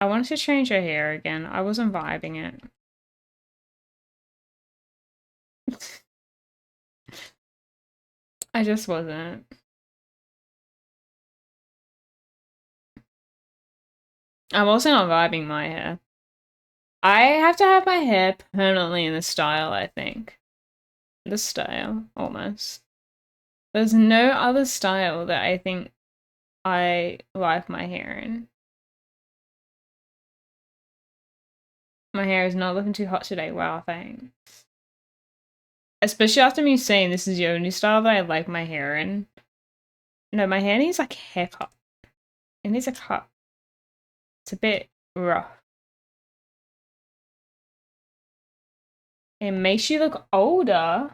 I wanted to change her hair again. I wasn't vibing it. I just wasn't. I'm also not vibing my hair. I have to have my hair permanently in this style, I think. This style, almost. There's no other style that I think I like my hair in. My hair is not looking too hot today. Wow, thanks. Especially after me saying this is the only style that I like my hair in. No, my hair needs like a haircut. It needs a cut. It's a bit rough. It makes you look older.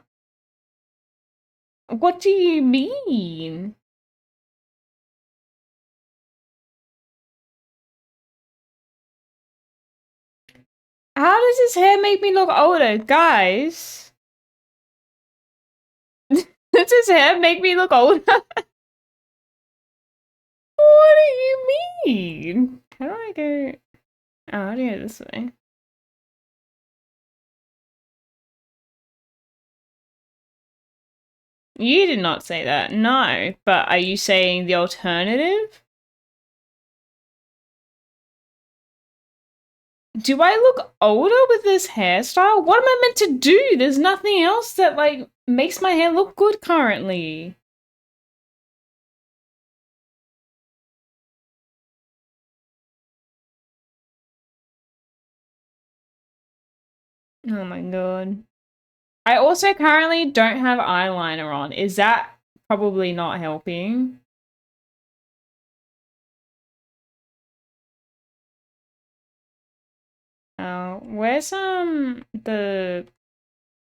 What do you mean? How does his hair make me look older? Guys, does his hair make me look older? What do you mean? How do I go? Oh, how do I go this way? You did not say that. No. But are you saying the alternative? Do I look older with this hairstyle? What am I meant to do? There's nothing else that like makes my hair look good currently. Oh my god. I also currently don't have eyeliner on. Is that probably not helping? Oh, where's the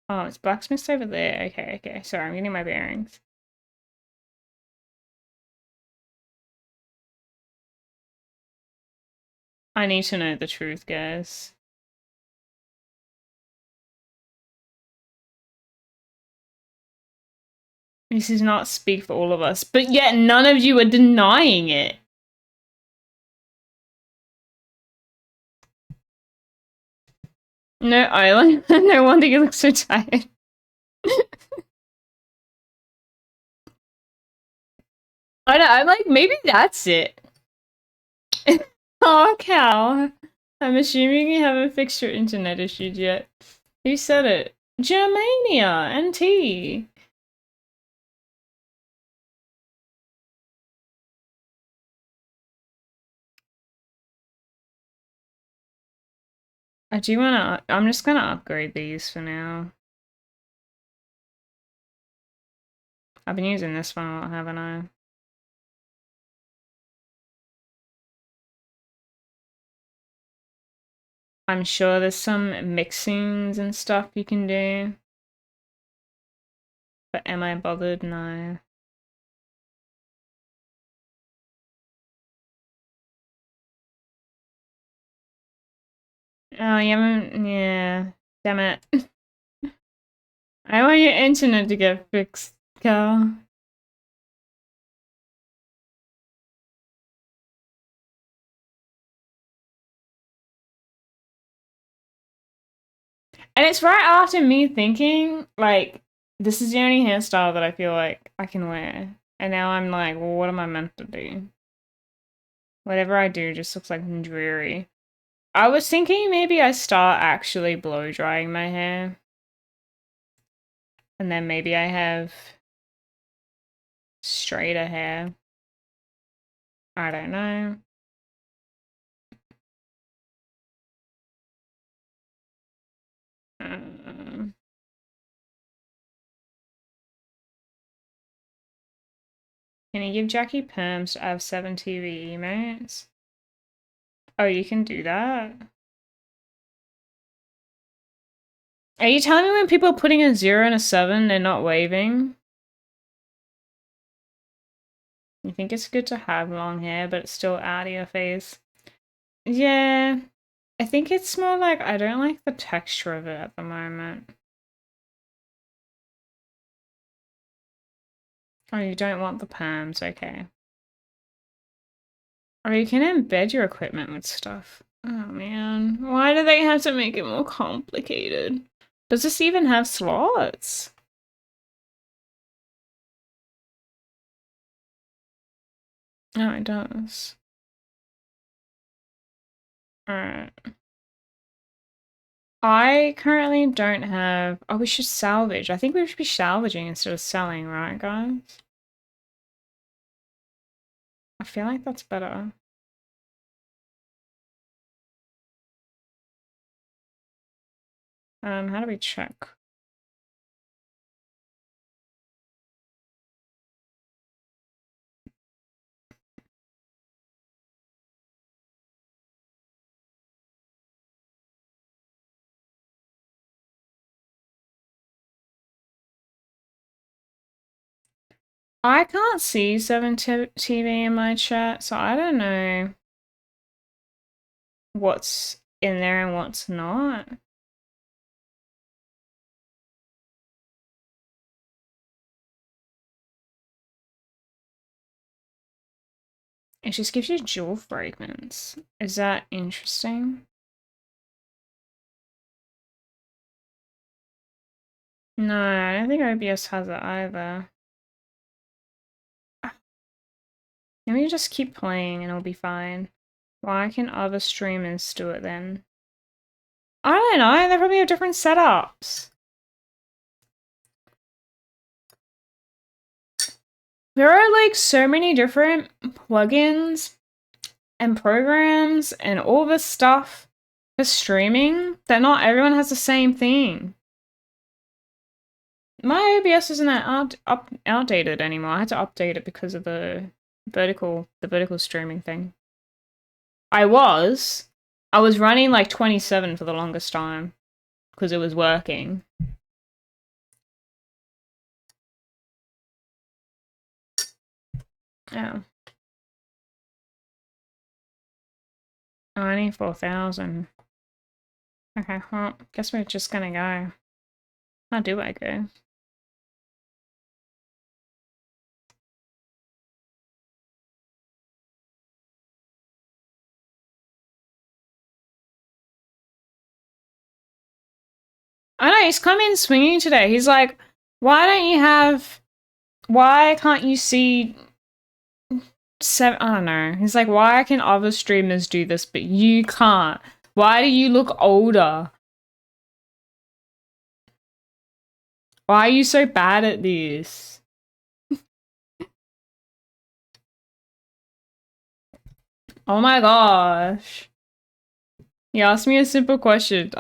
oh, it's blacksmith's over there. Okay, okay. Sorry, I'm getting my bearings. I need to know the truth, guys. This does not speak for all of us, but yet none of you are denying it. No eyeliner. No wonder you look so tired. I know, I'm like, maybe that's it. Oh, Cal. I'm assuming you haven't fixed your internet issues yet. Who said it? Germania and T. I do wanna, I'm just gonna upgrade these for now. I've been using this one a lot, haven't I? I'm sure there's some mixings and stuff you can do. But am I bothered? No. Oh, you haven't, yeah. Damn it. I want your internet to get fixed, Cal. And it's right after me thinking, like, this is the only hairstyle that I feel like I can wear. And now I'm like, well, what am I meant to do? Whatever I do just looks like dreary. I was thinking maybe I start actually blow drying my hair. And then maybe I have straighter hair. I don't know. Um, can you give Jackie perms to have 7 TV emotes? Oh, you can do that? Are you telling me when people are putting a 0 and a 7, they're not waving? You think it's good to have long hair, but it's still out of your face? Yeah. I think it's more like I don't like the texture of it at the moment. Oh, you don't want the perms, okay. Or you can embed your equipment with stuff. Oh man, why do they have to make it more complicated? Does this even have slots? No, it does. Alright. I currently don't have... Oh, we should salvage. I think we should be salvaging instead of selling, right, guys? I feel like that's better. How do we check? I can't see 7TV in my chat, so I don't know what's in there and what's not. It just gives you jewel fragments. Is that interesting? No, I don't think OBS has it either. Let me just keep playing and it'll be fine. Why can other streamers do it then? I don't know, they probably have different setups. There are like so many different plugins and programs and all this stuff for streaming that not everyone has the same thing. My OBS isn't that outdated anymore. I had to update it because of the vertical streaming thing. I was running like 27 for the longest time because it was working. Yeah. Oh, I need 4,000. Okay, well, guess we're just gonna go. How do I go? I know, he's come in swinging today. He's like, why can't you see I don't know. He's like, why can other streamers do this, but you can't? Why do you look older? Why are you so bad at this? Oh my gosh. He asked me a simple question.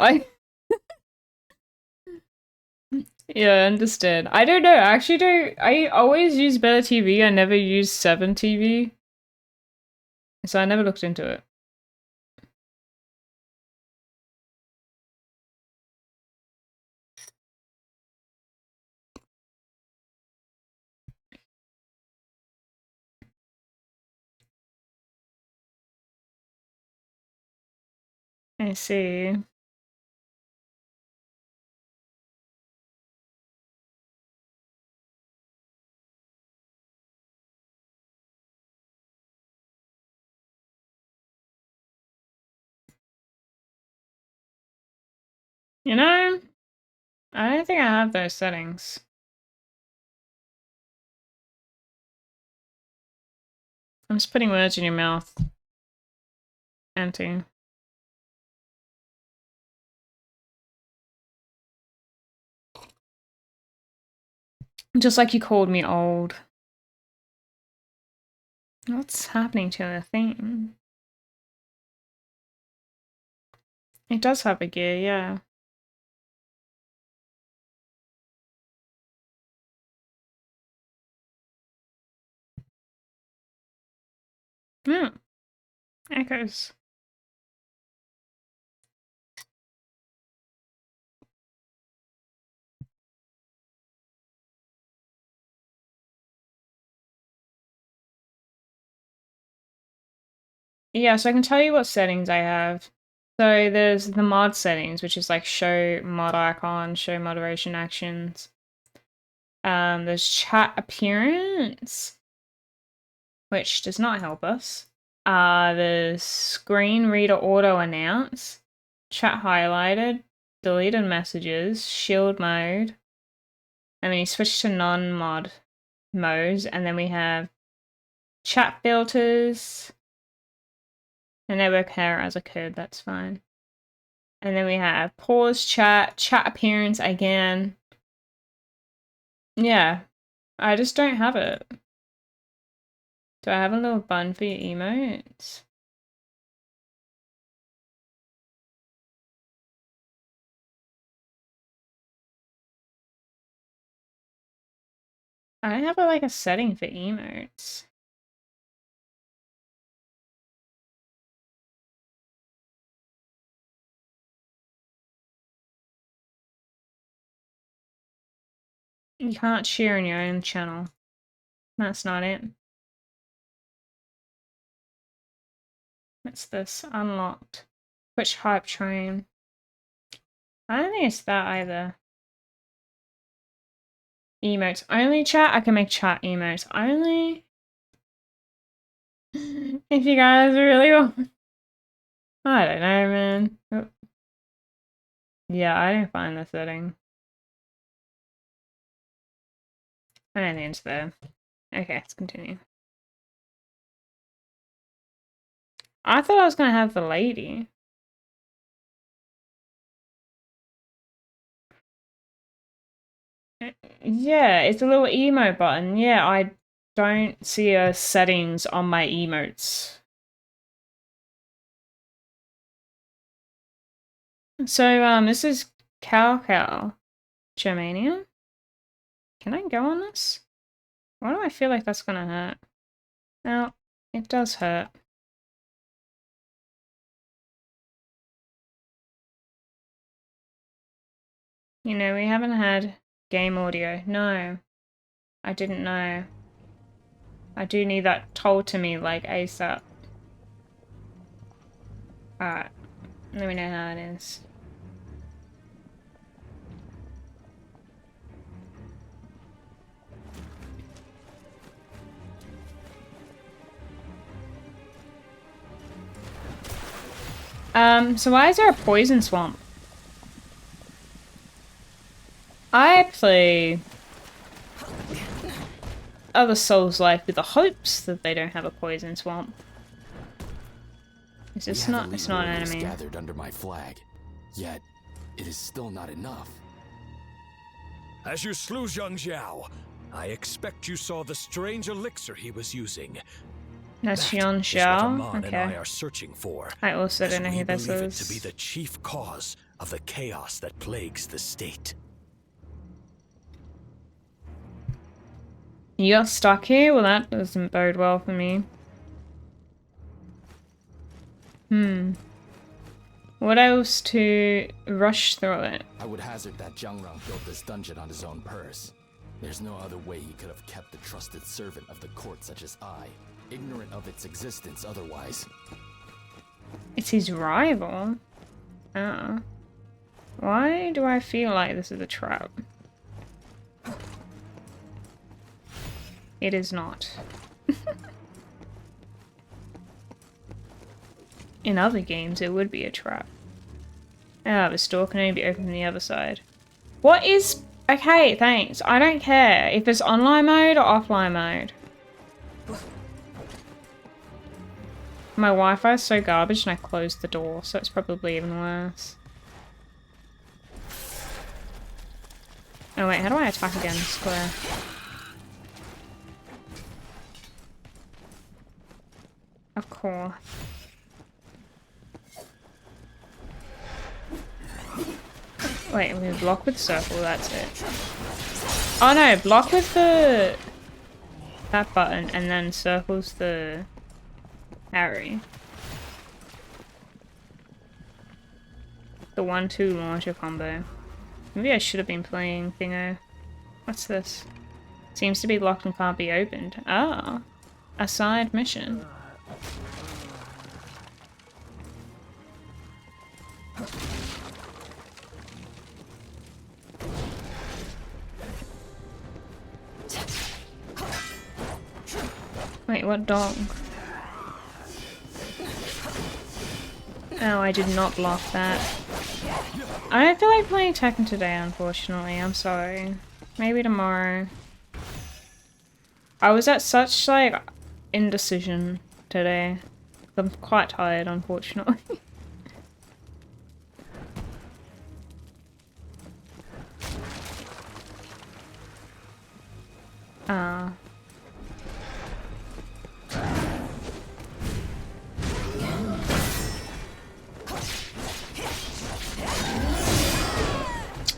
Yeah, I understand. I don't know. I actually don't. I always use Better TV. I never use 7TV. So I never looked into it. I see. You know, I don't think I have those settings. I'm just putting words in your mouth. Auntie. Just like you called me old. What's happening to the thing? It does have a gear, yeah. Hmm. Echoes. Yeah, so I can tell you what settings I have. So there's the mod settings, which is like show mod icon, show moderation actions. There's chat appearance, which does not help us. The screen reader auto announce, chat highlighted, deleted messages, shield mode, and then you switch to non-mod modes, and then we have chat filters, and network error as occurred, that's fine. And then we have pause chat, chat appearance again. Yeah, I just don't have it. Do I have a little button for your emotes? I don't have like a setting for emotes. You can't share in your own channel. That's not it. What's this? Unlocked. Which hype train? I don't think it's that either. Emotes only chat? I can make chat emotes only. If you guys really want. I don't know, man. Oh. Yeah, I didn't find the setting. I don't think it's there. Okay, let's continue. I thought I was gonna have the lady. Yeah, it's a little emo button. Yeah, I don't see settings on my emotes. So, this is Cow Germanium. Can I go on this? Why do I feel like that's gonna hurt? No, it does hurt. You know, we haven't had game audio. No, I didn't know. I do need that told to me, like, ASAP. Alright, let me know how it is. So why is there a poison swamp? I play other Souls-like with the hopes that they don't have a poison swamp. It's not an enemy. Gathered under my flag, yet it is still not enough. As you slew Zhang Xiao, I expect you saw the strange elixir he was using. That's Zhang Xiao. Okay. And I are searching for. I also don't know who this believe is. It to be the chief cause of the chaos that plagues the state. You got stuck here? Well, that doesn't bode well for me. What else to rush through it? I would hazard that Zhang Rang built this dungeon on his own purse. There's no other way he could have kept the trusted servant of the court such as I, ignorant of its existence otherwise. It's his rival? Oh. Why do I feel like this is a trap? It is not. In other games, it would be a trap. Oh, the store can only be opened from the other side. What is... Okay, thanks. I don't care if it's online mode or offline mode. My Wi-Fi is so garbage and I closed the door, so it's probably even worse. Oh wait, how do I attack again? Square. Of course. Wait, we block with circle, that's it. Oh no, block with the... that button, and then circle's the... arrow. The 1-2 launcher combo. Maybe I should have been playing Thingo. What's this? Seems to be locked and can't be opened. Ah, a side mission. Wait, what dog? Oh, I did not block that. I don't feel like playing Tekken today, unfortunately. I'm sorry. Maybe tomorrow. I was at such, like, indecision today. I'm quite tired, unfortunately. Ah.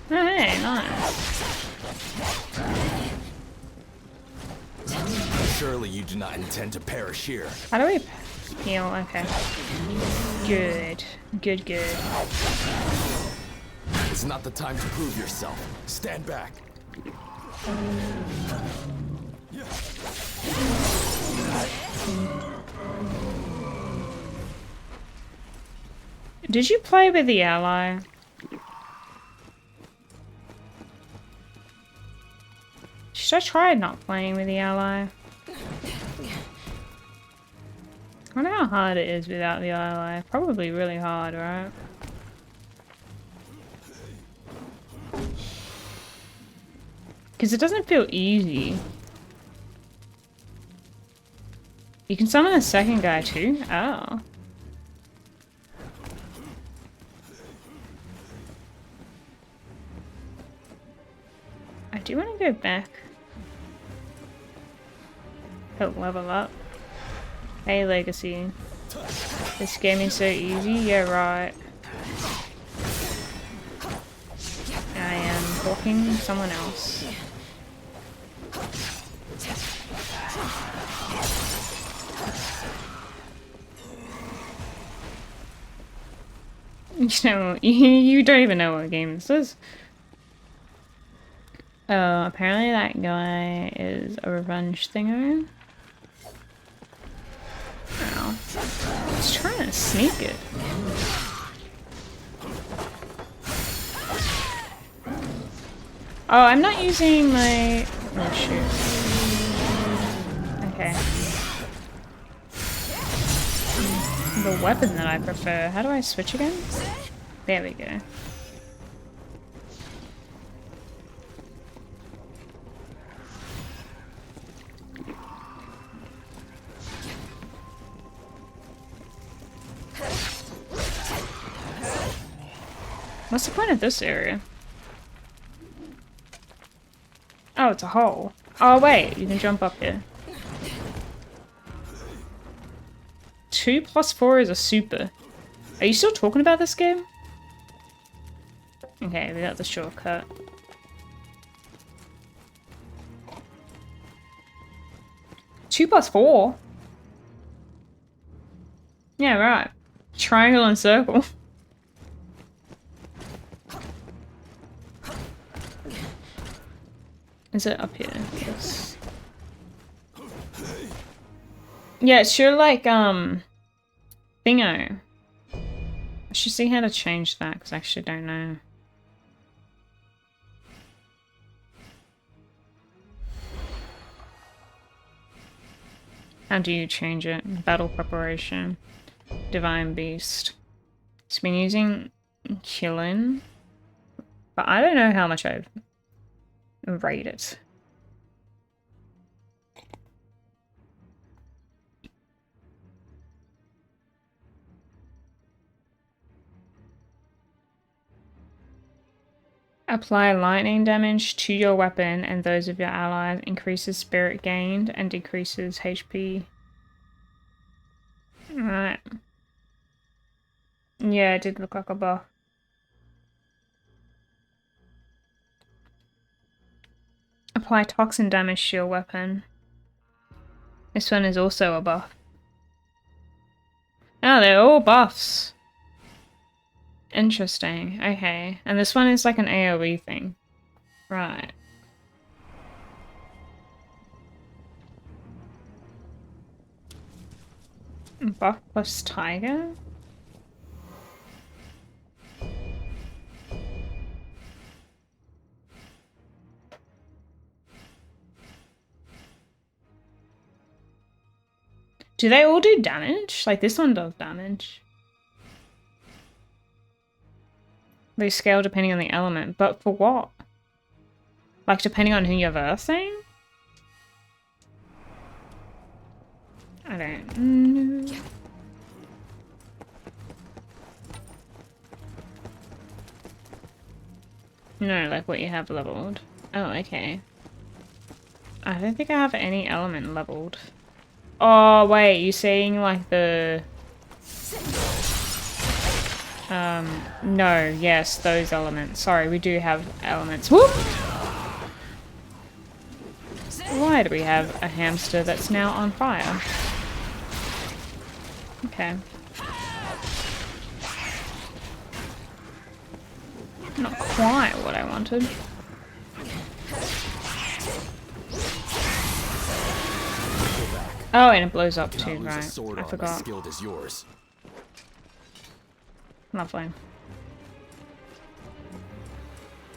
Oh, hey, nice. Surely you do not intend to perish here. How do we heal? Okay. Good. Good, good. It's not the time to prove yourself. Stand back. Did you play with the ally? Should I try not playing with the ally? I wonder how hard it is without the ally. Probably really hard, right? Because it doesn't feel easy. You can summon a second guy too? Oh. I do want to go back. Help level up. Hey, Legacy. This game is so easy? Yeah, right. I am blocking someone else. You know, you don't even know what game this is. Oh, apparently that guy is a revenge thingo. Oh. He's trying to sneak it. Oh, I'm not using my... Oh, shoot. Okay. The weapon that I prefer. How do I switch again? There we go. What's the point of this area? Oh, it's a hole. Oh, wait, you can jump up here. 2+4 is a super. Are you still talking about this game? Okay, we got the shortcut. Two plus four? Yeah, right. Triangle and circle. Is it up here? Yes. Yeah, it's sure like, thingo. I should see how to change that, because I actually don't know. How do you change it? Battle preparation. Divine Beast. It's been using killing, but I don't know how much I've rated. Apply lightning damage to your weapon and those of your allies. Increases spirit gained and decreases HP. Alright. Yeah, it did look like a buff. Apply toxin damage to your weapon. This one is also a buff. Oh, they're all buffs. Interesting. Okay. And this one is like an AoE thing. Right. Buff plus tiger? Do they all do damage? Like this one does damage. They scale depending on the element, but for what? Like depending on who you're versing? I don't know. No, like what you have leveled. Oh, okay. I don't think I have any element leveled. Oh, wait, you saying like the... no, yes, those elements. Sorry, we do have elements. Whoop! Why do we have a hamster that's now on fire? Okay. Not quite what I wanted. Oh, and it blows up too, right? I forgot. Skilled as yours. Lovely.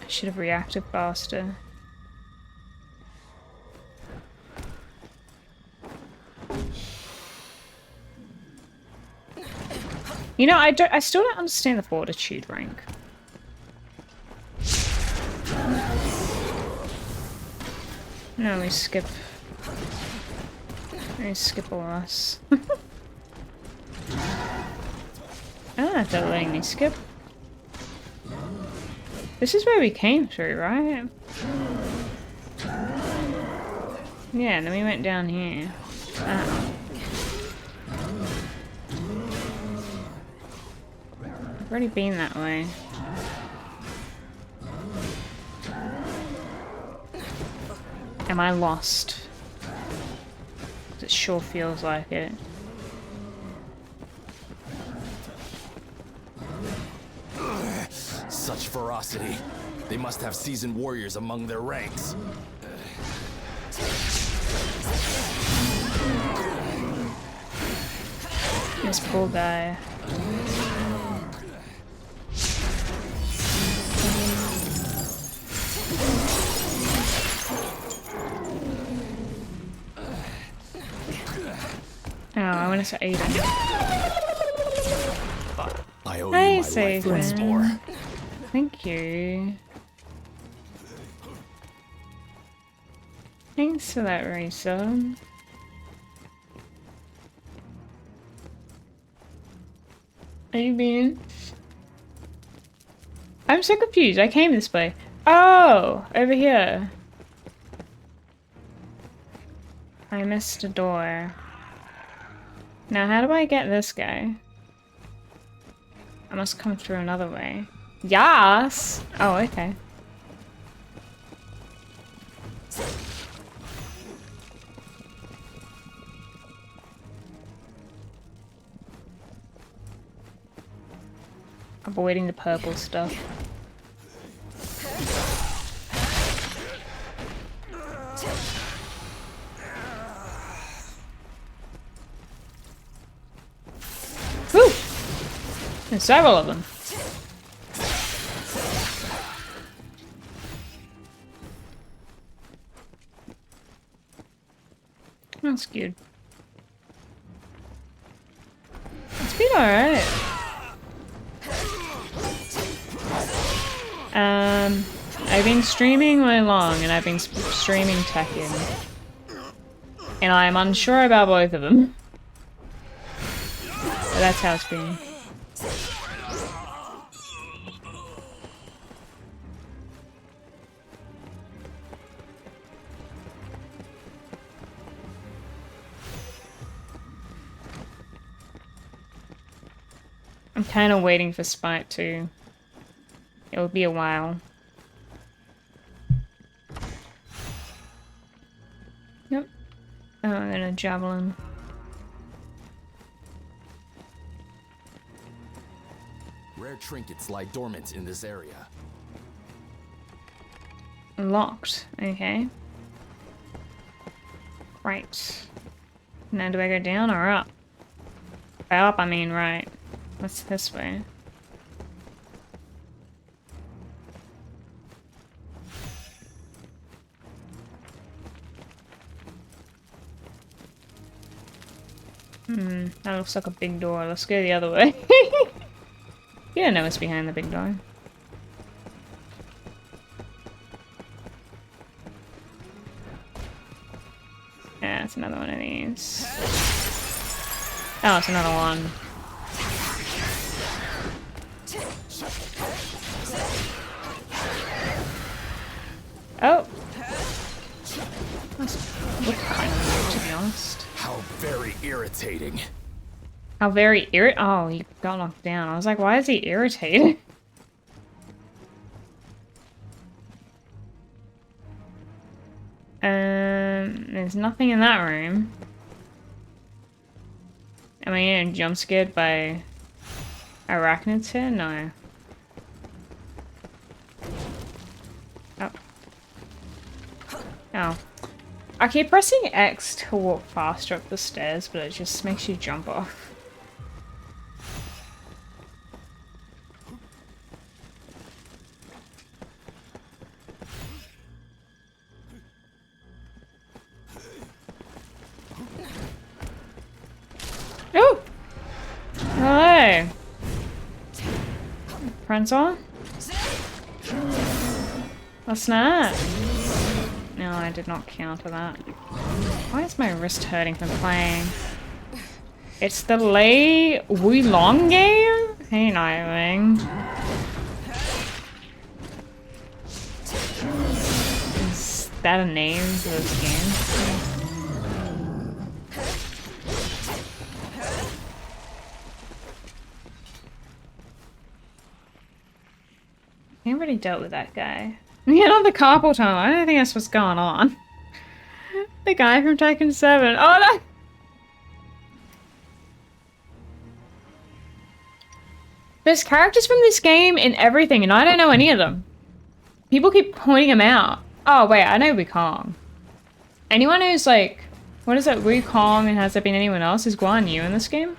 I should have reacted faster. You know, I still don't understand the fortitude rank. No, we skip. We skip all this. I don't know if they're letting me skip. This is where we came through, right? Yeah, and then we went down here. I've already been that way. Am I lost? It sure feels like it. Such ferocity. They must have seasoned warriors among their ranks. This poor guy. Oh, I wanted to aid him. I owe Hey, you my life once more. Thank you. Thanks for that, Racer. Are you being? I'm so confused. I came this way. Oh, over here. I missed a door. Now, how do I get this guy? I must come through another way. Yes! Oh, okay. Avoiding the purple stuff. Woo! There's several of them. That's good. It's been alright. I've been streaming way long, and I've been streaming Tekken. And I'm unsure about both of them. But that's how it's been. I'm kind of waiting for Spite too. It'll be a while. Yep. Oh, and then a javelin. Rare trinkets lie dormant in this area. Locked. Okay. Right. Now do I go down or up? By up, I mean right. What's this way? That looks like a big door. Let's go the other way. You don't know what's behind the big door. another one of these. Oh, it's another one. Oh! That's look kind of weird, to be honest. How very irritating. How very oh, he got knocked down. I was like, why is he irritated? There's nothing in that room. Am I getting jump scared by arachnids here? No. Oh. Oh. I keep pressing X to walk faster up the stairs, but it just makes you jump off. Oh! Hello! Prancer? What's that? No, I did not counter that. Why is my wrist hurting from playing? It's the Lei Wulong game? Hey, Nightwing. Is that a name for this game? I already dealt with that guy. Yeah, not the carpal tunnel. I don't think that's what's going on. The guy from Tekken 7. Oh no! There's characters from this game in everything, and I don't know any of them. People keep pointing them out. Oh wait, I know Wukong. Anyone who's like, what is it, Wukong, and has there been anyone else? Is Guan Yu in this game?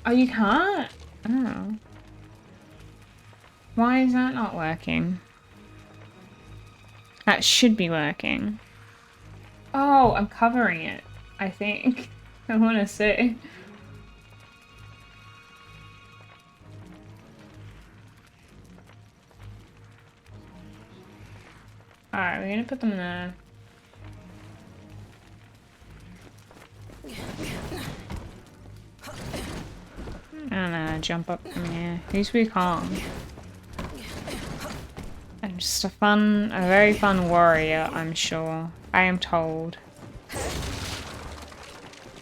Oh, you can't? Oh. Why is that not working? That should be working. Oh, I'm covering it, I think. I want to see. Alright, we're gonna put them in there. I don't know, jump up from here. Who's Wukong? I'm just a very fun warrior, I'm sure. I am told.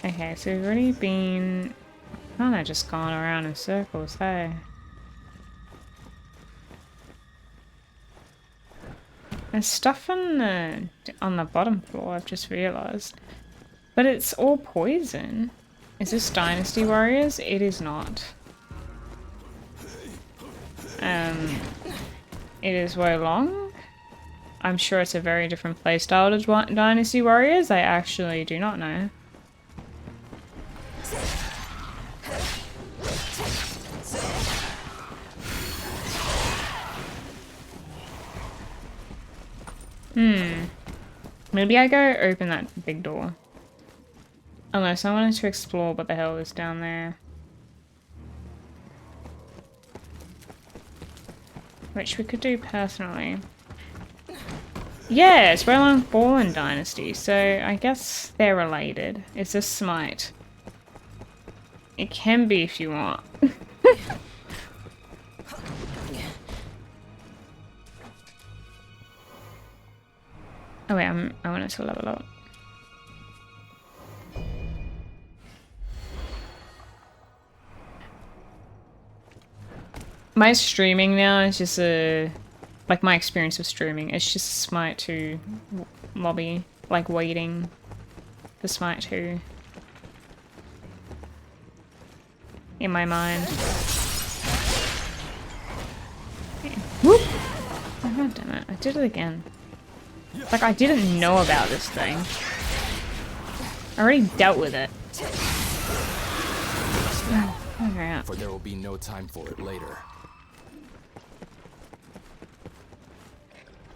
Okay, so we've already been kind of just gone around in circles, hey? There's stuff on the bottom floor, I've just realised. But it's all poison. Is this Dynasty Warriors? It is not. It is Wolong. I'm sure it's a very different playstyle to Dynasty Warriors. I actually do not know. Maybe I go open that big door. Unless I wanted to explore what the hell is down there. Which we could do personally. Yeah, it's Wolong Fallen Dynasty, so I guess they're related. Is this Smite? It can be if you want. Oh wait, I wanted to level up. My streaming now is just like my experience of streaming. It's just Smite 2 lobby, like waiting for Smite 2 in my mind. Okay. Whoop! Oh, God damn it! I did it again. Like I didn't know about this thing. I already dealt with it. Okay. For there will be no time for it later.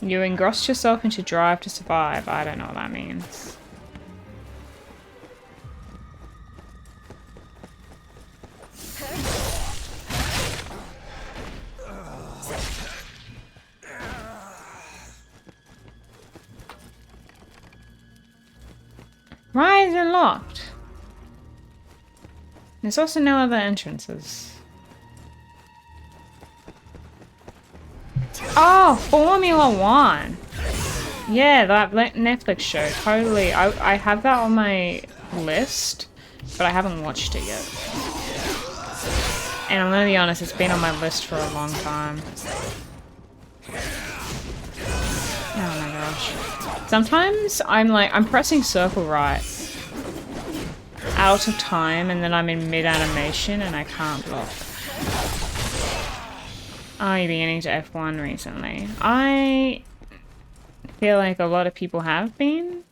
You engrossed yourself into drive to survive. I don't know what that means. Why is it locked? There's also no other entrances. Oh, Formula One. Yeah, that Netflix show. Totally. I have that on my list, but I haven't watched it yet. And I'm gonna be honest, it's been on my list for a long time. Oh my gosh. Sometimes I'm pressing circle right out of time and then I'm in mid-animation and I can't block. Are you beginning to F1 recently? I feel like a lot of people have been.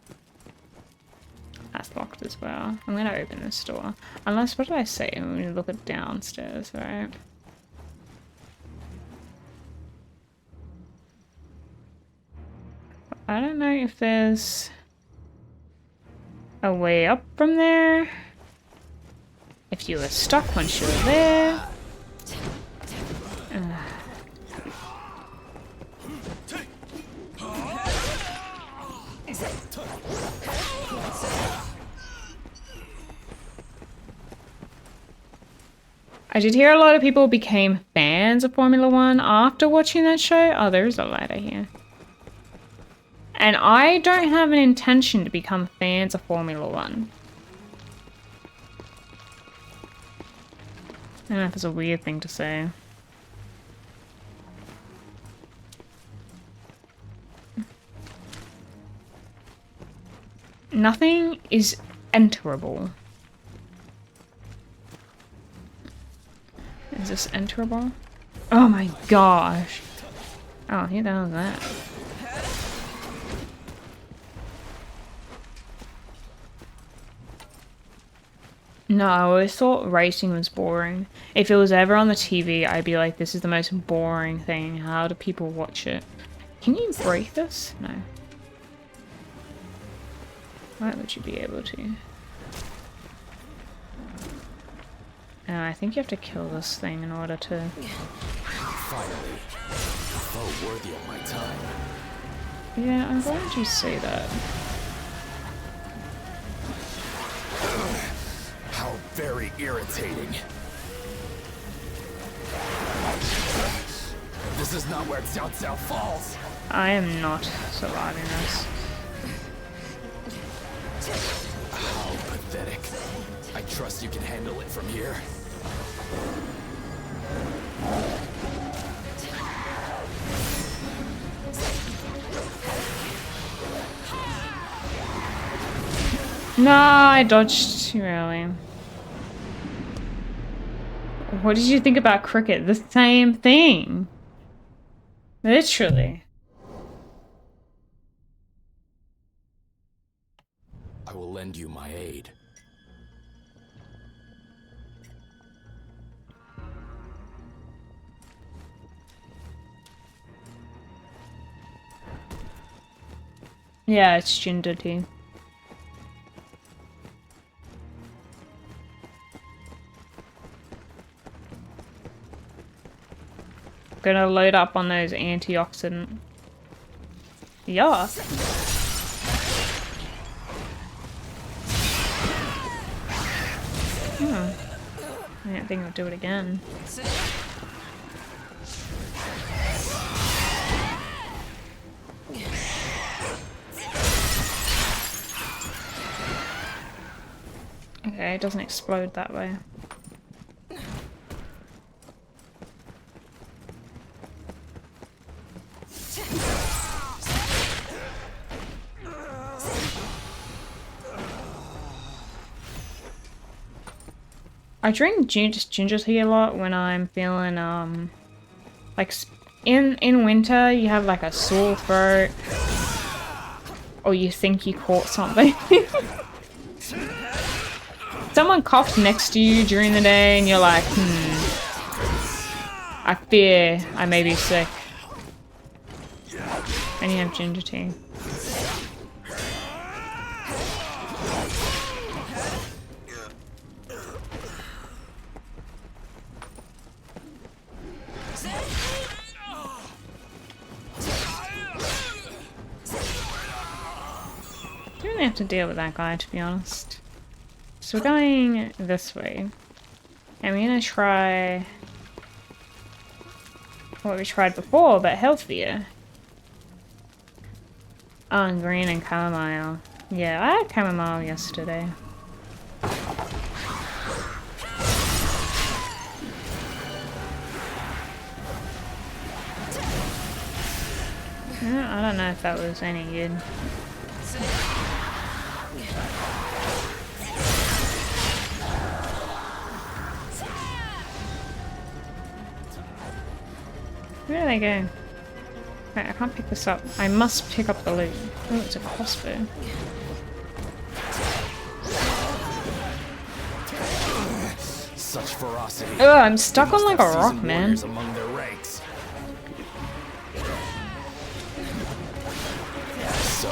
That's locked as well. I'm gonna open this door. Unless, what did I say when we look at downstairs, right? I don't know if there's a way up from there. If you were stuck once you were there. I did hear a lot of people became fans of Formula One after watching that show. Oh, there's a ladder here. And I don't have an intention to become fans of Formula One. I don't know if it's a weird thing to say. Nothing is enterable. Is this enterable? Oh my gosh. Oh, who the hell is that? No, I always thought racing was boring. If it was ever on the TV, I'd be like, this is the most boring thing. How do people watch it? Can you break this? No. Why would you be able to? I think you have to kill this thing in order to... Finally, a foe worthy of my time. Yeah, I'm glad you say that. How very irritating. This is not where Cao Cao falls. I am not surviving this. How pathetic. I trust you can handle it from here. No, I dodged too early. What did you think about cricket? The same thing. Literally. I will lend you my aid. Yeah, it's ginger tea. Gonna load up on those antioxidant. Yeah. I don't think I'll do it again. Okay, it doesn't explode that way. I drink ginger tea a lot when I'm feeling, like, in winter you have like a sore throat, or you think you caught something. Someone coughed next to you during the day and you're like, I fear I may be sick. And you have ginger tea. to deal with that guy, to be honest. So we're going this way. And we're gonna try what we tried before, but healthier. Oh, and green and chamomile. Yeah, I had chamomile yesterday. I don't know if that was any good. Where do they go? Wait, I can't pick this up. I must pick up the loot. Oh, it's a crossbow. Such ferocity. Oh, I'm stuck on like a rock, man. Among their ranks. So,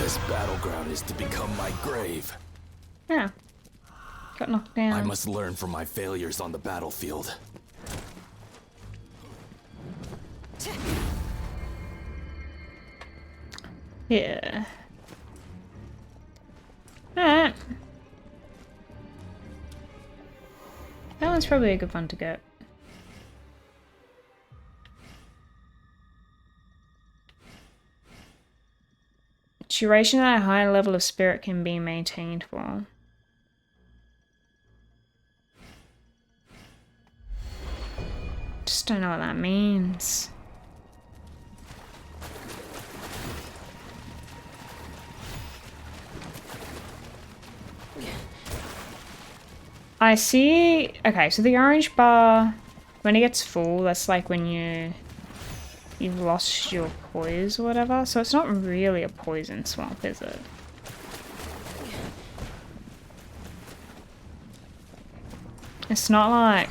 this battleground is to become my grave. Yeah. Got knocked down. I must learn from my failures on the battlefield. Yeah. Alright. That one's probably a good one to get. Duration at a high level of spirit can be maintained for. Just don't know what that means. I see. Okay, so the orange bar, when it gets full, that's like when you've lost your poise or whatever. So it's not really a poison swamp, is it? It's not like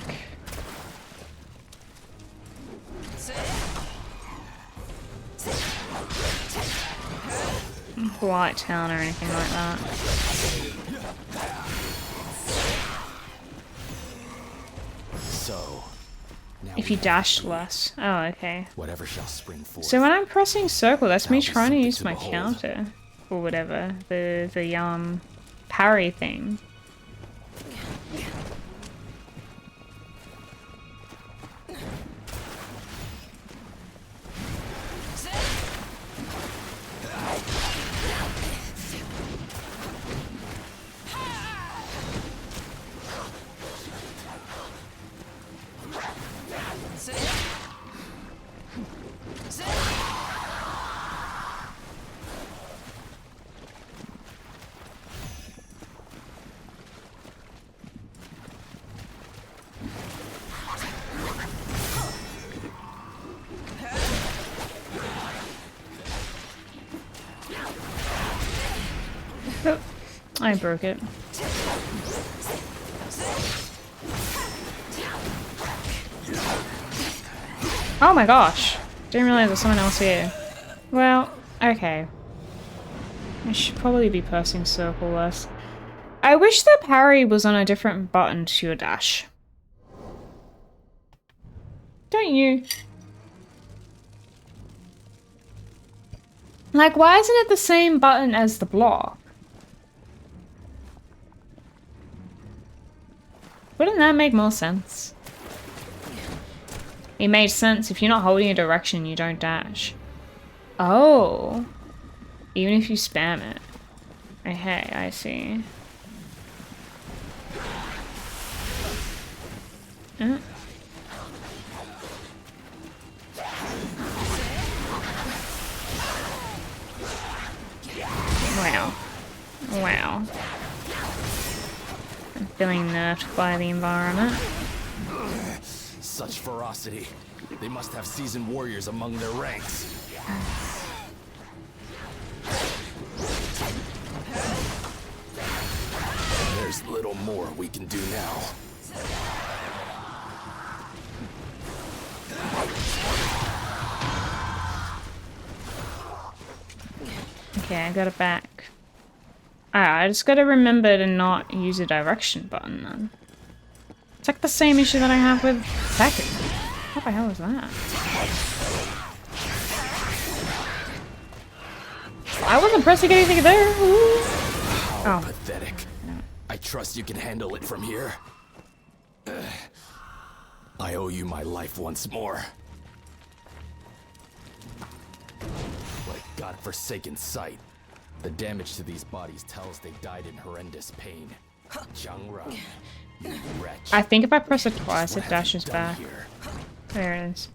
Blight Town or anything like that. So, now If you dash less. Oh, okay. whatever shall spring forth. So when I'm pressing circle, that's me That'll be trying to something use to my behold. counter or whatever, the parry thing. Oh, I broke it. Oh my gosh! Didn't realize there was someone else here. Well, okay. I should probably be pressing circle less. I wish the parry was on a different button to your dash. Don't you? Like, why isn't it the same button as the block? Wouldn't that make more sense? It made sense. If you're not holding a direction, you don't dash. Oh. Even if you spam it. Okay, I see. Wow. Wow. I'm feeling nerfed by the environment. Such ferocity. They must have seasoned warriors among their ranks. There's little more we can do now. Okay, I got it back. Alright, I just gotta remember to not use a direction button then. It's like the same issue that I have with Tekken. What the hell is that? I wasn't pressing anything there. Ooh. How Oh. pathetic. I trust you can handle it from here. I owe you my life once more. What a godforsaken sight. The damage to these bodies tells they died in horrendous pain. Jiangrang, you wretch. I think if I press it twice, What it have you dashes done back. here? There it is.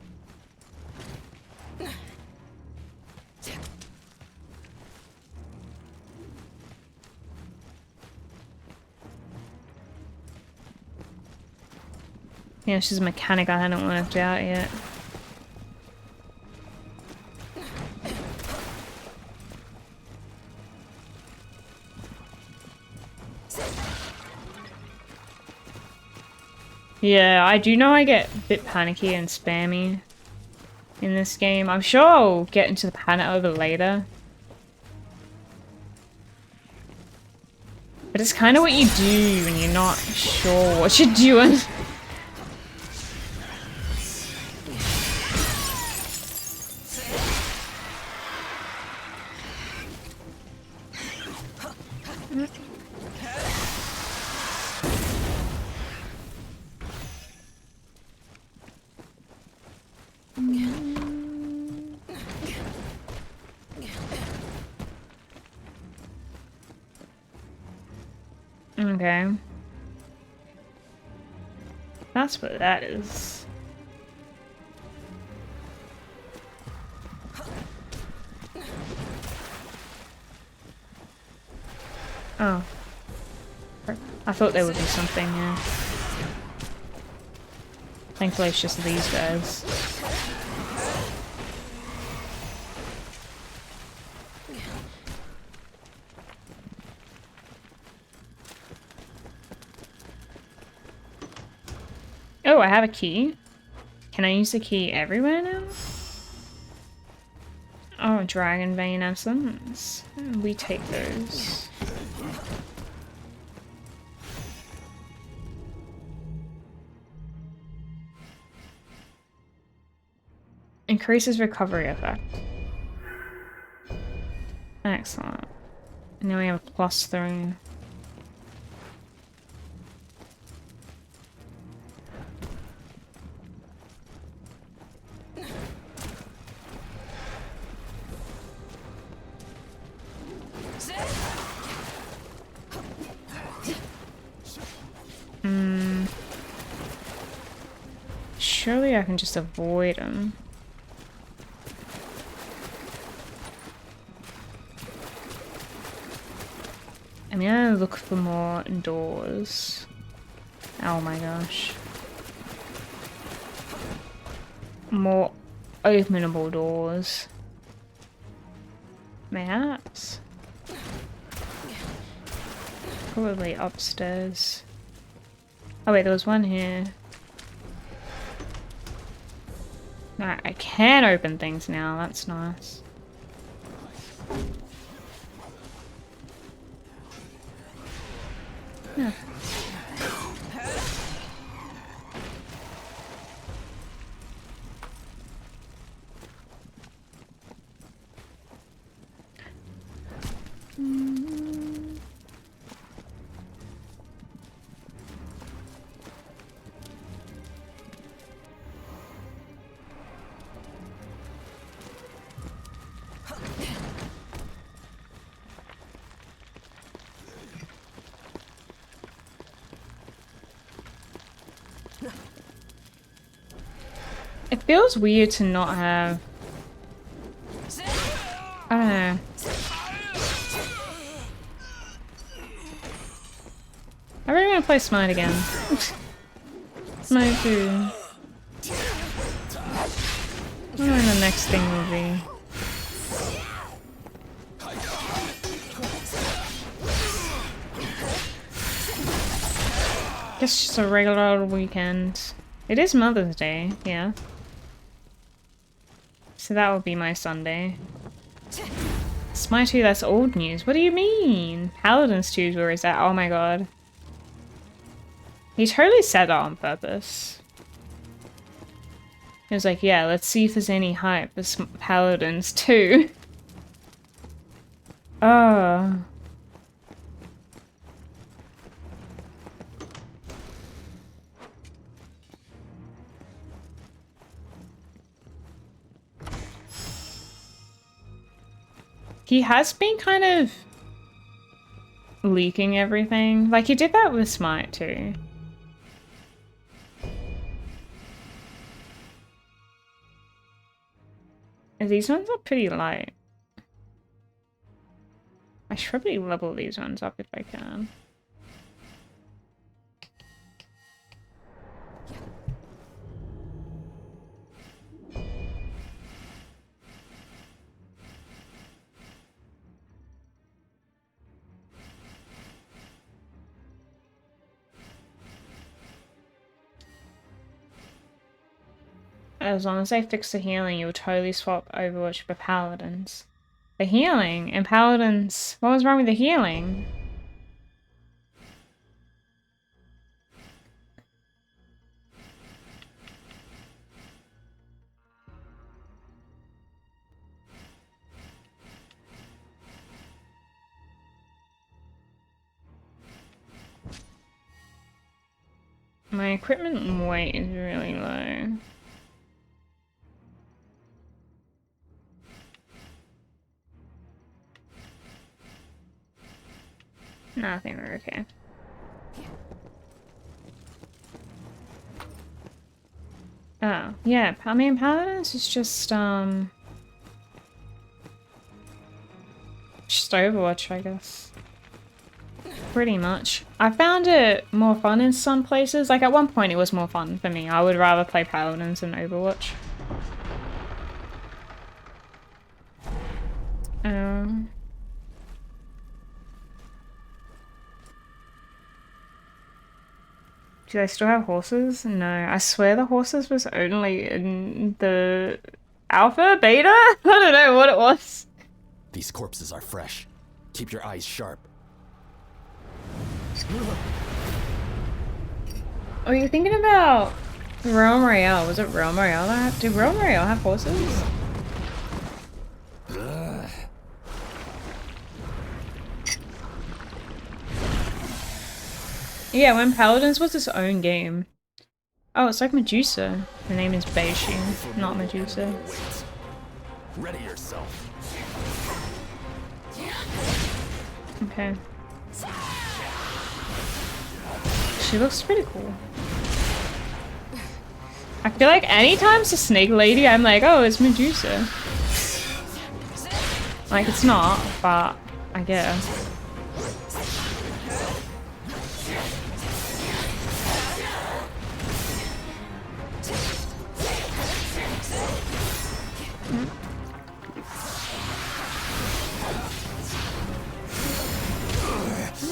Yeah, she's a mechanic I hadn't worked out yet. Yeah, I do know I get a bit panicky and spammy in this game. I'm sure I'll get into the panic over later. But it's kind of what you do when you're not sure what you're doing. Okay. That's what that is. Oh. I thought there would be something, yeah. Thankfully it's just these guys. Oh, I have a key. Can I use the key everywhere now? Oh, Dragon Vein Essence. We take those. Increases recovery effect. Excellent. And now we have a +3. Surely I can just avoid them. I'm gonna look for more doors. Oh my gosh. More openable doors. Perhaps. Probably upstairs. Oh wait, there was one here. Alright, I can open things now, that's nice. Yeah. It feels weird to not have... I don't know. I really want to play Smite again. Smite 2. I don't know when the next thing will be. Guess just a regular old weekend. It is Mother's Day, yeah. So that will be my Sunday. Smite 2, that's old news. What do you mean? Paladins 2 is where is that? Oh my god. He totally said that on purpose. He was like, yeah, let's see if there's any hype for Paladins 2. Oh. He has been kind of leaking everything. Like, he did that with Smite too. These ones are pretty light. I should probably level these ones up if I can. As long as I fix the healing, you'll totally swap Overwatch for Paladins. The healing? And Paladins... What was wrong with the healing? My equipment weight is really low. No, I think we're okay. Oh, yeah, I mean, Paladins is just Overwatch, I guess. Pretty much. I found it more fun in some places. Like, at one point it was more fun for me. I would rather play Paladins than Overwatch. Do they still have horses? No, I swear the horses was only in the alpha, beta? I don't know what it was. These corpses are fresh. Keep your eyes sharp. Oh, you're thinking about Realm Royale. Was it Realm Royale that? Did Realm Royale have horses? Yeah, when Paladins was its own game. Oh, it's like Medusa. The name is Beijing, not Medusa. Ready yourself. Okay. She looks pretty cool. I feel like anytime it's a snake lady, I'm like, oh, it's Medusa. Like, it's not, but I guess.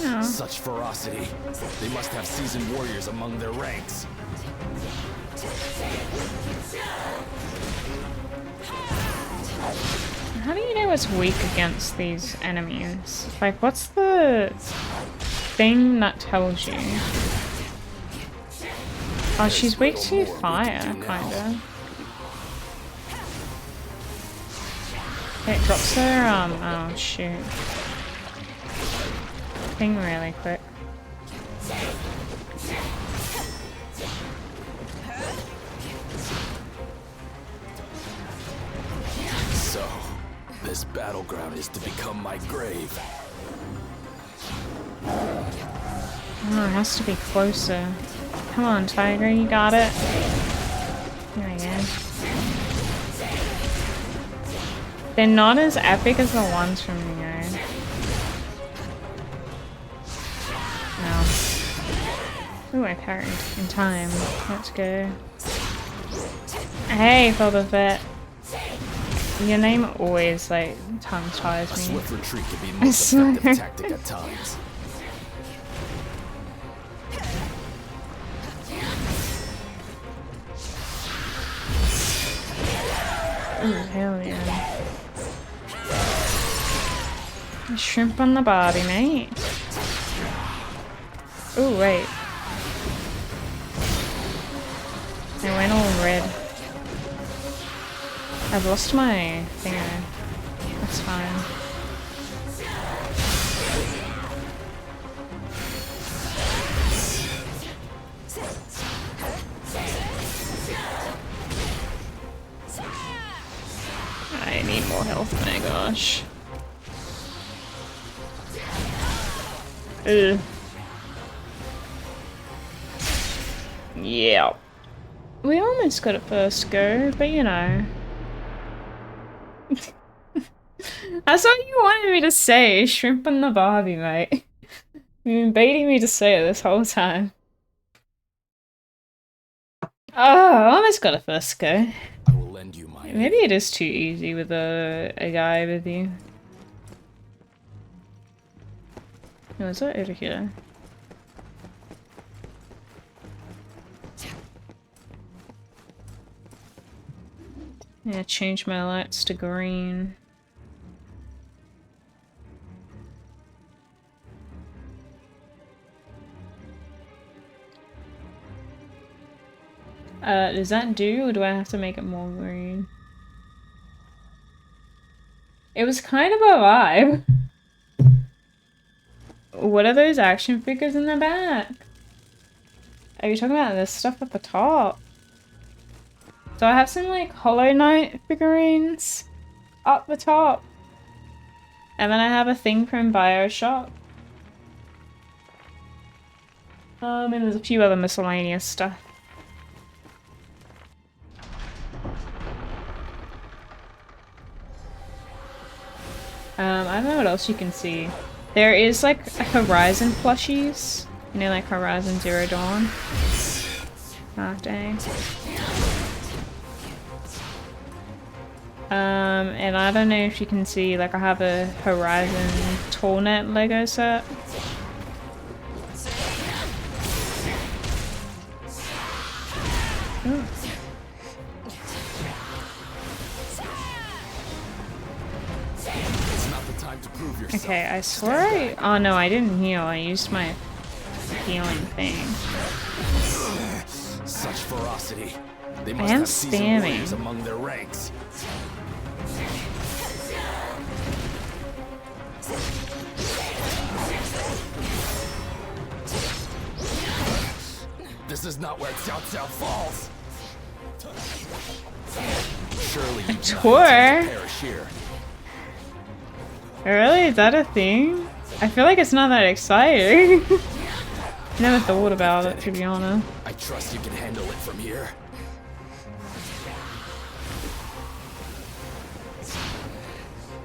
Yeah. Such ferocity. They must have seasoned warriors among their ranks. How do you know it's weak against these enemies? Like, what's the thing that tells you? Oh, she's weak to fire, kinda. It drops her, oh shoot. Thing really quick. So, this battleground is to become my grave. Oh, it has to be closer. Come on, Tiger, you got it. There we go. They're not as epic as the ones from Neo. No. Ooh, I parried in time. Let's go. Hey, Boba Fett. Your name always, like, tongue-ties me. A swift retreat can be the most effective tactic at times. Ooh, hell yeah. Shrimp on the body, mate. Ooh, wait. I went all red. I've lost my thinger. That's fine. need more health, my gosh. Ugh. Yeah. We almost got it first go, but you know. That's what you wanted me to say, shrimp and the Barbie, mate. You've been baiting me to say it this whole time. Oh, almost got a first go. I will lend you my Maybe it is too easy with a guy with you. No, is that over here? Yeah, change my lights to green. Does that do, or do I have to make it more green? It was kind of a vibe. What are those action figures in the back? Are you talking about this stuff at the top? So I have some like Hollow Knight figurines up the top. And then I have a thing from BioShock. And there's a few other miscellaneous stuff. I don't know what else you can see. There is like Horizon plushies. You know, like Horizon Zero Dawn. Ah, dang. And I don't know if you can see, like I have a Horizon Tornet Lego set. Ooh. Okay, I swear I... Oh no, I didn't heal. I used my healing thing. Such ferocity. They I must am have seasoned warriors spamming. among their ranks. This is not where Cao Cao falls. Surely you do not Tour? intend to perish here. Really? Is that a thing? I feel like it's not that exciting. Never thought about it, to be honest. I trust you can handle it from here.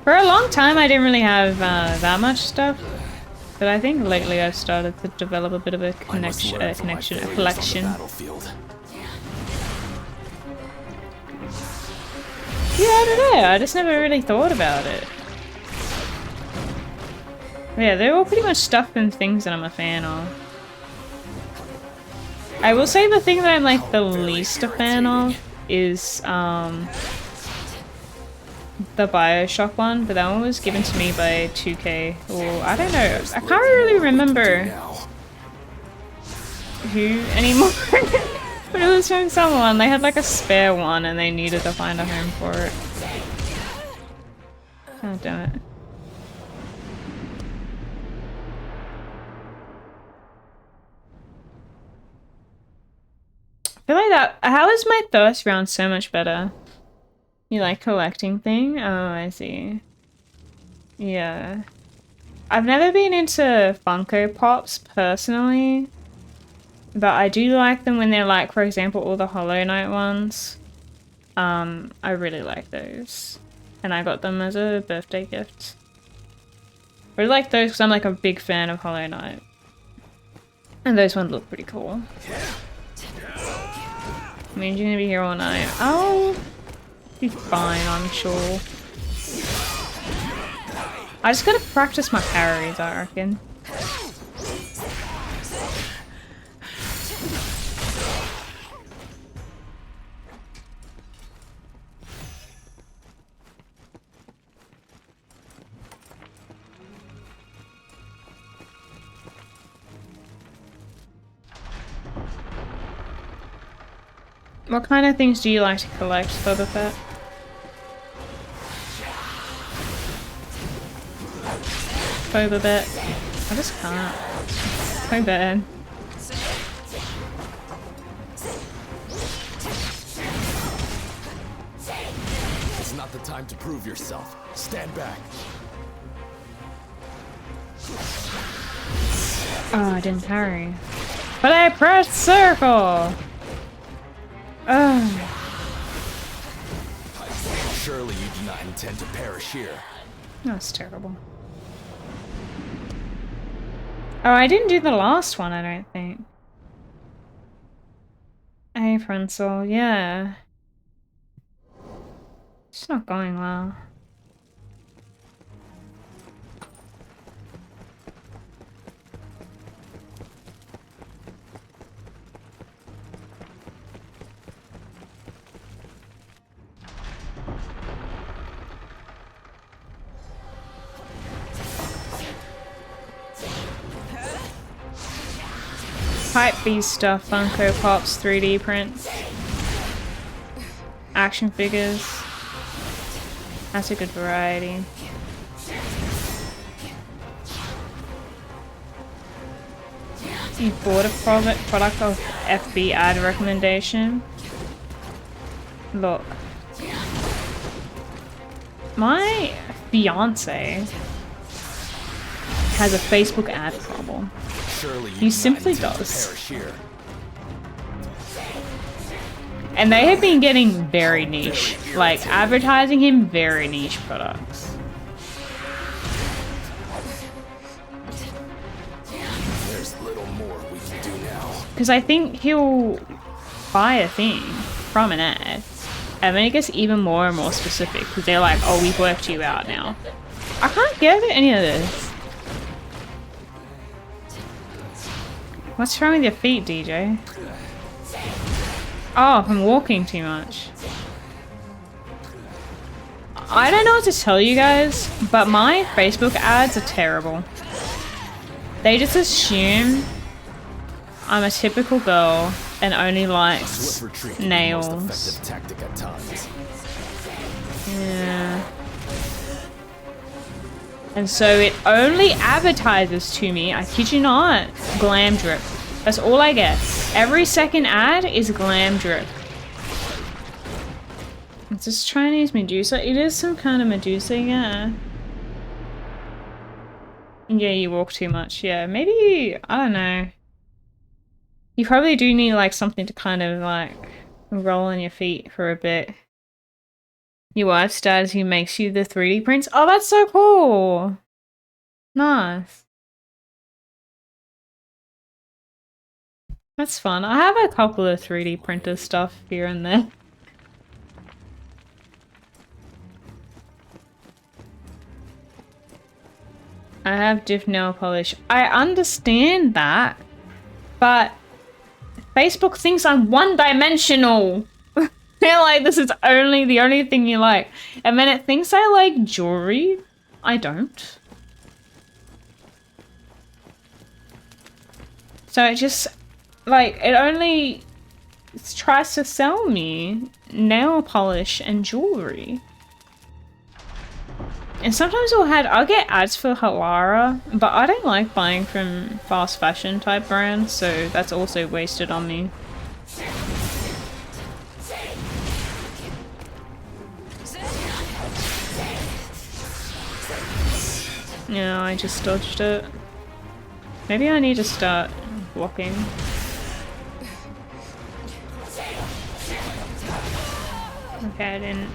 For a long time, I didn't really have that much stuff. But I think lately I've started to develop a bit of a collection. Yeah, I don't know. I just never really thought about it. Yeah, they're all pretty much stuff and things that I'm a fan of. I will say the thing that I'm like the least a fan of is the BioShock one, but that one was given to me by 2K, or I don't know, I can't really remember who anymore. But it was from someone, they had like a spare one and they needed to find a home for it. God damn it. I feel like that, how is my thirst round so much better? You like collecting thing? Oh, I see. Yeah. I've never been into Funko Pops personally, but I do like them when they're like, for example, all the Hollow Knight ones. I really like those. And I got them as a birthday gift. I really like those because I'm like a big fan of Hollow Knight. And those ones look pretty cool. I mean, you're gonna be here all night. Oh! Be fine, I'm sure. I just gotta practice my parries, I reckon. What kind of things do you like to collect, Boba Fett? Boba Fett. I just can't. So bad. It's not the time to prove yourself. Stand back. Oh, I didn't parry. But I pressed circle! Ugh. Surely you do not intend to perish here. That's terrible. Oh, I didn't do the last one, I don't think. Hey, Pencil, yeah. It's not going well. Hype Beast stuff, Funko Pops, 3D prints, action figures. That's a good variety. You bought a product of FB ad recommendation? Look. My fiance has a Facebook ad problem. He simply does. And they have been getting very niche, like advertising him very niche products. There's little more we can do now. Because I think he'll buy a thing from an ad, and then it gets even more and more specific because they're like, oh, we've worked you out now. I can't get any of this. What's wrong with your feet, DJ? Oh, I'm walking too much. I don't know what to tell you guys, but my Facebook ads are terrible. They just assume I'm a typical girl and only likes nails. Yeah. And so it only advertises to me, I kid you not, glam drip. That's all I get. Every second ad is glam drip. It's this Chinese Medusa. It is some kind of Medusa, yeah. Yeah, you walk too much. Yeah, maybe, I don't know. You probably do need like something to kind of like roll on your feet for a bit. Your wife's dad who makes you the 3D prints. Oh, that's so cool. Nice. That's fun. I have a couple of 3D printer stuff here and there. I have diff nail polish. I understand that, but Facebook thinks I'm one-dimensional. They're like, this is only the only thing you like. And then it thinks I like jewelry. I don't. So it just, like, it only tries to sell me nail polish and jewelry. And sometimes I'll get ads for Halara, but I don't like buying from fast fashion type brands, so that's also wasted on me. Yeah, I just dodged it. Maybe I need to start blocking. Okay, I didn't.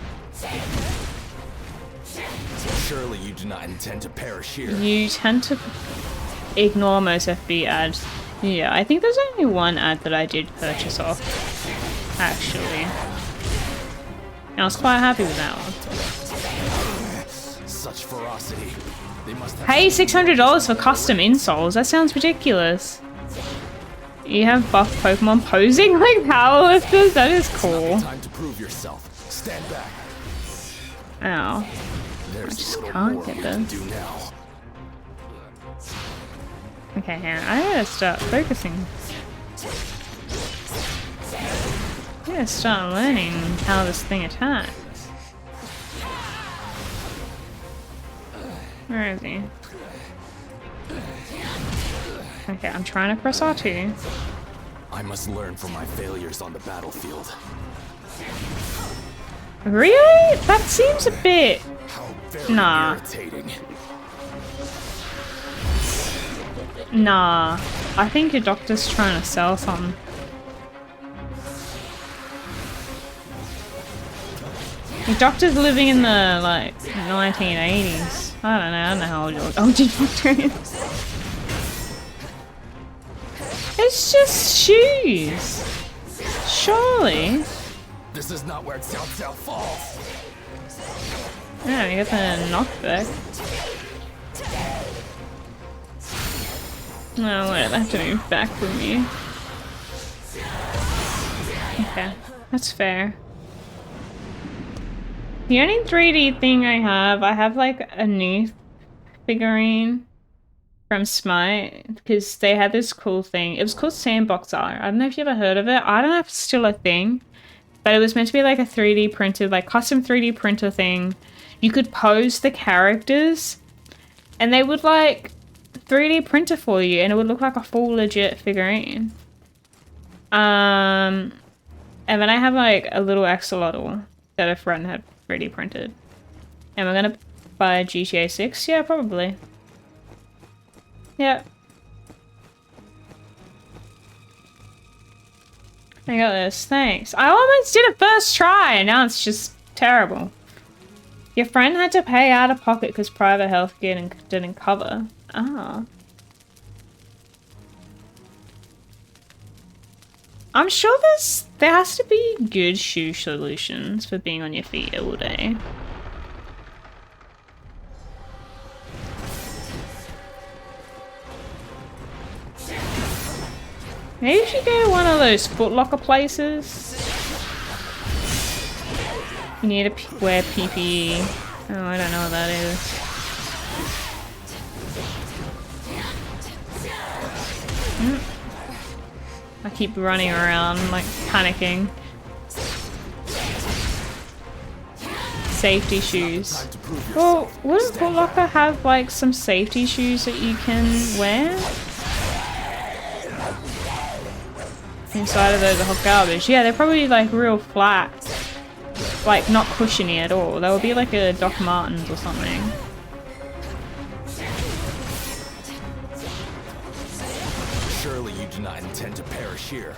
Surely you do not intend to perish here. You tend to ignore most FB ads. Yeah, I think there's only one ad that I did purchase off, actually. And I was quite happy with that one. Such ferocity. They must have Pay $600 for custom insoles? That sounds ridiculous. You have buff Pokemon posing like powerlifters? That is cool. time to prove yourself. Stand back. Ow. I just can't get this. Okay, hang on. I gotta start focusing. I gotta start learning how this thing attacks. Where is he? Okay, I'm trying to press R2. I must learn from my failures on the battlefield. Really? That seems a bit... How very Nah. irritating. Nah. I think your doctor's trying to sell something. Your doctor's living in the, like, 1980s. I don't know how old your doctor is. It's just shoes. Surely. This is not where Cao Cao falls. Yeah, you got the knockback. No, wait, I have to move back from you. Okay, that's fair. The only 3D thing I have like a new figurine from Smite, because they had this cool thing. It was called Sandbox Art. I don't know if you ever heard of it. I don't know if it's still a thing, but it was meant to be like a 3D printed, like custom 3D printer thing. You could pose the characters and they would like 3D printer for you and it would look like a full legit figurine. And then I have like a little axolotl that a friend had 3D printed. And we're gonna buy GTA 6? Yeah, probably. Yeah. I got this, thanks. I almost did it first try and now it's just terrible. Your friend had to pay out of pocket because private healthcare didn't cover. Ah. I'm sure there has to be good shoe solutions for being on your feet all day. Maybe if you go to one of those Foot Locker places. You need to wear PPE. Oh, I don't know what that is. I keep running around, like, panicking. Safety shoes. Well, wouldn't Foot Locker have, like, some safety shoes that you can wear? Inside of those are hot garbage. Yeah, they're probably, like, real flat. Like, not cushiony at all. They would be like a Doc Martens or something. Surely you do not intend to perish here.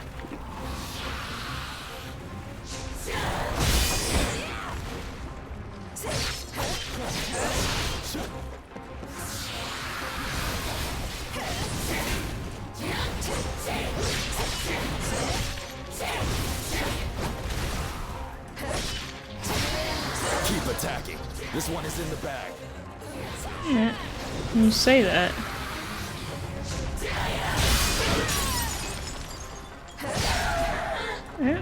Keep attacking. This one is in the bag. Yeah, you say that. Yeah.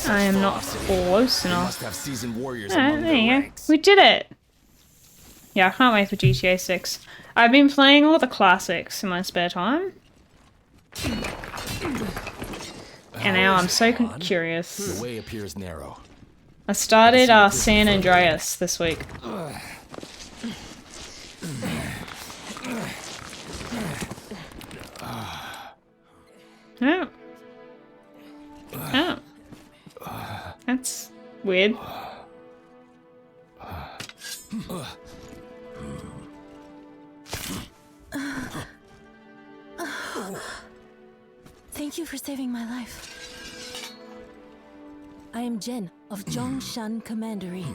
I am not close enough. Must have seasoned warriors Alright, among there their you go. ranks. We did it! Yeah, I can't wait for GTA 6. I've been playing all the classics in my spare time. And now I'm so curious. The way appears narrow. I started San Andreas this week. Oh. Oh. That's weird. Thank you for saving my life. I am Jen of Zhongshan Commandery.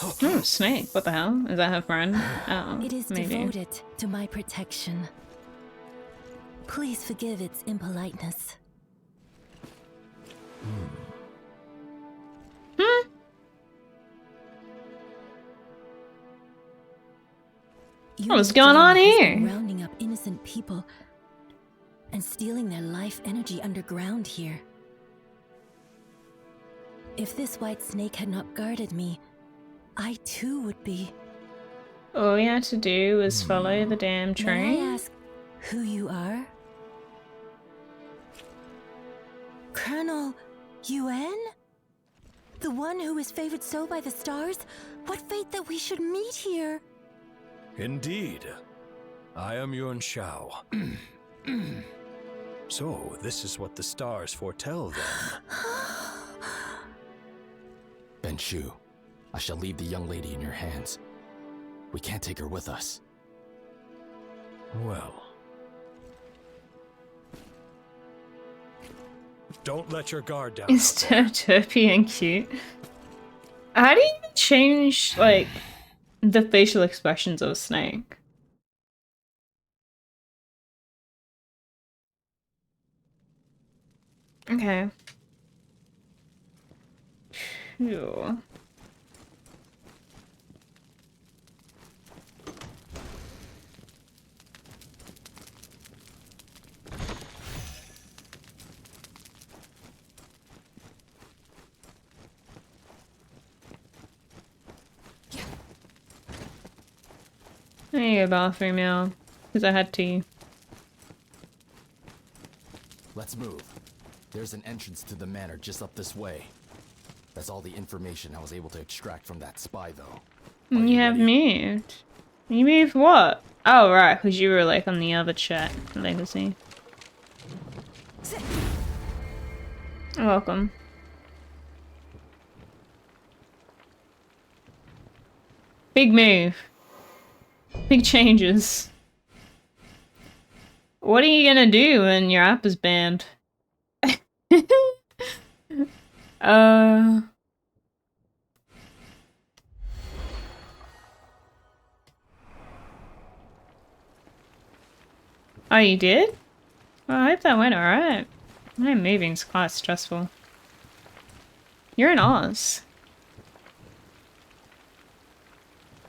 Oh, Snake. What the hell? Is that her friend? Oh, It is maybe. devoted to my protection. Please forgive its impoliteness. What's going on here? Rounding up innocent people and stealing their life energy underground here. If this white snake had not guarded me, I too would be. All you had to do was follow the damn May train. I ask who you are? Colonel Yuan? The one who is favored so by the stars? What fate that we should meet here. Indeed. I am Yuan Shao. So, this is what the stars foretell then. Ben Shu, I shall leave the young lady in your hands. We can't take her with us. Well. Don't let your guard down. Is Turpy and cute? How do you change, like, the facial expressions of a snake? Okay. Phew. There you go, bathroom now. Because I had to. Let's move. There's an entrance to the manor just up this way. That's all the information I was able to extract from that spy, though. You have moved. You moved what? Oh, right, because you were like on the other chat. Legacy. Welcome. Big move. Big changes. What are you gonna do when your app is banned? Oh, you did? Well, I hope that went alright. My moving's quite stressful. You're in Oz.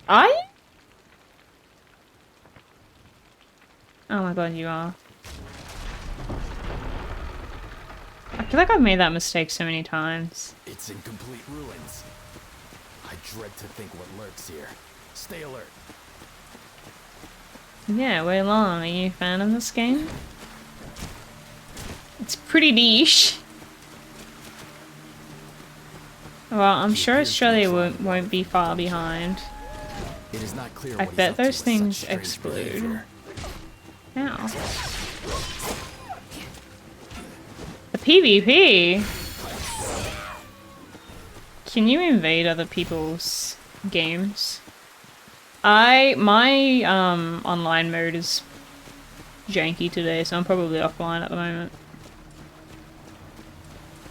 Are you? Oh my god, you are. I feel like I've made that mistake so many times. It's in complete ruins. I dread to think what lurks here. Stay alert. Yeah, Wei Long, are you a fan of this game? It's pretty niche. Well, I'm sure Australia won't be far behind. It is not clear I what bet he's up to those with such things strange explode. behavior. Ow. The PvP? Can you invade other people's games? My online mode is janky today, so I'm probably offline at the moment.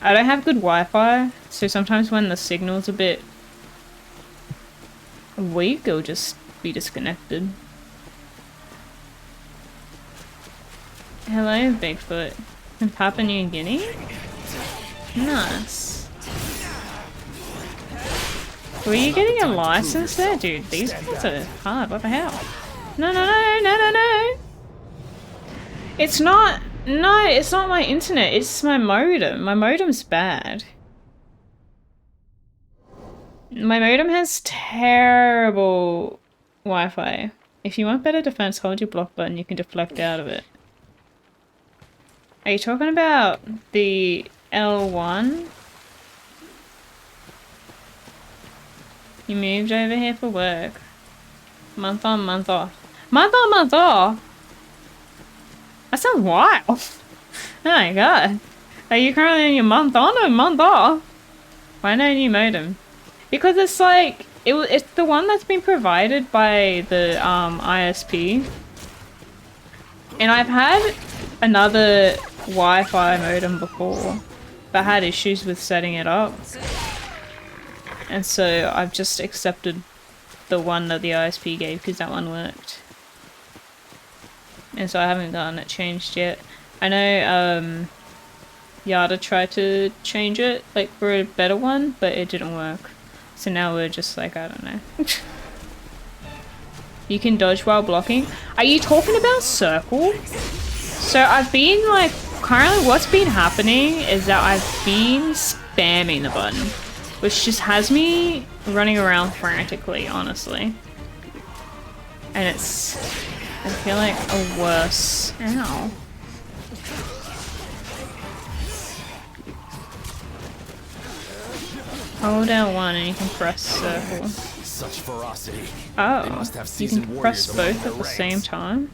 I don't have good Wi-Fi, so sometimes when the signal's a bit weak, it'll just be disconnected. Hello, Bigfoot. From Papua New Guinea? Nice. Were you getting a license there? Dude, these ones are hard. What the hell? No, no, no, no, no, no! It's not... No, it's not my internet. It's my modem. My modem's bad. My modem has terrible Wi-Fi. If you want better defense, hold your block button. You can deflect out of it. Are you talking about the L1? You moved over here for work. Month on, month off. Month on, month off? That sounds wild. Oh my god. Are you currently on your month on or month off? Why no new modem? Because it's like, it's the one that's been provided by the ISP. And I've had another Wi-Fi modem before, but had issues with setting it up. And so I've just accepted the one that the ISP gave because that one worked. And so I haven't gotten it changed yet. I know Yada tried to change it, like for a better one, but it didn't work. So now we're just like, I don't know. You can dodge while blocking. Are you talking about circle? So I've been like, currently what's been happening is that I've been spamming the button, which just has me running around frantically, honestly. And it's, I feel like a worse, ow. Hold L1 and you can press circle. such ferocity. Oh, They must have you seasoned can warriors press among both their at the same ranks. time.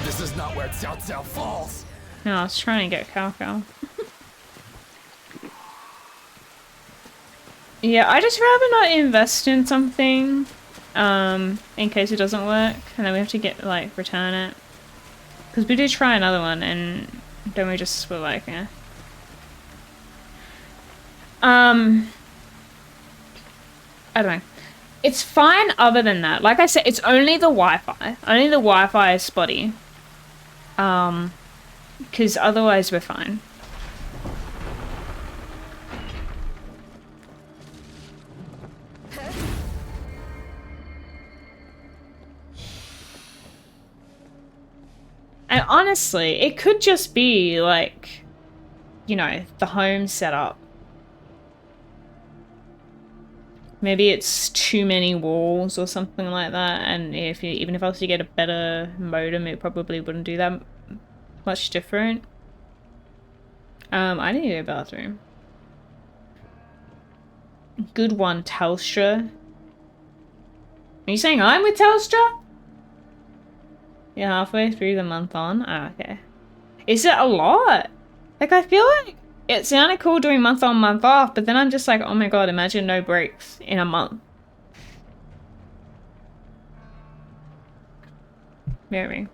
This is not where Cao Cao falls. No, I was trying to get Cao Cao. Yeah, I just rather not invest in something, in case it doesn't work, and then we have to get, like, return it. Because we did try another one, and then we just were like, eh. I don't know. It's fine other than that. Like I said, it's only the Wi-Fi. Only the Wi-Fi is spotty. Because otherwise we're fine. And honestly, it could just be like, you know, the home setup. Maybe it's too many walls or something like that, and even if I was to get a better modem, it probably wouldn't do that much different. I need to go to the bathroom. Good one, Telstra. Are you saying I'm with Telstra? You're halfway through the month on? Ah, okay. Is it a lot? Like, I feel like it sounded cool doing month on, month off, but then I'm just like, oh my god, imagine no breaks in a month. Maybe.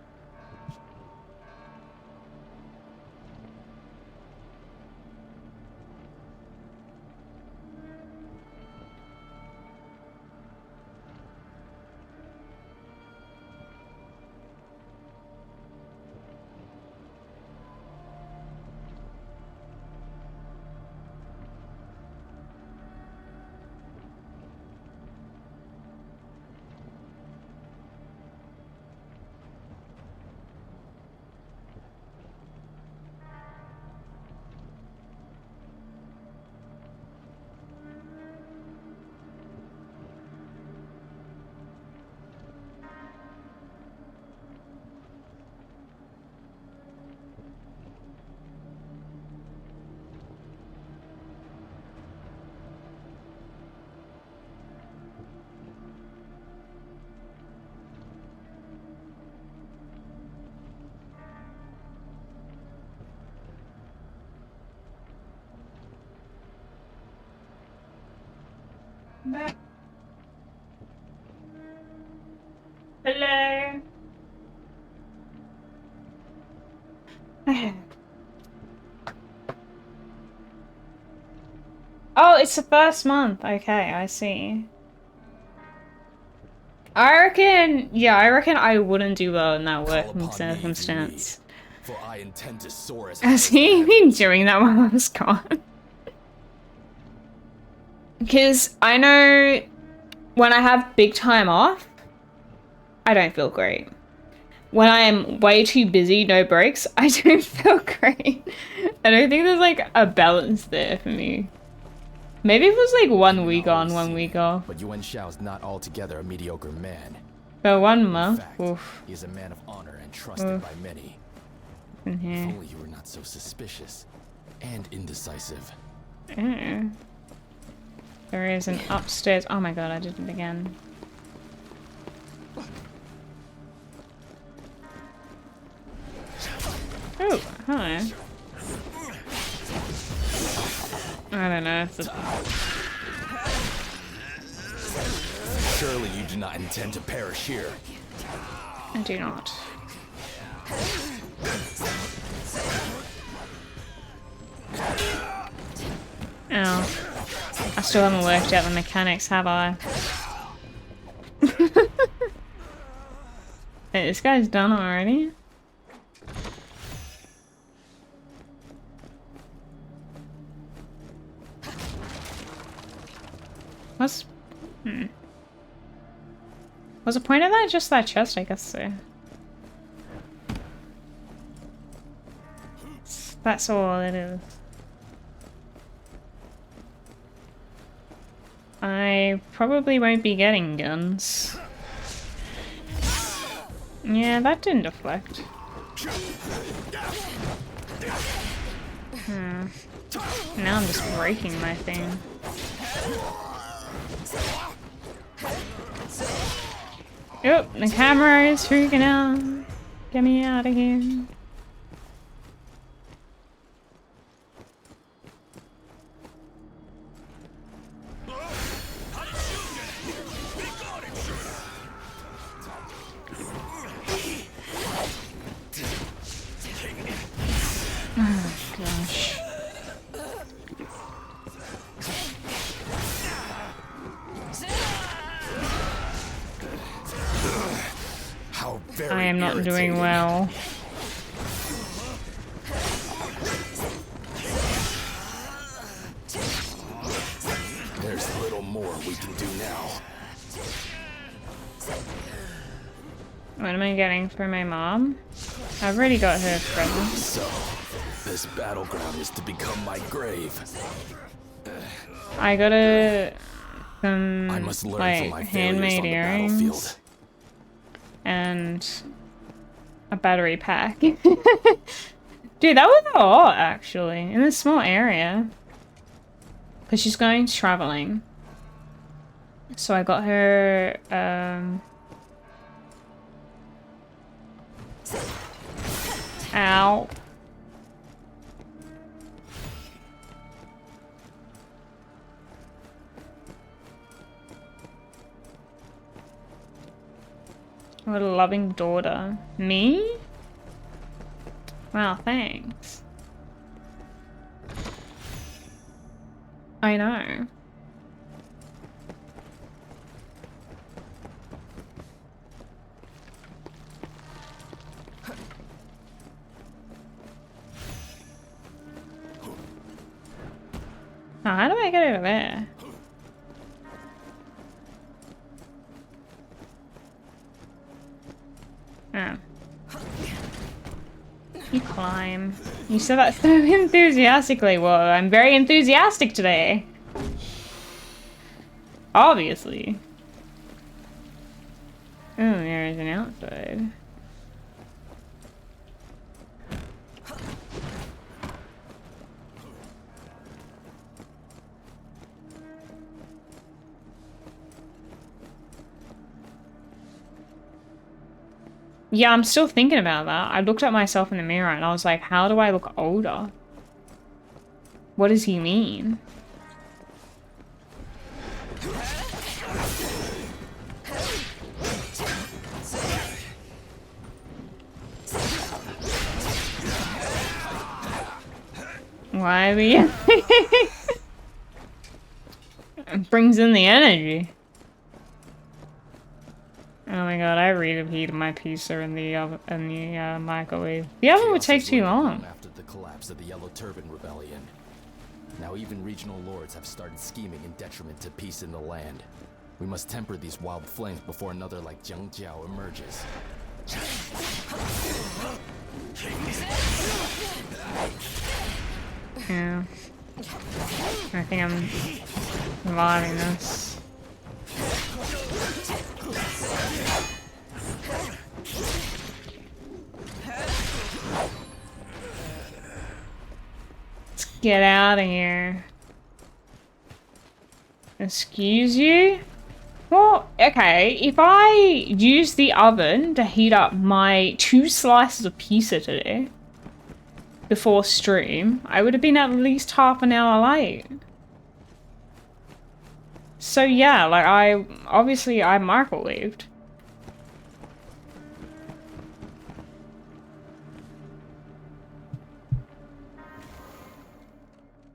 Hello. Oh, it's the first month. Okay, I see. I reckon I wouldn't do well in that working circumstance. For I intend to soar as Has he been doing that while I was gone? Because I know when I have big time off, I don't feel great. When I am way too busy, no breaks, I don't feel great. I don't think there's like a balance there for me. Maybe it was like 1 week on, 1 week off. But Yuan Shao's not altogether a mediocre man. But 1 month? In fact, Oof. he is a man of honor and trusted by many. If only you were not so suspicious and indecisive. Oh. There is an upstairs. Oh my god, I did it again. Oh, hi. I don't know. Surely you do not intend to perish here. I do not. Oh. I still haven't worked out the mechanics, have I? Hey, this guy's done already? What's... Was the point of that just that chest? I guess so. That's all it is. I probably won't be getting guns. Yeah, that didn't deflect. Now I'm just breaking my thing. Yep, the camera is freaking out. Get me out of here. Oh gosh. How very I am not doing irritating. well. There's little more we can do now. What am I getting for my mom? I've already got her present. So, this battleground is to become my grave. I got I some must learn from like my failures handmade on the earrings battlefield. and a battery pack. Dude, that was a lot actually in a small area. Because she's going traveling. So I got her ow. What a loving daughter. Me? Wow, thanks. I know. Now, how do I get over there? Oh. You climb. You said that so enthusiastically. Well, I'm very enthusiastic today. Obviously. Oh, there is an outside. Yeah, I'm still thinking about that. I looked at myself in the mirror and I was like, how do I look older? What does he mean? Why are we... It brings in the energy. Oh my god, I reheated my pizza in the microwave. The oven would take too long. After the collapse of the Yellow Turban Rebellion. Now even regional lords have started scheming in detriment to peace in the land. We must temper these wild flames before another like Jiang Jiao emerges. Yeah. I think I'm surviving this. Let's get out of here. Excuse you? Well, okay, if I use the oven to heat up my 2 slices of pizza today before stream, I would have been at least half an hour late. So yeah, like I microwaved.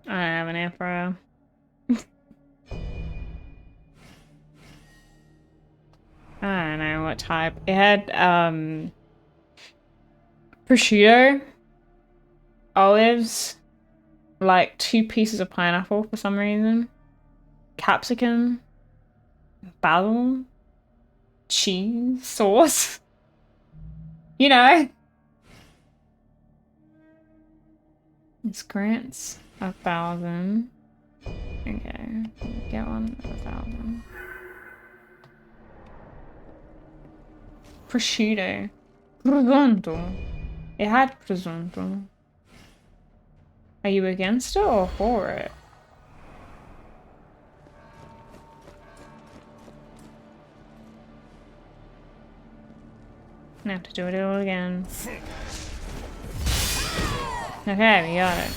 I don't have an air fryer. I don't know what type. It had prosciutto, olives, like 2 pieces of pineapple for some reason, capsicum, basil, cheese, sauce. You know. It's grants 1,000. Okay, get one 1,000. Prosciutto. Presunto. It had presunto. Are you against it or for it? I have to do it all again. Okay, we got it.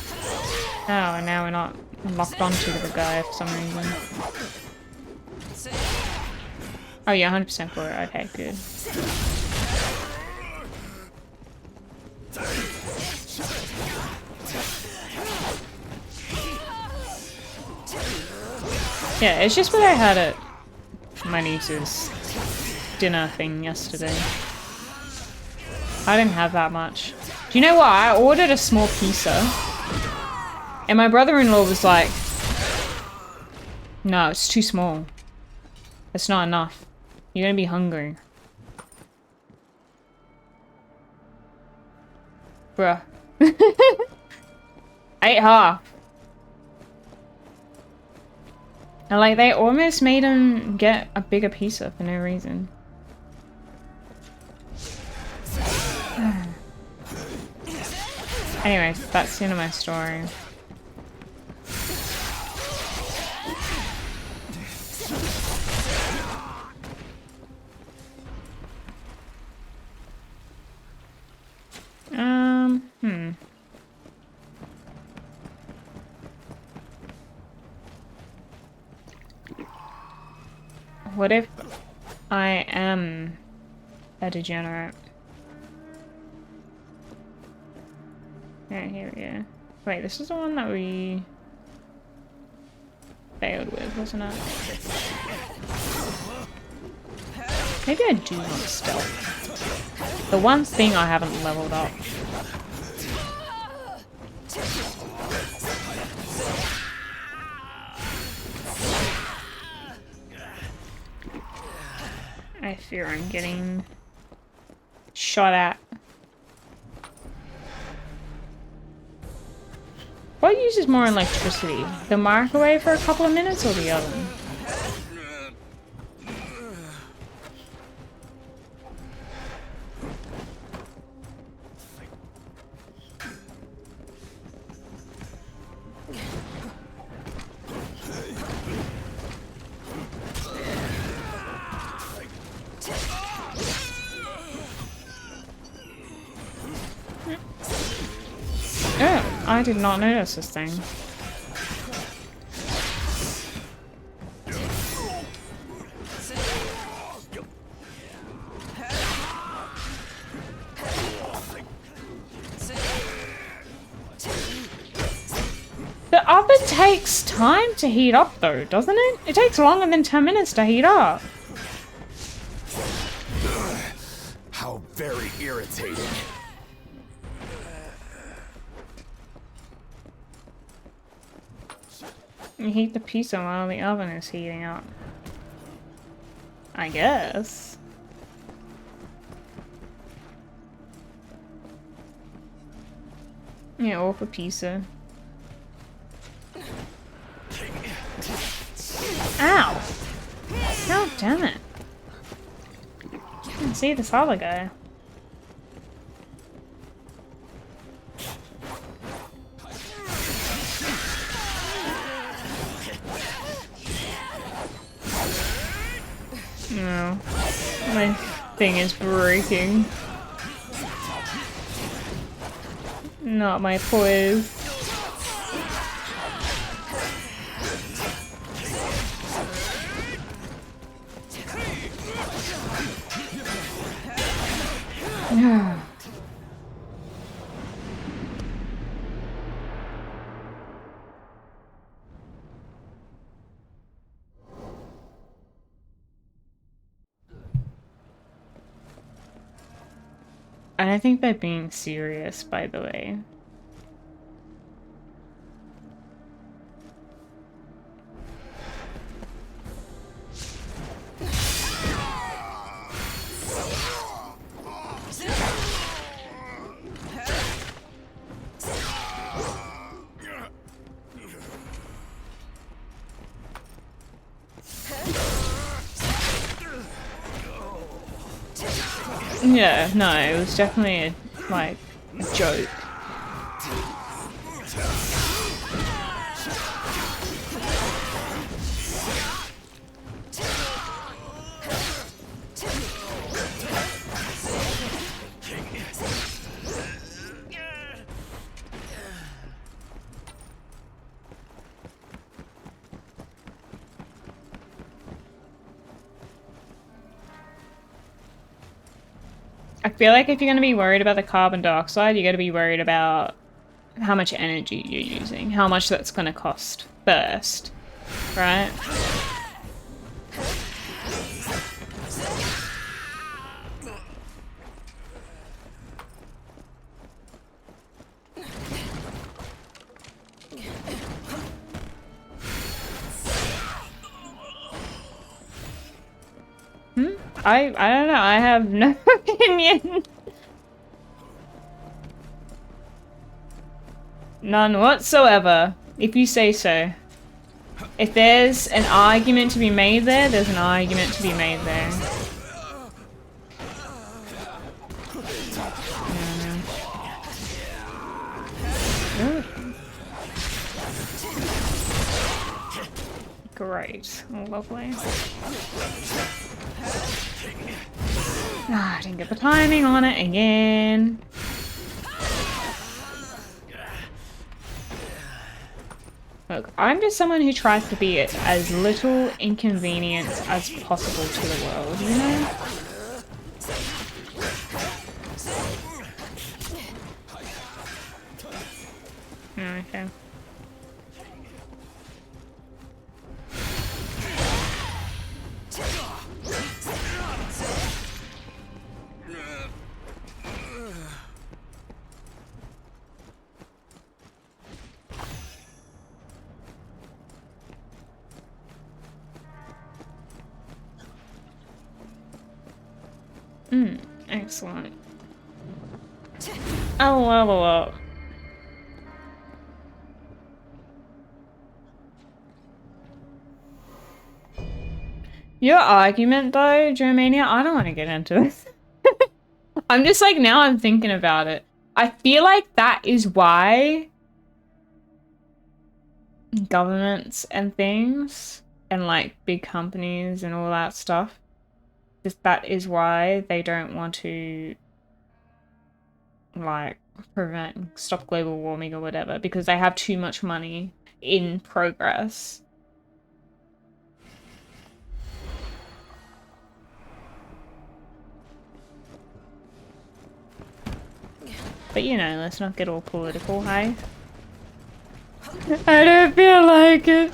Oh, and now we're not locked onto the guy for some reason. Oh, yeah, 100% for it. Okay, good. Yeah, it's just what I had at my niece's dinner thing yesterday. I didn't have that much. Do you know what? I ordered a small pizza. And my brother-in-law was like, no, it's too small. It's not enough. You're gonna be hungry. Bruh. I ate half. And like, they almost made him get a bigger pizza for no reason. Anyways, that's the end of my story. What if I am a degenerate? Yeah, here we go. Wait, this is the one that we failed with, wasn't it? Maybe I do want stealth. The one thing I haven't leveled up. I fear I'm getting shot at. What uses more electricity? The microwave for a couple of minutes or the oven? Oh, I did not notice this thing. The oven takes time to heat up though, doesn't it? It takes longer than 10 minutes to heat up. How very irritating. You heat the pizza while the oven is heating up. I guess. Yeah, or for pizza. Ow! God damn it. I can see this other guy. No. My thing is breaking. Not my poise. I don't think they're being serious, by the way. Yeah, no, it was definitely a joke. I feel like if you're going to be worried about the carbon dioxide, you got to be worried about how much energy you're using, how much that's going to cost first, right? I don't know, I have no opinion. None whatsoever, if you say so. If there's an argument to be made there, there's an argument to be made there. Great. Lovely. Ah, I didn't get the timing on it again. Look, I'm just someone who tries to be at as little inconvenience as possible to the world, you know? Okay. Excellent. I'll level up. Your argument though, Germania, I don't want to get into this. I'm just like, now I'm thinking about it. I feel like that is why governments and things and like big companies and all that stuff, just that is why they don't want to like stop global warming or whatever, because they have too much money in progress. But you know, let's not get all political, hey? I don't feel like it.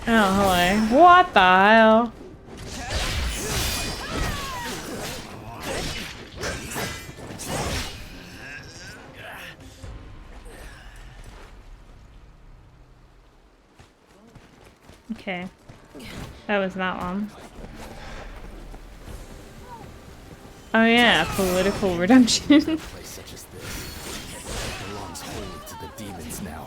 Oh, hello. What the hell? Okay. That was that one. Oh yeah, political redemption. Place such as this belongs wholly to the demons now.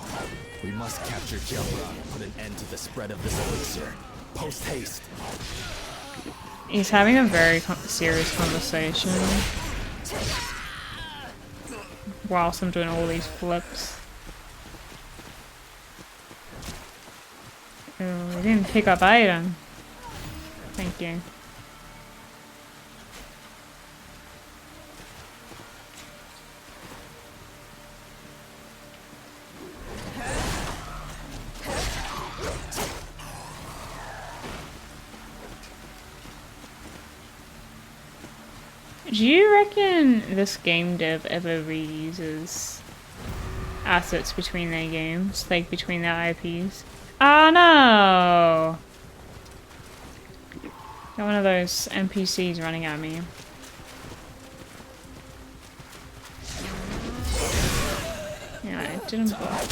We must capture Jelra and put an end to the spread of this elixir. Post haste. He's having a very serious conversation whilst I'm doing all these flips. Oh, we didn't pick up item. Thank you. Do you reckon this game dev ever reuses assets between their games? Like between their IPs? Oh no! Got one of those NPCs running at me. Yeah, it didn't block.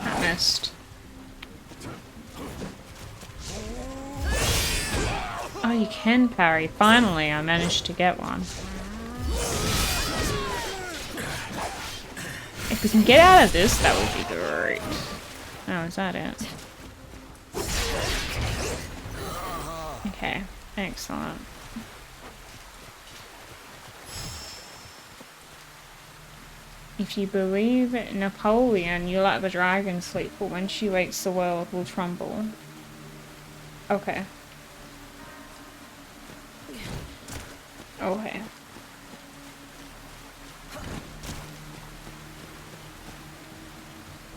That missed. Oh, you can parry. Finally, I managed to get one. If we can get out of this, that would be great. Oh, is that it? Okay, excellent. If you believe Napoleon, you let the dragon sleep, but when she wakes, the world will tremble. Okay. Okay.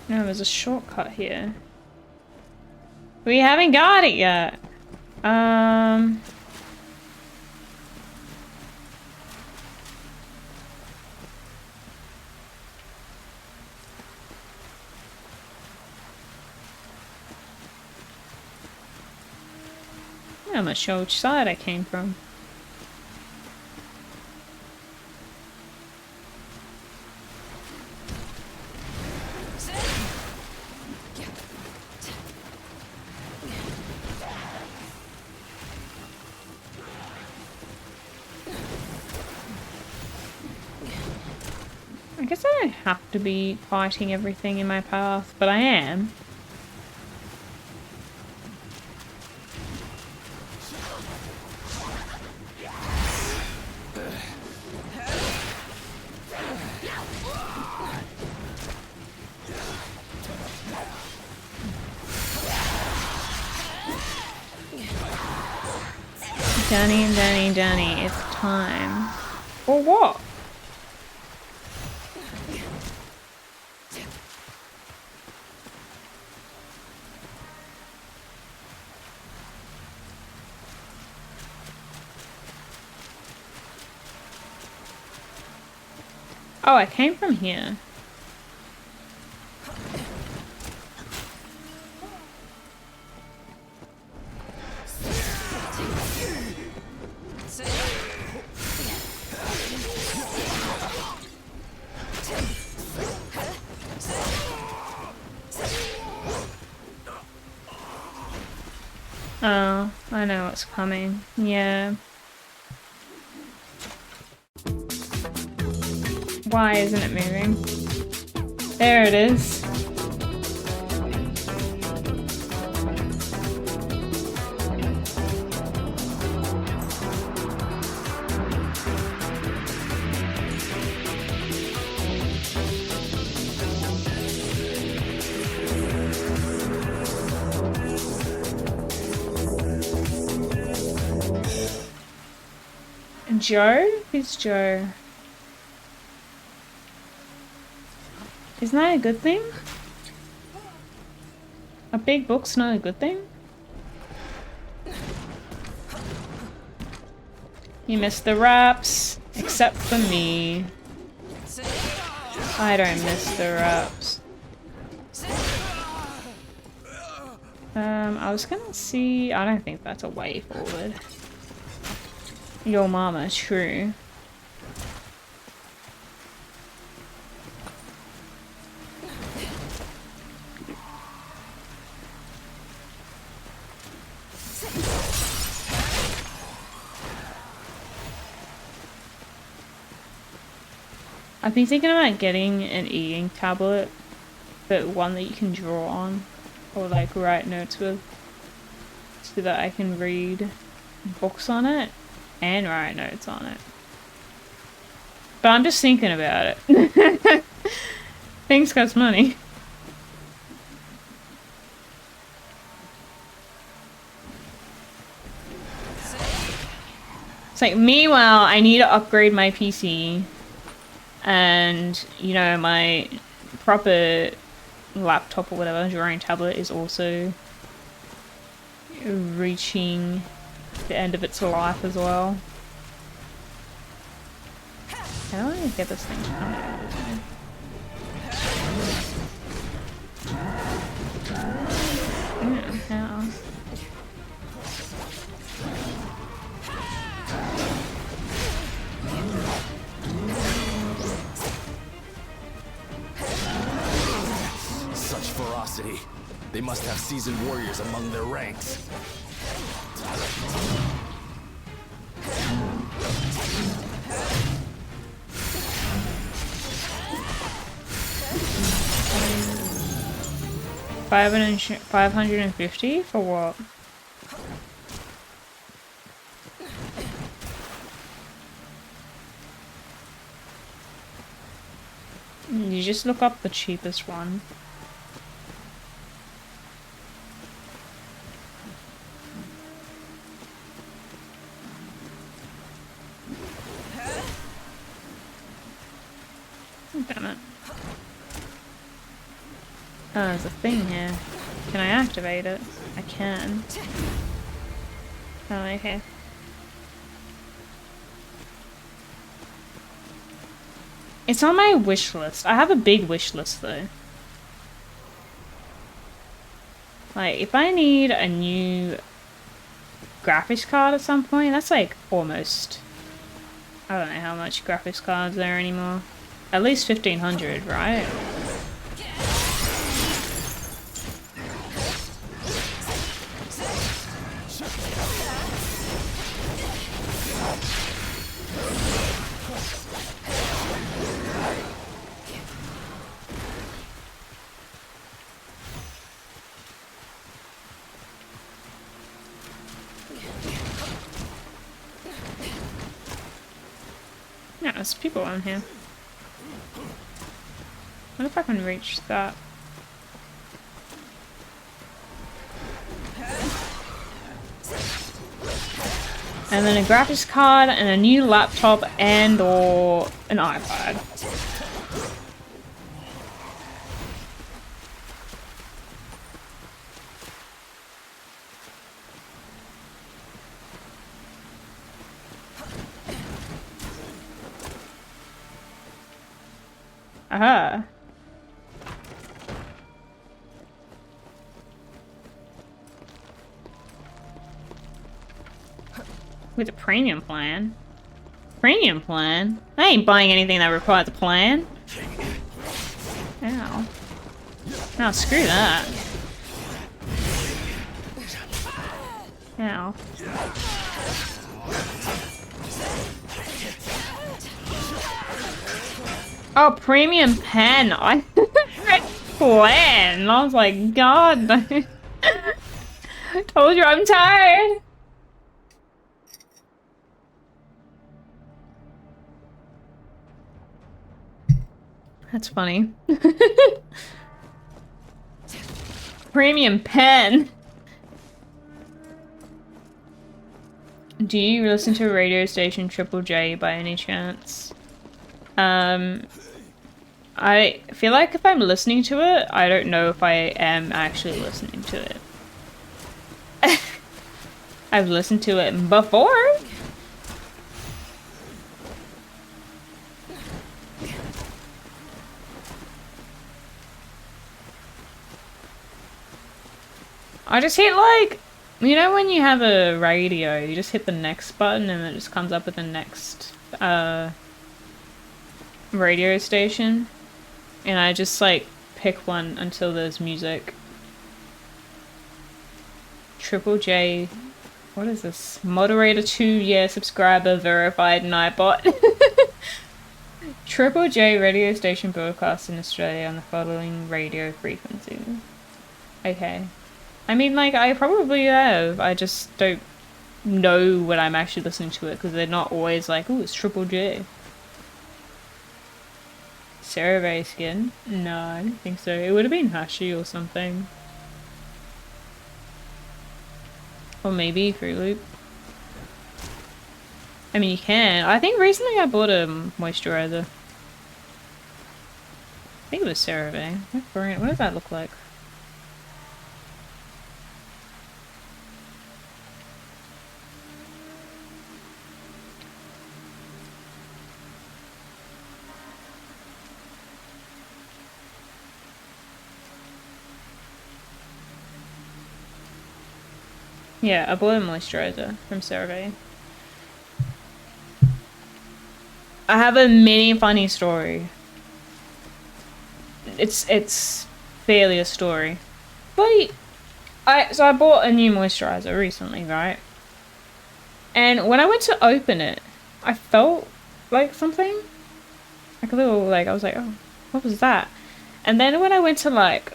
No, there's a shortcut here. We haven't got it yet. I'm not sure which side I came from. I guess I don't have to be fighting everything in my path, but I am. Danny, it's time. For what? Oh, I came from here. Oh, I know what's coming. Yeah. Why isn't it moving? There it is. Joe? Who's Joe? Isn't that a good thing? A big book's not a good thing? You missed the wraps, except for me. I don't miss the wraps. I was gonna see... I don't think that's a way forward. Your mama, true. I've been thinking about getting an e-ink tablet, but one that you can draw on, or like write notes with, so that I can read books on it and write notes on it. But I'm just thinking about it. Things cost money. It's like, meanwhile, I need to upgrade my PC. And, you know, my proper laptop or whatever, drawing tablet, is also reaching the end of its life as well. How do I get this thing to come out of this? How? 'Ferocity. They must have seasoned warriors among their ranks. $550 for what? You just look up the cheapest one. Damn it. Oh, there's a thing here. Can I activate it? I can. Oh, okay. It's on my wish list. I have a big wish list though. Like, if I need a new graphics card at some point, that's like almost... I don't know how much graphics cards there are anymore. At least 1500, right? Yeah, there's people on here. What if I can reach that? And then a graphics card and a new laptop and or an iPad. Aha. With a premium plan. Premium plan? I ain't buying anything that requires a plan. Ow. Oh, screw that. Ow. Oh, premium pen. I read plan. I was like, God. Told you I'm tired. That's funny. Premium pen. Do you listen to a radio station Triple J by any chance? I feel like if I'm listening to it, I don't know if I am actually listening to it. I've listened to it before. I just hit like, you know when you have a radio, you just hit the next button and it just comes up with the next radio station. And I just like pick one until there's music. Triple J, what is this? Moderator 2-year subscriber verified Nightbot. Triple J radio station broadcasts in Australia on the following radio frequencies. Okay. I mean, like, I probably have. I just don't know when I'm actually listening to it because they're not always like, oh, it's Triple J. Cereray skin? No, I don't think so. It would have been Hashi or something. Or maybe Fruit Loop. I mean, you can. I think recently I bought a moisturizer. I think it was CeraVe. What does that look like? Yeah, I bought a moisturizer from CeraVe. I have a mini funny story. It's barely a story. But so I bought a new moisturizer recently, right? And when I went to open it, I felt like something. Like a little, like, I was like, oh, what was that? And then when I went to, like,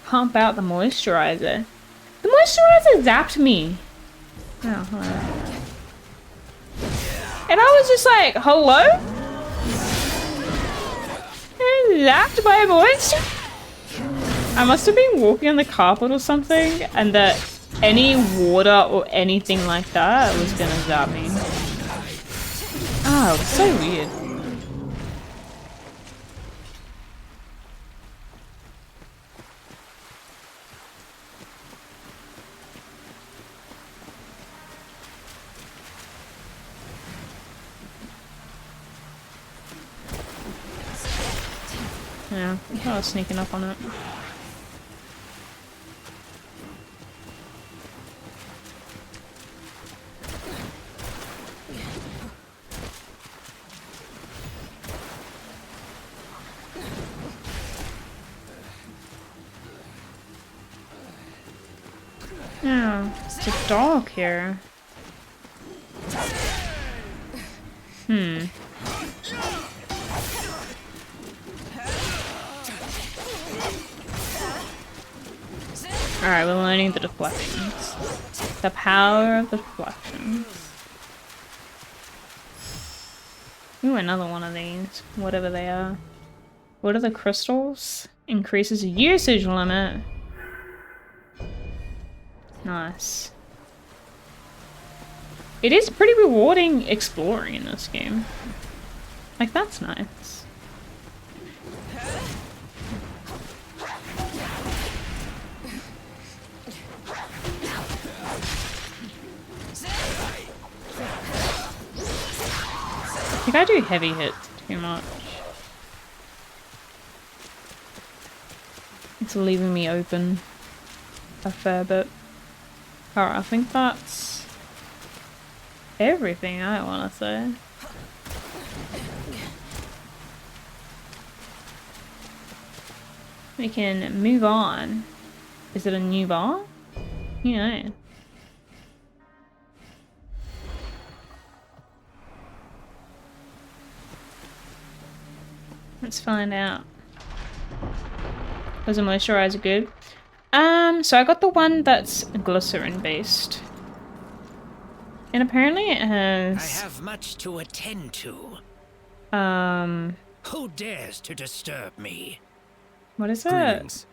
pump out the moisturizer, the moisturizer zapped me. Oh, hello. And I was just like, hello? Zapped by a moisture? I must have been walking on the carpet or something, and that any water or anything like that was gonna zap me. Oh, it was so weird. Yeah, I thought I was sneaking up on it. Yeah, it's a dog here. Alright, we're learning the deflections. The power of the deflections. Ooh, another one of these. Whatever they are. What are the crystals? Increases usage limit. Nice. It is pretty rewarding exploring in this game. Like, that's nice. I think I do heavy hits too much. It's leaving me open a fair bit. Alright, I think that's everything I want to say. We can move on. Is it a new bar? You know. Let's find out. Was a moisturizer good? So I got the one that's glycerin based. And apparently it has... I have much to attend to. Who dares to disturb me? What is it? Greetings.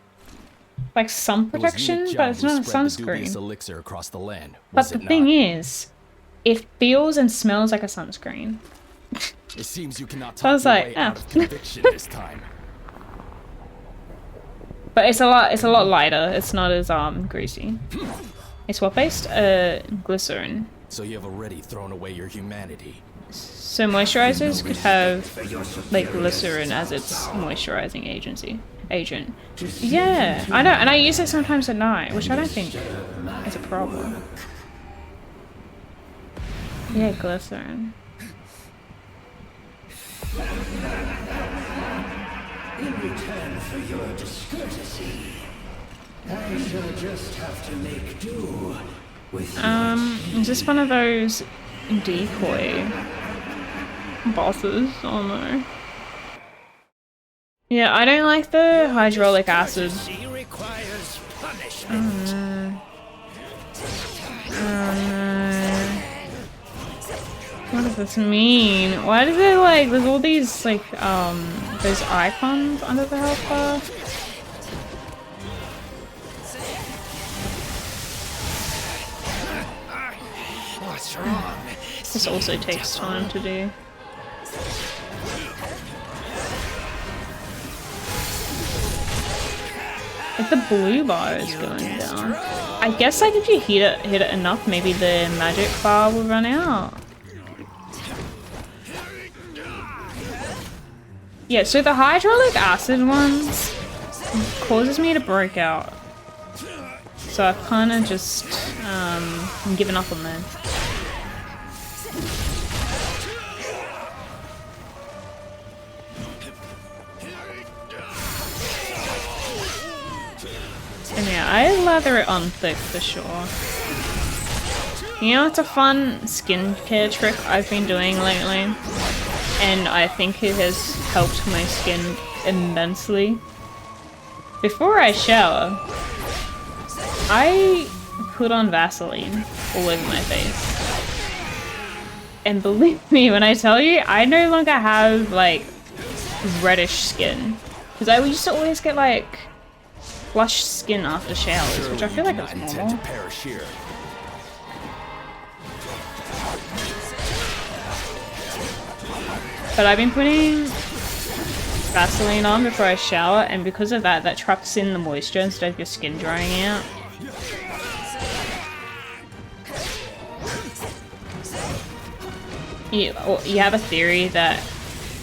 Like sun It was protection, Nick but John it's who not a spread the dubious sunscreen. elixir across the land. But Was the it thing not? is, it feels and smells like a sunscreen. It seems you cannot So I talk was your like, way oh. out of conviction this time. But it's a lot lighter. It's not as greasy. It's what based? Glycerin. So you have already thrown away your humanity. So moisturizers could have like glycerin as its moisturizing agent. Yeah, I know, and I use it sometimes at night, which I don't think is a problem. Yeah, glycerin. In return for your discourtesy, I shall just have to make do with Is this one of those decoy bosses? Oh no. Yeah, I don't like the hydraulic acid. Courtesy requires punishment. What does this mean? Why does it like, there's all these like, those icons under the health bar? What's wrong? This also takes time to do. Like the blue bar is going down. I guess like if you hit it enough, maybe the magic bar will run out. Yeah, so the hydraulic acid ones causes me to break out. So I've kind of just given up on those. And yeah, I lather it on thick for sure. You know, it's a fun skincare trick I've been doing lately, and I think it has helped my skin immensely. Before I shower, I put on Vaseline all over my face. And believe me when I tell you, I no longer have like reddish skin. Because I used to always get like flush skin after showers, which I feel like is normal. Perish here. But I've been putting Vaseline on before I shower, and because of that, that traps in the moisture instead of your skin drying out. You have a theory that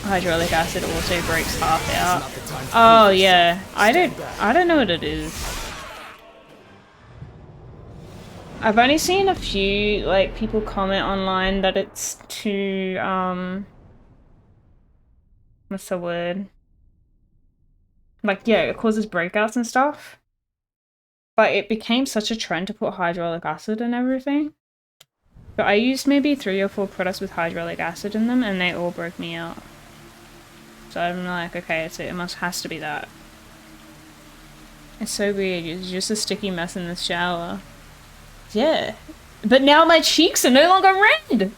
hydraulic acid also breaks half out. Oh yeah, I don't know what it is. I've only seen a few like people comment online that it's too what's the word? Like yeah, it causes breakouts and stuff. But it became such a trend to put hydraulic acid and everything. But I used maybe 3 or 4 products with hydraulic acid in them and they all broke me out. So I'm like, okay, has to be that. It's so weird, it's just a sticky mess in the shower. Yeah. But now my cheeks are no longer red!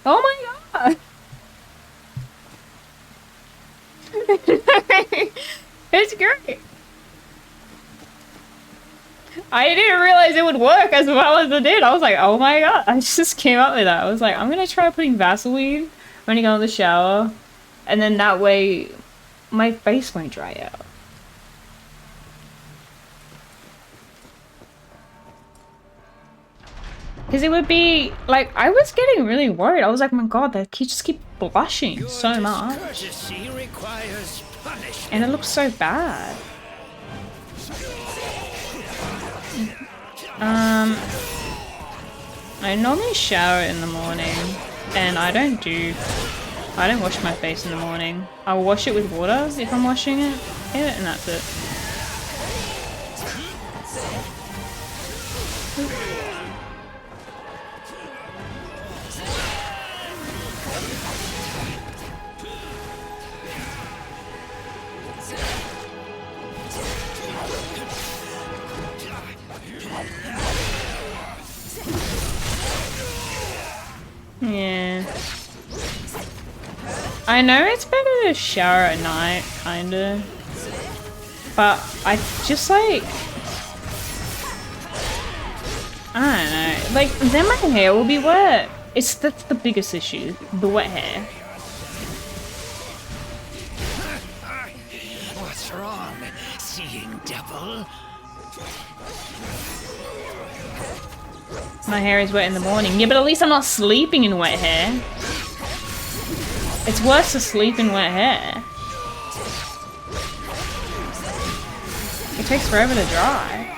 Oh my god! It's great! I didn't realize it would work as well as it did. I was like, oh my god. I just came up with that. I was like, I'm gonna try putting Vaseline when you go in the shower. And then that way, my face won't dry out. Because it would be, like, I was getting really worried. I was like, my god, they just keep blushing so much. Requires punishment. And it looks so bad. I normally shower in the morning, and I don't wash my face in the morning. I'll wash it with water if I'm washing it, and that's it. Yeah. I know it's better to shower at night, kinda. But I just like... I don't know. Like, then my hair will be wet. That's the biggest issue. The wet hair. What's wrong, seeing devil? My hair is wet in the morning. Yeah, but at least I'm not sleeping in wet hair. It's worse to sleep in wet hair. It takes forever to dry.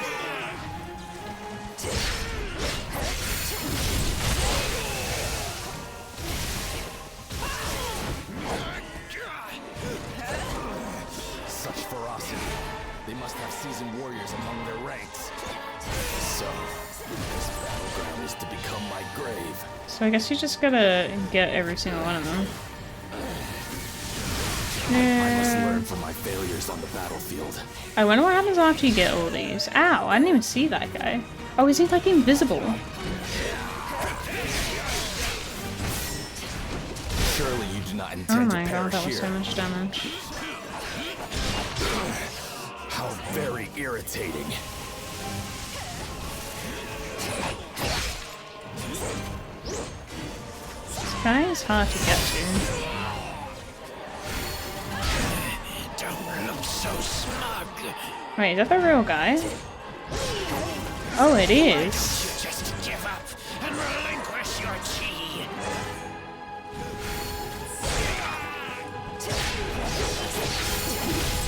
Such ferocity. They must have seasoned warriors among their ranks. So, this battleground is to become my grave. So I guess you just gotta get every single one of them. I must learn from my failures on the battlefield. I wonder what happens after you get all these. Ow, I didn't even see that guy. Oh, is he like invisible? Surely you do not Oh intend to my god, perish that was here. so much damage. How very irritating. This guy is hard to get to. Don't look so smug. Wait, is that the real guy? Oh, it is. You just give up and relinquish your chi.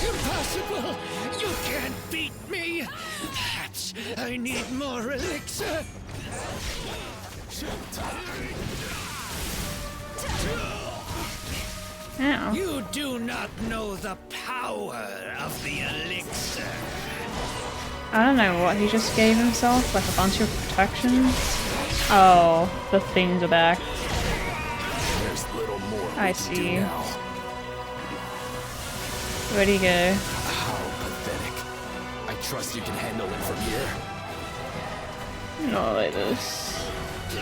Impossible! You can't beat me. Perhaps I need more elixir. Ow. You do not know the power of the elixir. I don't know what he just gave himself, like a bunch of protections. Oh, the things are back. There's little more I we can do see. now. Where'd he go? How pathetic. I trust you can handle it from here. Not like this. I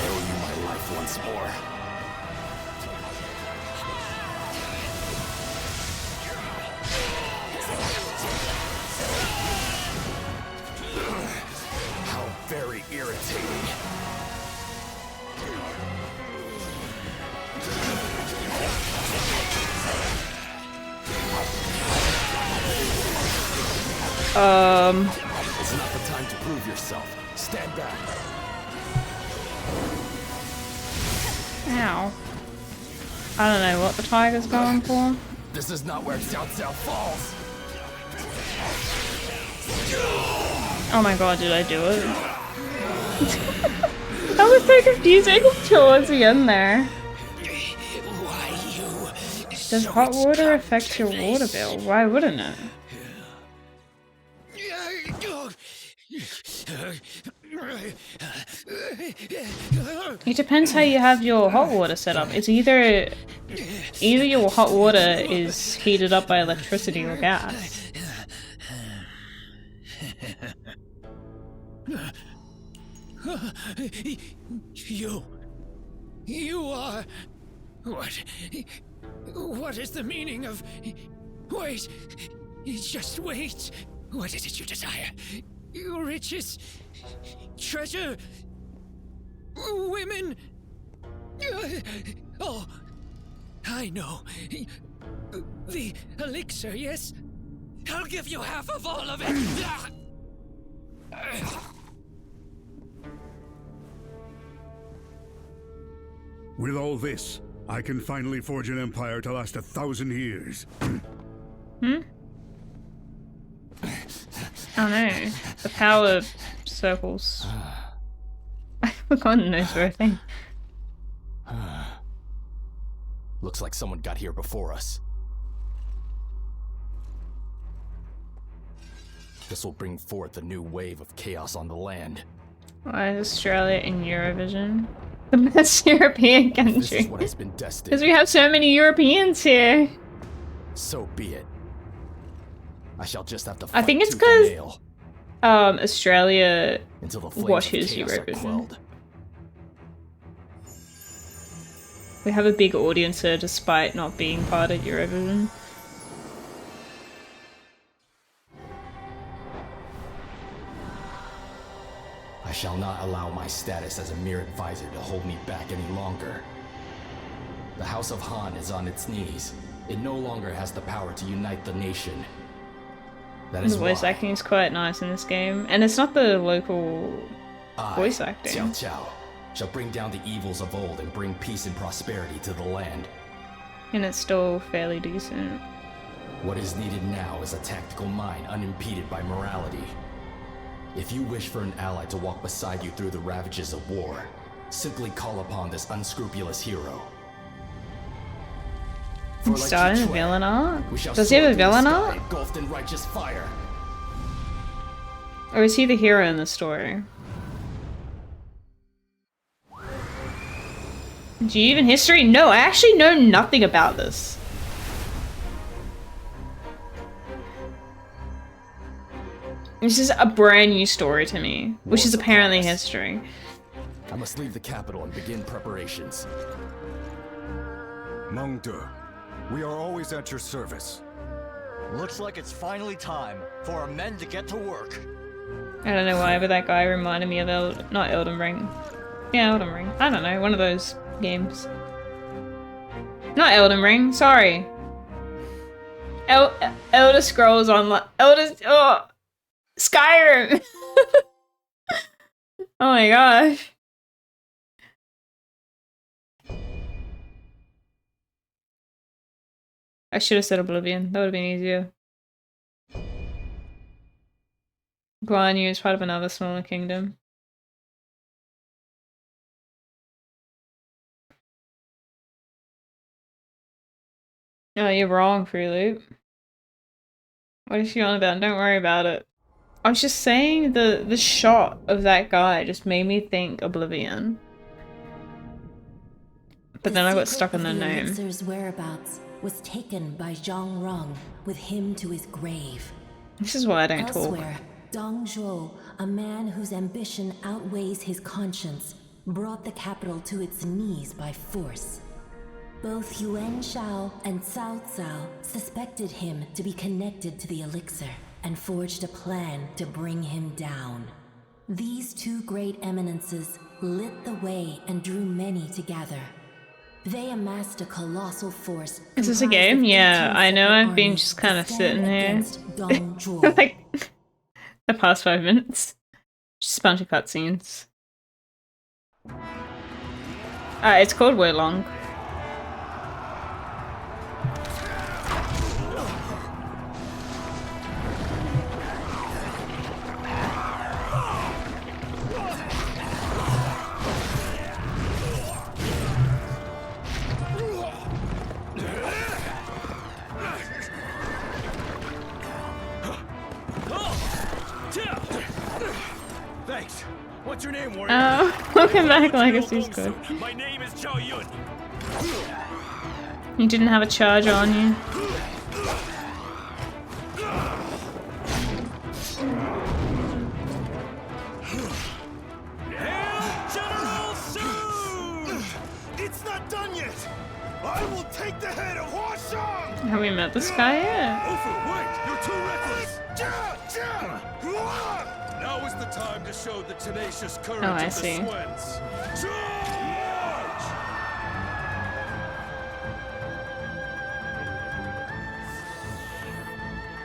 owe you my life once more. How very irritating. It's not the time to prove yourself. Stand back. Ow. I don't know what the tiger's going for. This is not where Xiao Xiao falls. Oh my god, did I do it? That was so confusing towards the end there. Why you? Does hot water affect your water bill? Why wouldn't it? It depends how you have your hot water set up. It's either your hot water is heated up by electricity or gas. You are... What is the meaning of... Wait, just wait. What is it you desire? Riches? Treasure? Women? Oh, I know. The elixir, yes? I'll give you half of all of it! With all this, I can finally forge an empire to last 1,000 years. Hmm? Oh no. The power circles. I forgot those were a thing. Looks like someone got here before us. This will bring forth a new wave of chaos on the land. Why is Australia in Eurovision? The best European This is country. what has been destined. Because we have so many Europeans here. So be it. I shall just have to I fight think it's tooth and 'cause nail Australia until the flames watches of chaos are Eurovision. quelled. We have a big audience here despite not being part of Eurovision. I shall not allow my status as a mere advisor to hold me back any longer. The House of Han is on its knees. It no longer has the power to unite the nation. That is The voice why acting is quite nice in this game, and it's not the local voice acting. Xiao Qiao, shall bring down the evils of old and bring peace and prosperity to the land. And it's still fairly decent. What is needed now is a tactical mind unimpeded by morality. If you wish for an ally to walk beside you through the ravages of war, simply call upon this unscrupulous hero. For like Starting a Chi Chue, villain arc? we shall Does he have soar a through the villain sky, arc? engulfed in righteous fire. Or is he the hero in the story? Do you even history? No, I actually know nothing about this. This is a brand new story to me, which is War's apparently upon us. history. I must leave the capital and begin preparations. Mengde, we are always at your service. Looks like it's finally time for our men to get to work. I don't know why, but that guy reminded me of not Elden Ring. Yeah, Elden Ring. I don't know, one of those games. Not Elden Ring, sorry. Elder Scrolls Online. Skyrim! Oh my gosh. I should have said Oblivion. That would have been easier. Guan Yu is part of another smaller kingdom. No, you're wrong, Free Loop. What is she on about? Don't worry about it. I was just saying the shot of that guy just made me think Oblivion. But then I got stuck on the name. The elixir's whereabouts was taken by Zhang Rong with him to his grave. This is why I don't talk. Elsewhere, Dong Zhuo, a man whose ambition outweighs his conscience, brought the capital to its knees by force. Both Yuan Shao and Cao Cao suspected him to be connected to the elixir and forged a plan to bring him down. These two great eminences lit the way and drew many together. They amassed a colossal force. Is this a comprised game? of Yeah, 18 I know separate I've been armies just kind of to sitting stand here. against Dong Zhuo. Like, the past 5 minutes. Just a bunch of cutscenes. It's called Wei Long. your name, warrior? Welcome back, Legacy's good. My name is Zhao Yun. You didn't have a charger on you. General Su! It's not done yet! I will take the head of Huashang! Have we met this guy yet? Wait! You're too reckless! Now is the time to show the tenacious courage Oh, I of the see. Swens. Charge!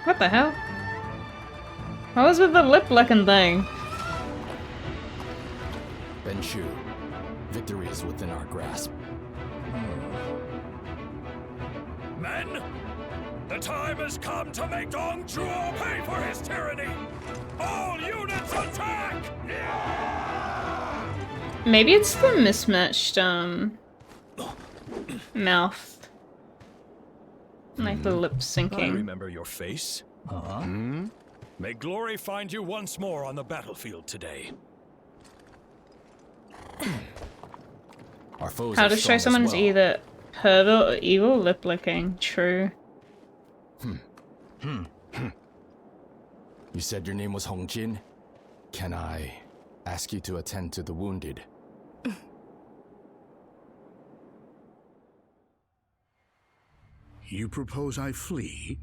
What the hell? What was with the lip-licking thing? Ben Shu, victory is within our grasp. Men, the time has come to make Dong Zhuo pay for his tyranny! All units attack! Maybe it's the mismatched, mouth. Like the lip I syncing. remember your face. Hmm? May glory find you once more on the battlefield today. Our foes How are to strong show as someone is well. either pervert or evil? Lip licking. True. You said your name was Hong Jin? Can I ask you to attend to the wounded? You propose I flee?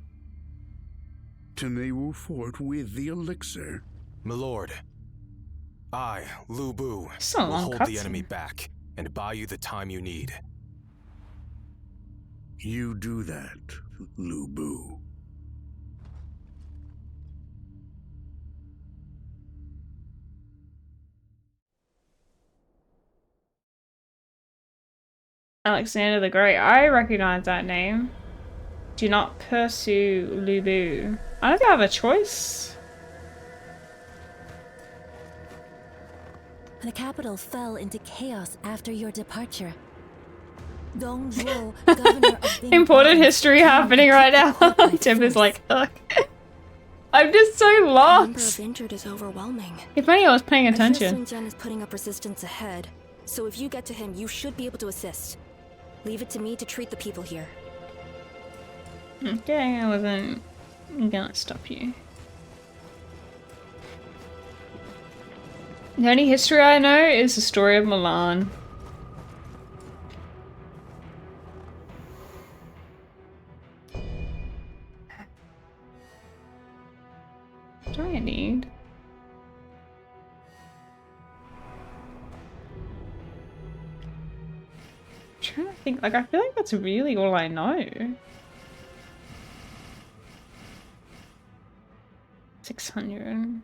To Neiwu Fort with the elixir? Milord, I, Lu Bu, So will long hold cutscene. the enemy back and buy you the time you need. You do that, Lu Bu. Alexander the Great. I recognize that name. Do not pursue Lu Bu. I don't think I have a choice. The capital fell into chaos after your departure. Dong Zhuo, governor of Bing Important Province, history came happening to right take now. the court by Tim is force. like, ugh. I'm just so The number lost. of injured is overwhelming. If only I was paying I hear attention. Sun Jian is putting up resistance ahead, so if you get to him, you should be able to assist. Leave it to me to treat the people here. Okay, I wasn't gonna stop you. The only history I know is the story of Milan. What do I need? I'm trying to think, like, I feel like that's really all I know. 600.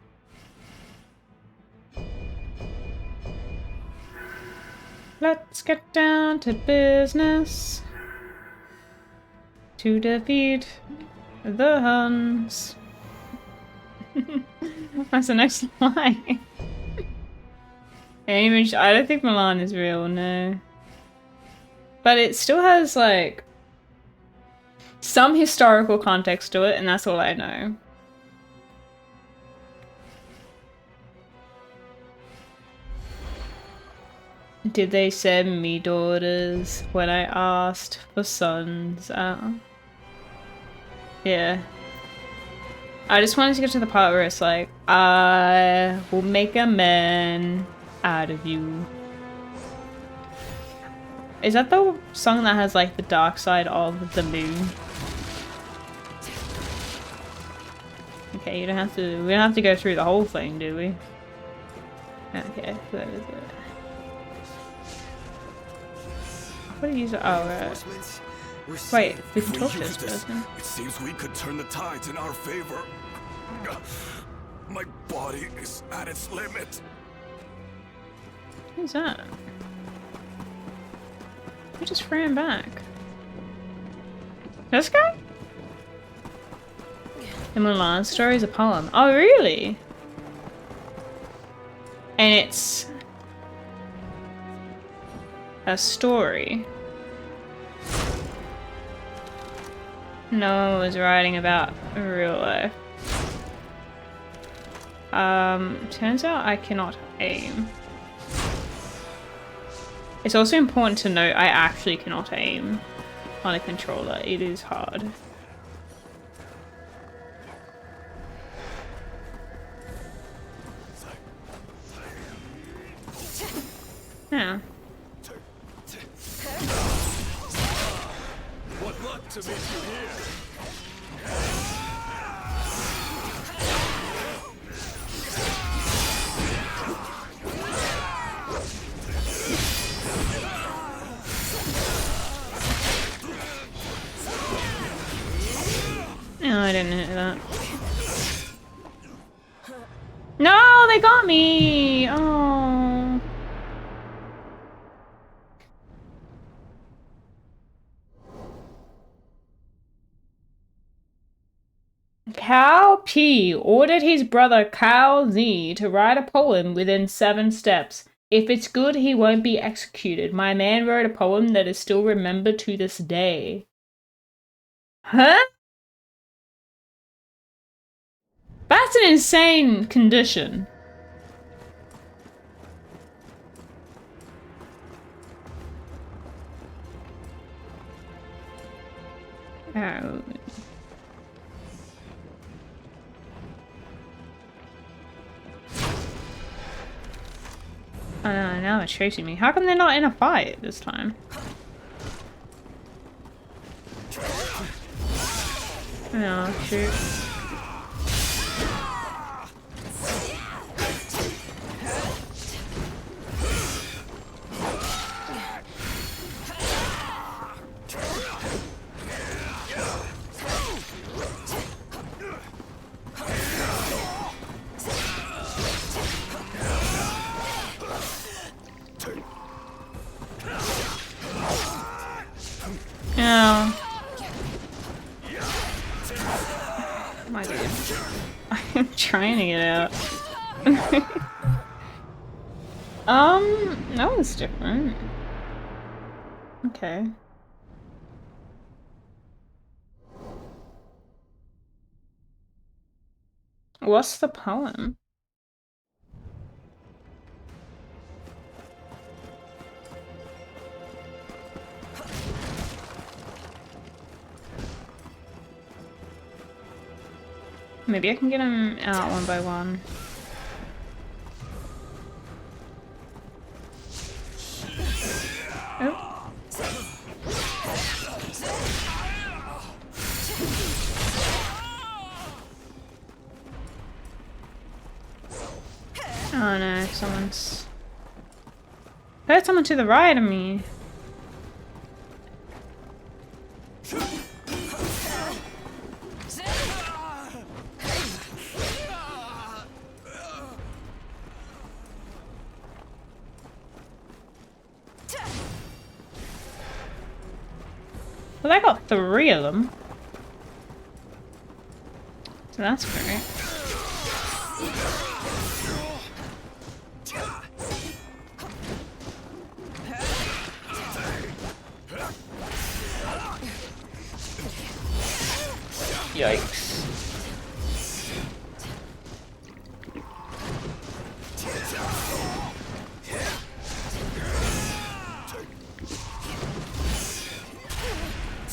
Let's get down to business. To defeat the Huns. That's the next line. I don't think Milan is real, no. But it still has, like, some historical context to it, and that's all I know. Did they send me daughters when I asked for sons? Yeah. I just wanted to get to the part where it's like, I will make a man out of you. Is that the song that has like the dark side of the moon? Okay, you don't have to, we don't have to go through the whole thing, do we? Okay, that is it. What do you use? Oh, right. Wait, we can talk to this person. It seems we could turn the tides in our favor. My body is at its limit. Who's that? Who just ran back? This guy? The Mulan story is a poem. Oh, really? And it's a story. No one was writing about real life. Turns out I cannot aim. It's also important to note I actually cannot aim on a controller. It is hard. Yeah. What luck to meet you here. No, I didn't hit that. No, they got me! Oh. Cal P ordered his brother Cal Z to write a poem within 7 steps. If it's good, he won't be executed. My man wrote a poem that is still remembered to this day. Huh? That's an insane condition. Oh. Oh no, now they're chasing me. How come they're not in a fight this time? No, shoot. No. My dude. I'm trying to get out. That was different. Okay. What's the poem? Maybe I can get him out one by one. Oh. Oh no, someone's... I heard someone to the right of me. Well, I got 3 of them. So that's great. Yikes.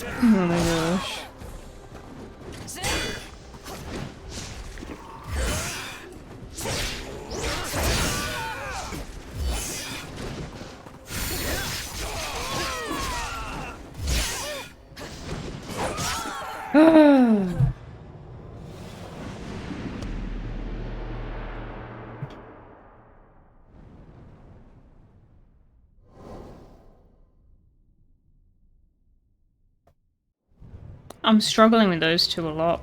Oh my gosh. I'm struggling with those two a lot.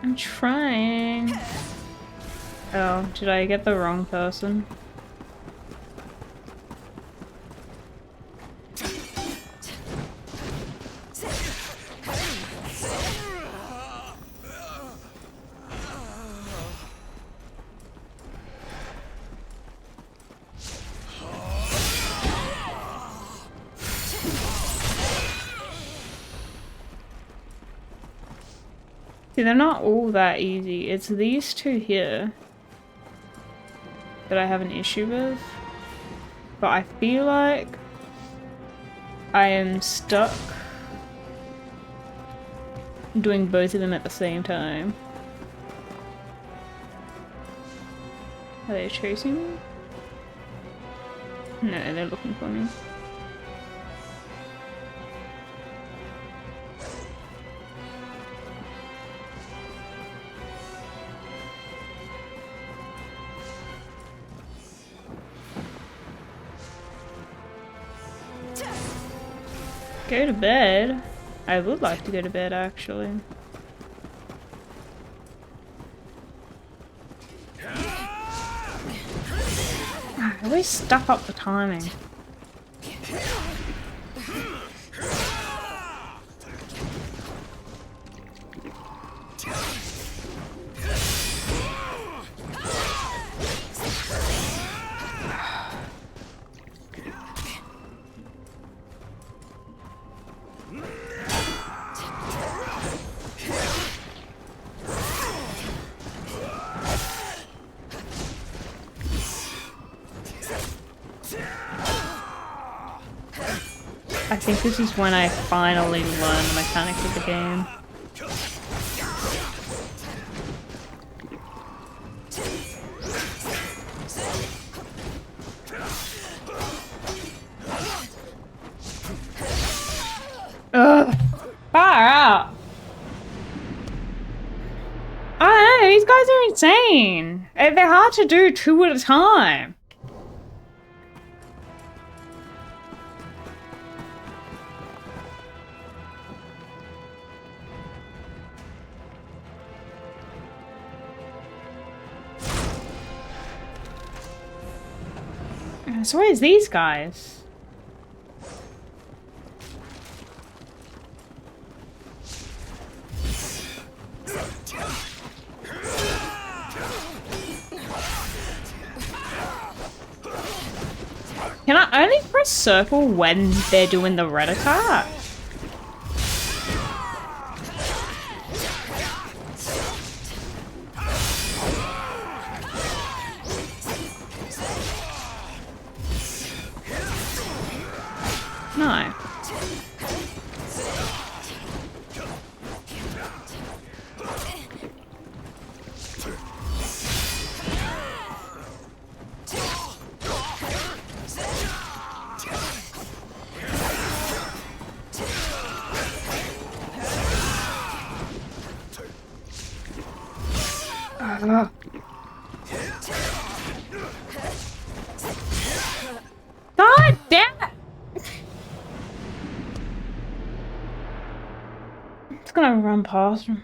I'm trying. Oh, did I get the wrong person? See, they're not all that easy. It's these two here that I have an issue with. But I feel like I am stuck doing both of them at the same time. Are they chasing me? No, they're looking for me. Go to bed? I would like to go to bed, actually. I always stuff up the timing. I think this is when I finally learn the mechanics of the game. Ugh! Far out! I don't know, these guys are insane! They're hard to do two at a time! So where's these guys? Can I only press circle when they're doing the red attack? No. God damn it! I'm just gonna run past him.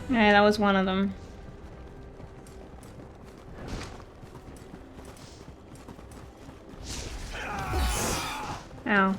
Yeah, that was one of them. Ow.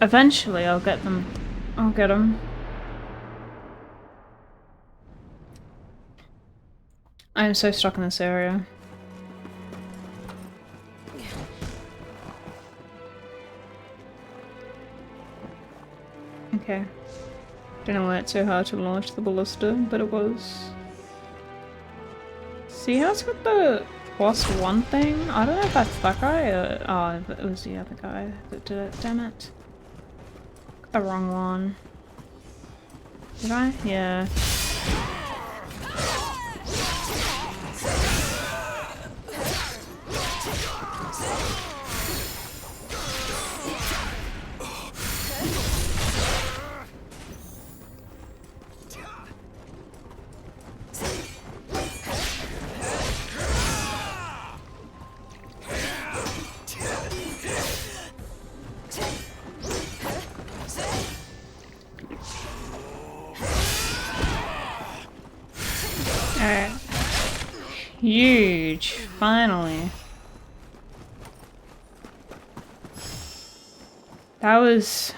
Eventually, I'll get them. I'll get them. I'm so stuck in this area. Okay. Don't know why it's so hard to launch the ballista, but it was. See how it's got the +1 thing? I don't know if that's that guy or... Oh, it was the other guy that did it. Damn it. The wrong one. Did I? Yeah. Alright. Huge. Finally. That was...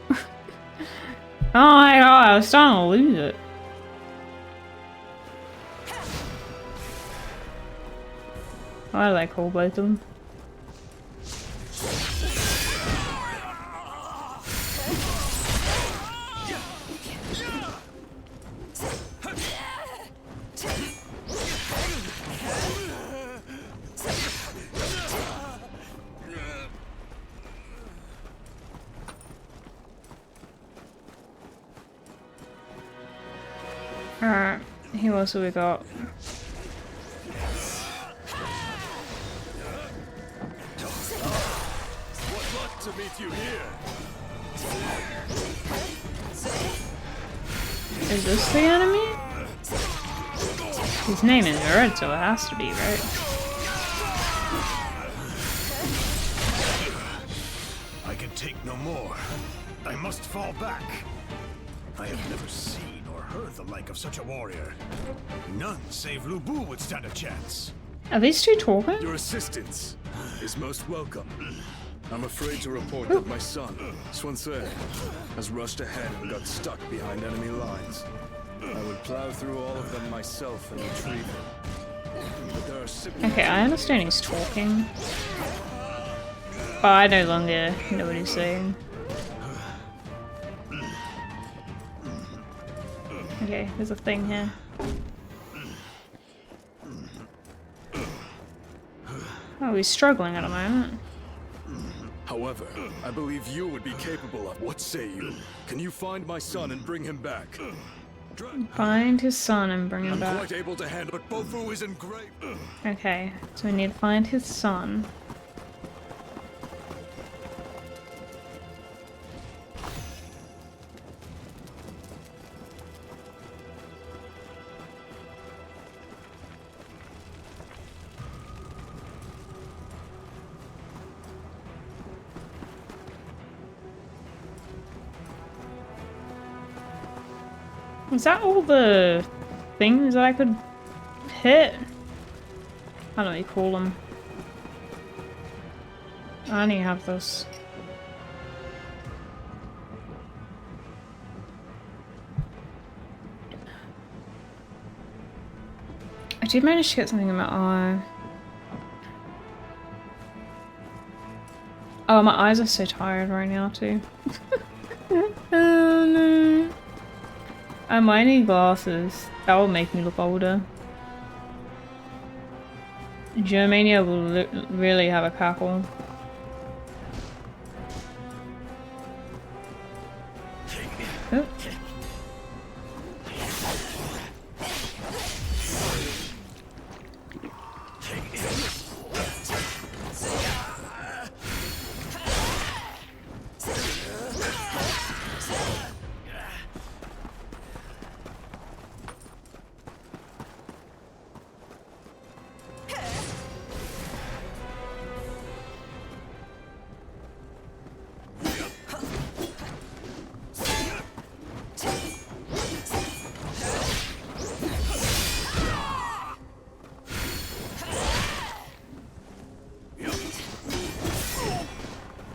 oh my god, I was starting to lose it. Why did I call both of them? Alright, who else have we got? What luck to meet you here. Is this the enemy? His name is Red, so it has to be, right? I can take no more. I must fall back. I have never seen or heard the like of such a warrior. None save Lu Bu would stand a chance. Are these two talking? Your assistance is most welcome. I'm afraid to report that my son, Swansea, has rushed ahead and got stuck behind enemy lines. I would plow through all of them myself and retrieve him. But there are Okay, I understand he's talking. But I no longer know what he's saying. Okay, there's a thing here. Oh, he's struggling at the moment. However, I believe you would be capable of. What say you? Can you find my son and bring him back? Find his son and bring him I'm back. quite able to handle, but Bofu is in grave. Okay, so we need to find his son. Is that all the things that I could hit? I don't know what you call them. I only have this. I did manage to get something in my eye. Oh, my eyes are so tired right now too. Oh no. I might need glasses. That will make me look older. Germania will really have a cackle. Oh.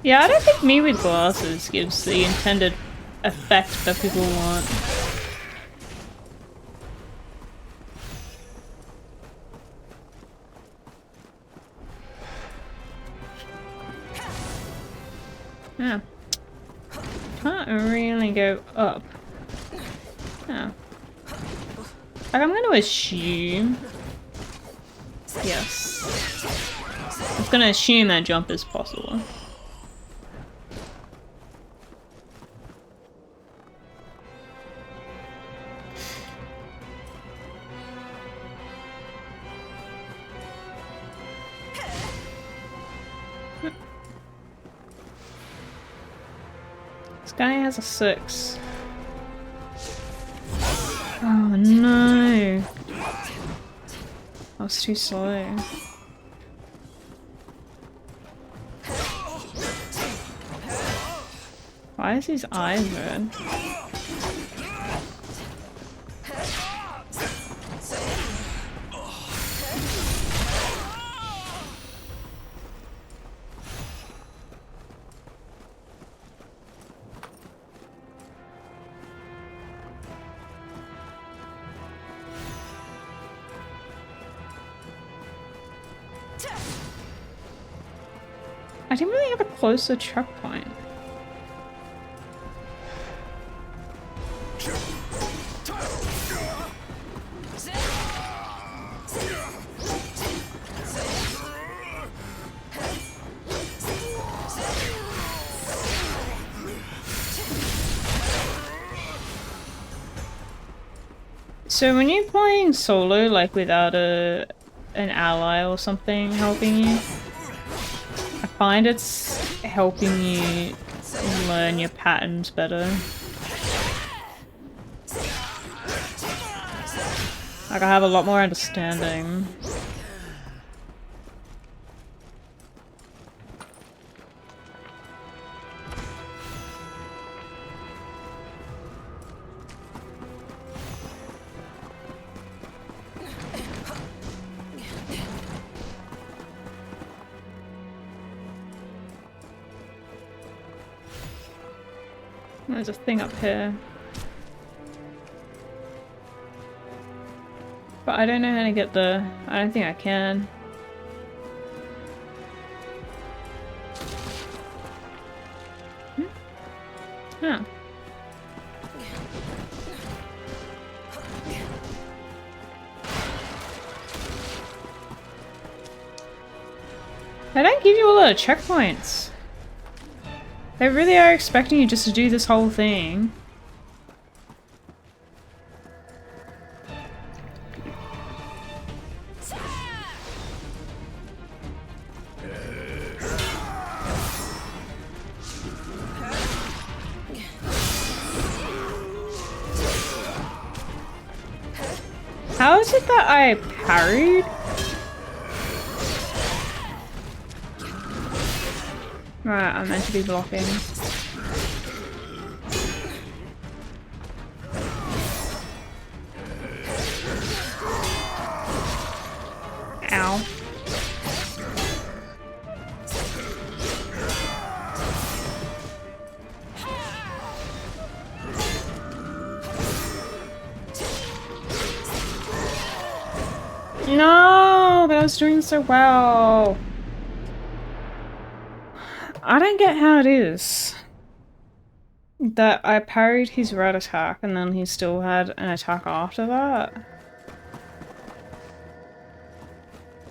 Yeah, I don't think me with glasses gives the intended effect that people want. Yeah. Can't really go up. Yeah. Like, I'm gonna assume... Yes. I'm gonna assume that jump is possible. This guy has a 6. Oh no! I was too slow. Why is his eyes red? I didn't really have a closer checkpoint. So when you're playing solo, like without an ally or something helping you, I find it's helping you learn your patterns better. Like I have a lot more understanding. There's a thing up here. But I don't know how to get there. I don't think I can. Huh. They don't give you a lot of checkpoints. They really are expecting you just to do this whole thing. How is it that I parried? Right, I'm meant to be blocking. Ow. No, but I was doing so well. I don't get how it is that I parried his red attack and then he still had an attack after that.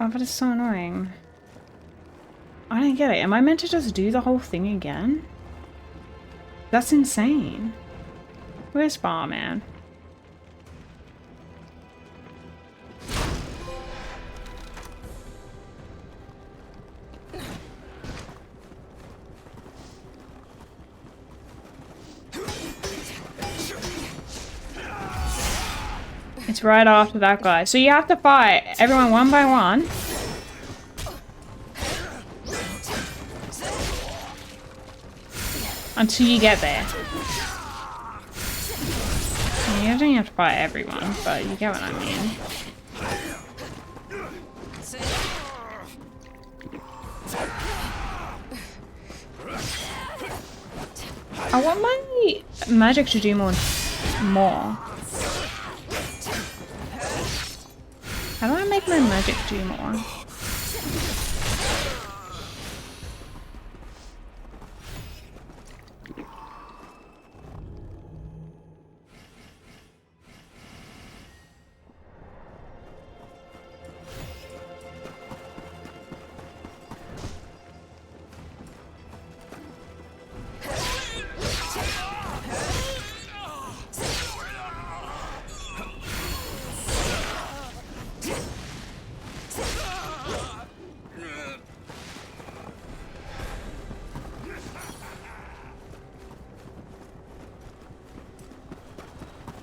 Oh, but it's so annoying. I don't get it. Am I meant to just do the whole thing again? That's insane. Where's Barman? It's right after that guy. So you have to fight everyone one by one. Until you get there. You don't have to fight everyone, but you get what I mean. I want my magic to do more. How do I make my magic do more?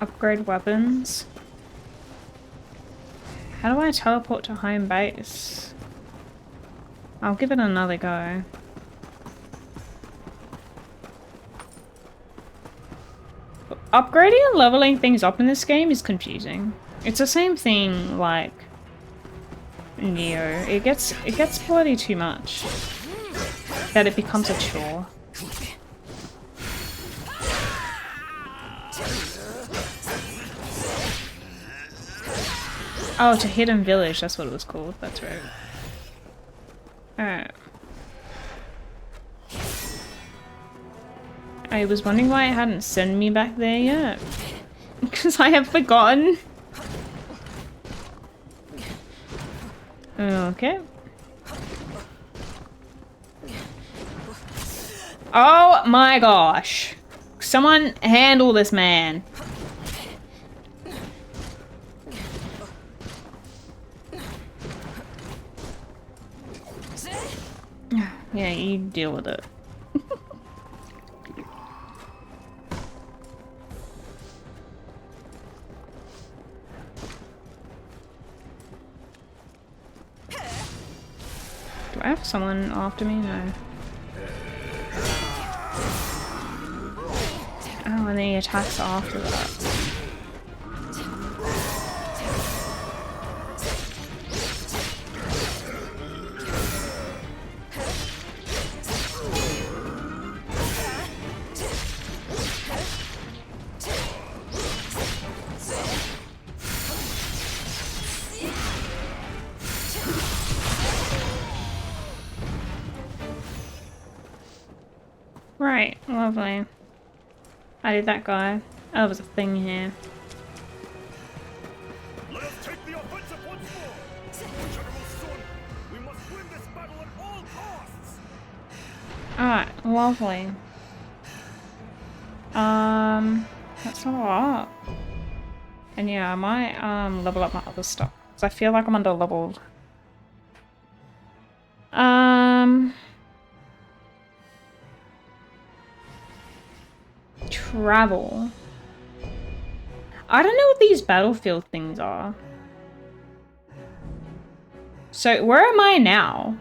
Upgrade weapons. How do I teleport to home base? I'll give it another go. Upgrading and leveling things up in this game is confusing. It's the same thing like Neo. It gets bloody too much. That it becomes a chore. Oh, to Hidden Village, that's what it was called, that's right. Alright. I was wondering why it hadn't sent me back there yet. Because I have forgotten. Okay. Oh my gosh. Someone handle this man. Yeah, you deal with it. Do I have someone after me? No. Oh, and then he attacks after that. Right, lovely. I did that guy. Oh, there was a thing here. Let us take the offensive once more! General Sun, we must win this battle at all costs! Alright, lovely. That's not a lot. And yeah, I might level up my other stuff. Because I feel like I'm under leveled. Travel. I don't know what these battlefield things are. So where am I now?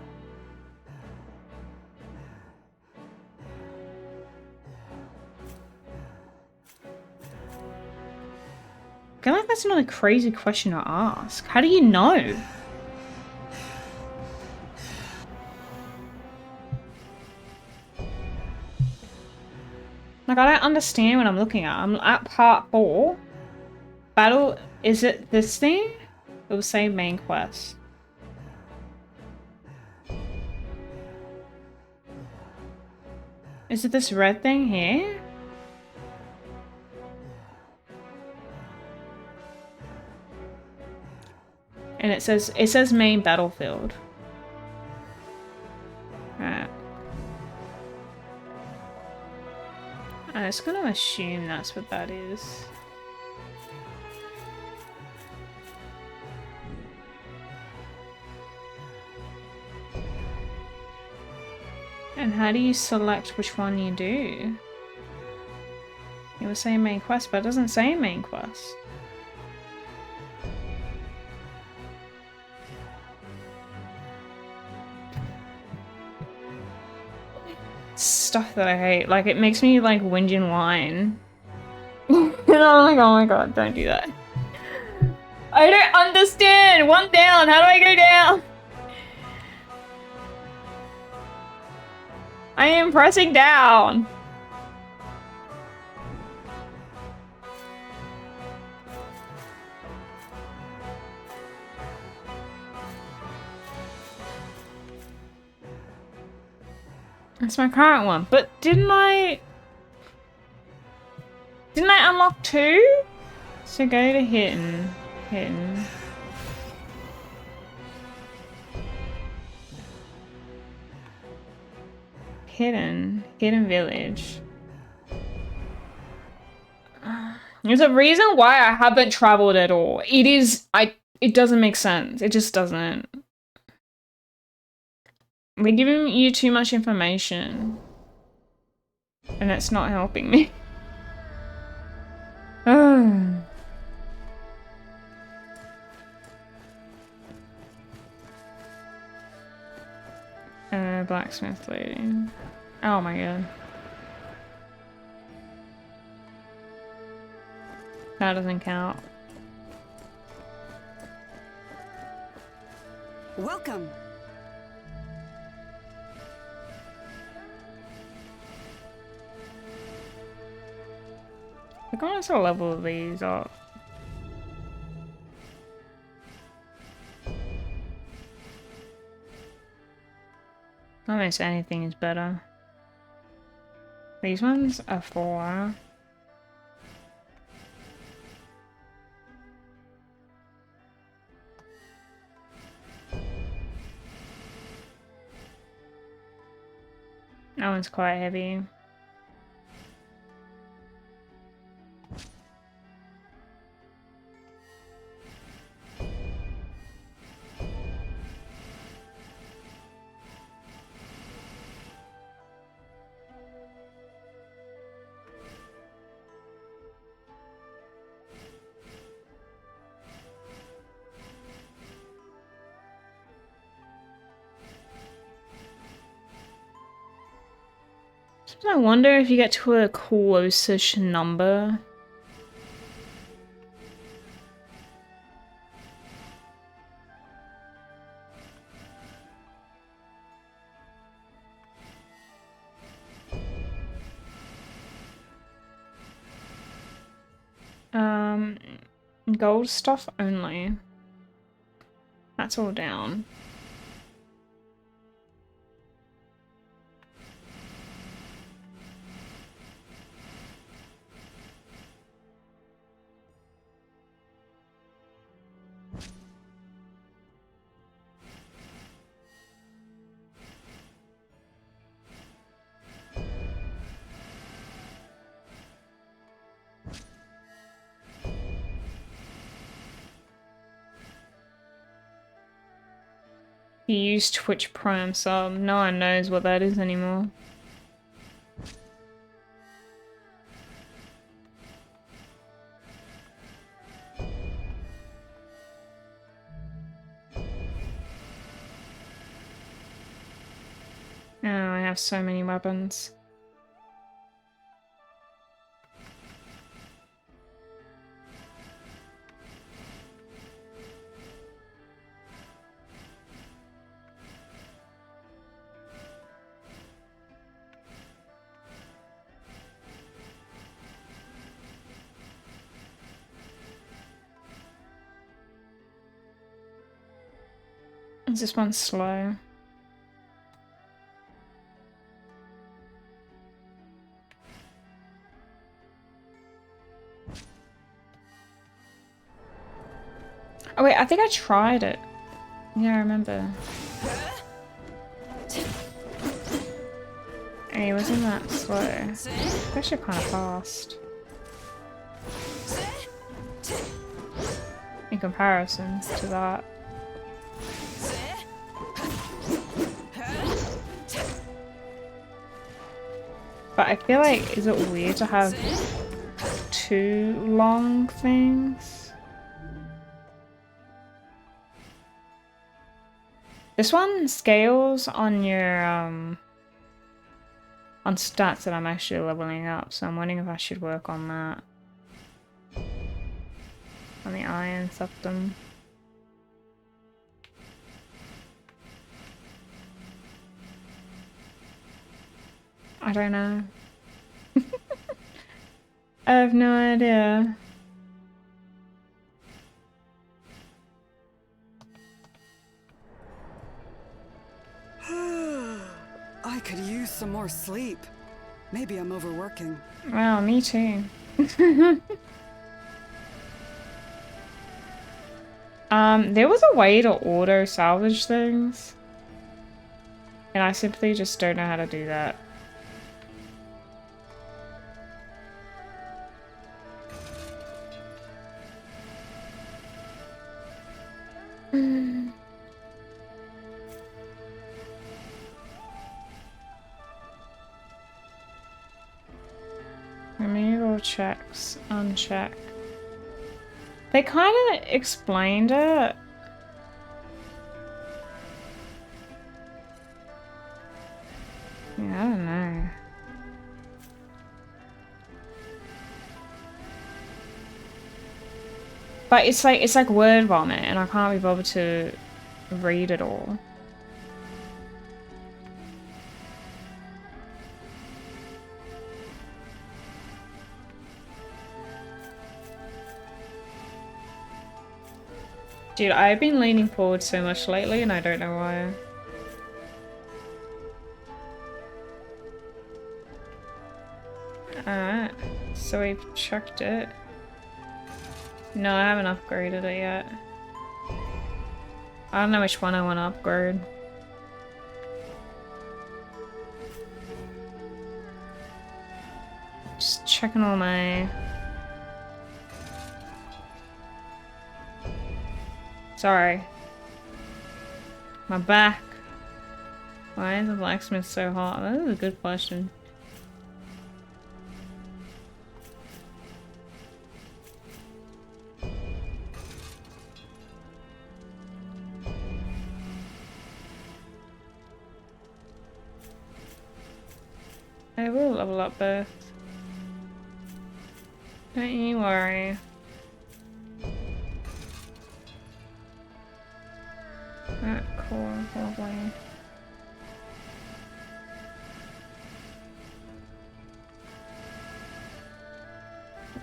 I feel like that's not a crazy question to ask. How do you know? Like, I don't understand what I'm looking at. I'm at part 4. Battle, is it this thing? It will say main quest. Is it this red thing here? And it says main battlefield. Alright. I'm just gonna assume that's what that is. And how do you select which one you do? You were saying main quest, but it doesn't say main quest. Stuff that I hate. Like, it makes me like whinge and whine. And I'm like, oh my god, don't do that. I don't understand! One down! How do I go down? I am pressing down! That's my current one, but didn't I unlock 2? So go to hidden. Hidden village. There's a reason why I haven't traveled at all. It doesn't make sense. It just doesn't. They're giving you too much information. And it's not helping me. blacksmith lady. Oh my god. That doesn't count. Welcome. Look how much to level these up. Almost anything is better. These ones are 4. That one's quite heavy. I wonder if you get to a close-ish number. Gold stuff only. That's all down. You used Twitch Prime sub. No one knows what that is anymore. Oh, I have so many weapons. Is this one slow? Oh wait, I think I tried it. Yeah, I remember. Hey, it wasn't that slow. It's actually kind of fast. In comparison to that. But I feel like, is it weird to have 2 long things? This one scales on your, on stats that I'm actually leveling up, so I'm wondering if I should work on that. On the iron septum. I don't know. I have no idea. I could use some more sleep. Maybe I'm overworking. Wow, me too. There was a way to auto salvage things. And I simply just don't know how to do that. Removal checks, uncheck. They kind of explained it. But it's like word vomit, and I can't be bothered to read it all. Dude, I've been leaning forward so much lately, and I don't know why. Alright, so we've checked it. No, I haven't upgraded it yet. I don't know which one I want to upgrade. Just checking all my... Sorry. My back. Why is the blacksmith so hot? That is a good question. I will level up both. Don't you worry. Alright, cool, lovely.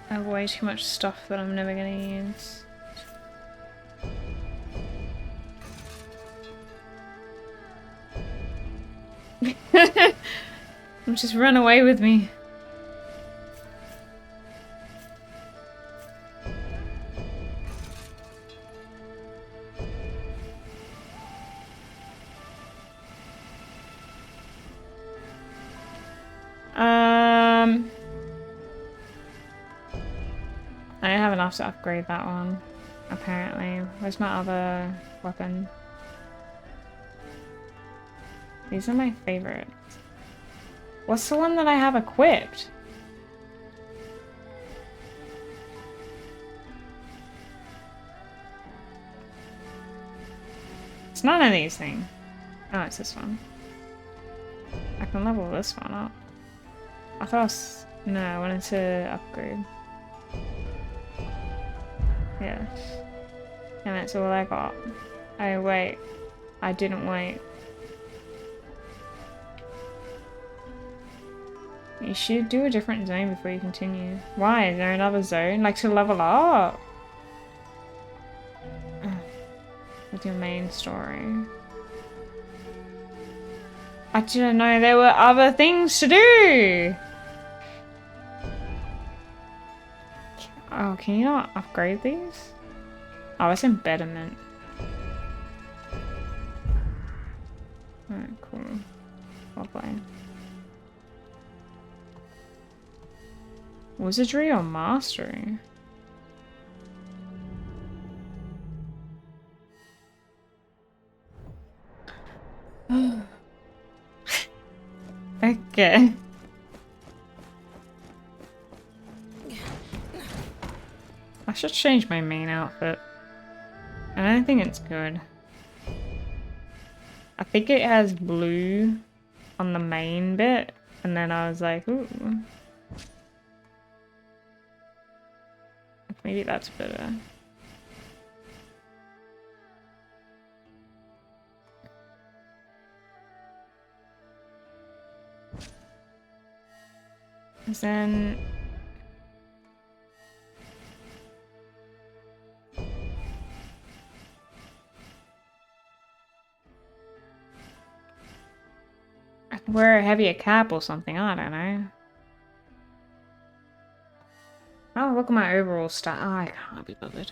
I have way too much stuff that I'm never gonna use. Just run away with me. I don't have enough to upgrade that one, apparently. Where's my other weapon? These are my favorites. What's the one that I have equipped? It's none of these things. Oh, it's this one. I can level this one up. I thought I was... No, I wanted to upgrade. Yes. And that's all I got. Oh, wait. I didn't wait. You should do a different zone before you continue. Why? Is there another zone? Like to level up? With your main story. I didn't know there were other things to do! Oh, can you not upgrade these? Oh, it's embedment. Alright, cool. Lovely. Wizardry or mastery? Okay. I should change my main outfit. I don't think it's good. I think it has blue on the main bit, and then I was like, ooh. Maybe that's better. Then I can wear a heavier cap or something, I don't know. Oh, look at my overall stat. Oh, I can't be bothered.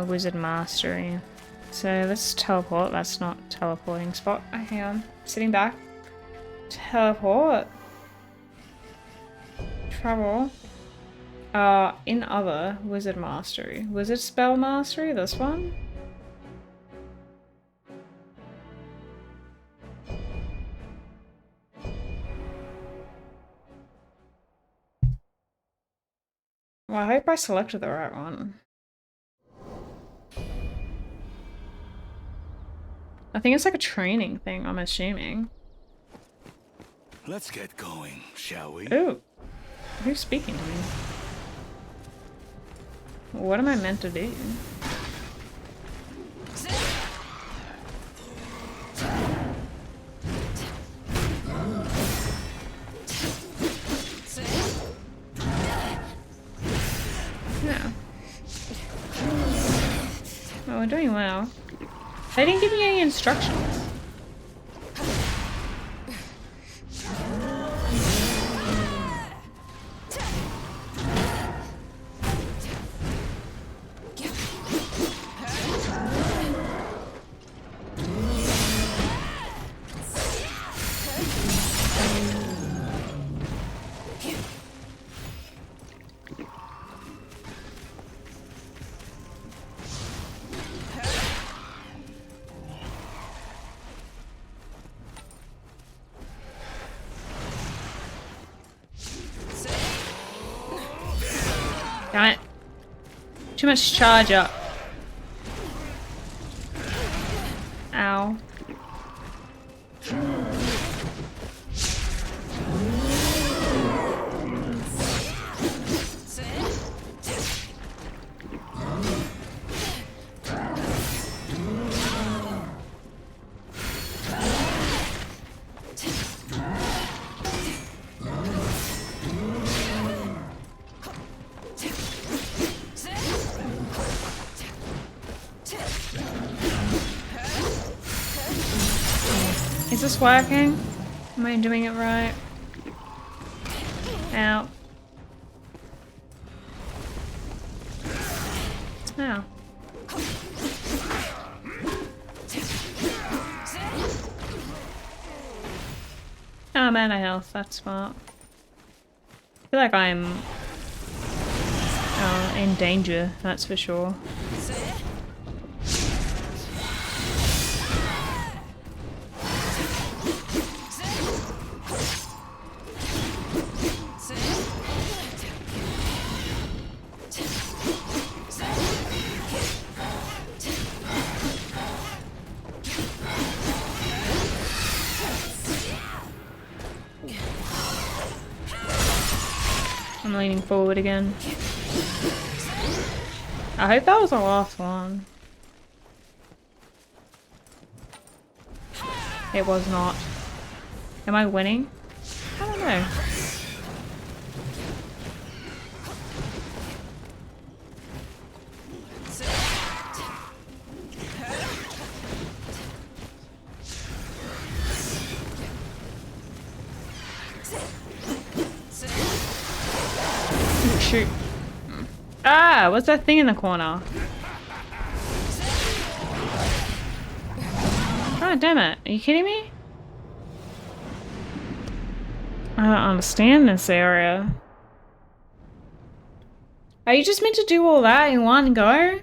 Wizard Mastery. So let's teleport. That's not teleporting spot. Oh, hang on. Sitting back. Teleport. Travel. In other, Wizard Mastery. Wizard Spell Mastery, this one? Well, I hope I selected the right one. I think it's like a training thing, I'm assuming. Let's get going, shall we? Ooh. Who's speaking to me? What am I meant to do? Yeah. Oh, we're doing well. They didn't give me any instructions. Damn it. Too much charge up. Ow. Is this working? Am I doing it right? Ow. Ow. Oh, I'm out of health. That's smart. I feel like I'm in danger, that's for sure. I'm leaning forward again. I hope that was the last one. It was not. Am I winning? I don't know. Shoot. Ah, what's that thing in the corner? God damn it. Are you kidding me? I don't understand this area. Are you just meant to do all that in one go?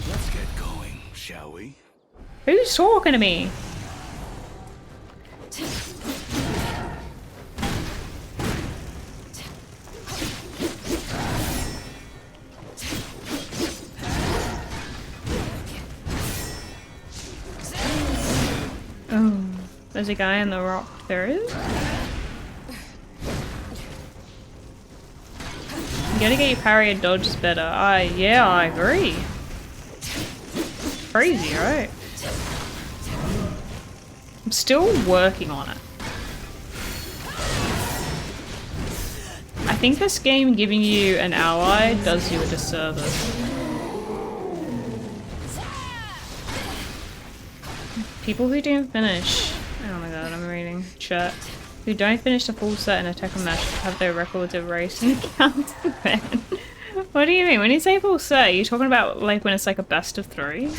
Let's get going, shall we? Who's talking to me? Oh, there's a guy in the rock. There is? You gotta get your parry and dodges better. Yeah, I agree. Crazy, right? I'm still working on it. I think this game giving you an ally does you a disservice. People who don't finish, oh my god, I'm reading chat, who don't finish the full set in a Tekken match have their records erased and counted then. What do you mean? When you say full set, are you talking about like when it's like a best of 3?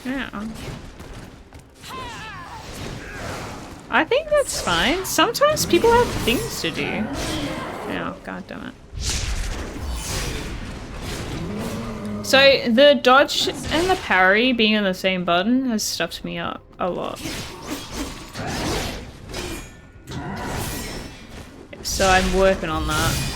Yeah. I think that's fine. Sometimes people have things to do. Oh, god damn it. So the dodge and the parry being on the same button has stuffed me up a lot. So I'm working on that.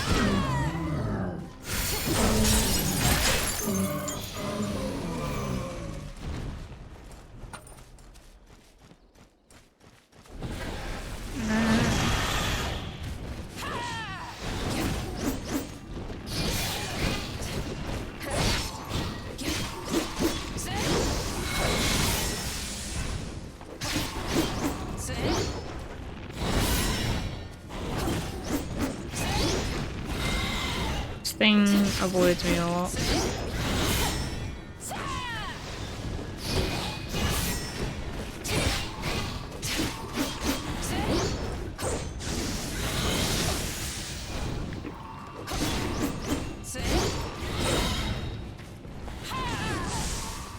Thing avoids me a lot.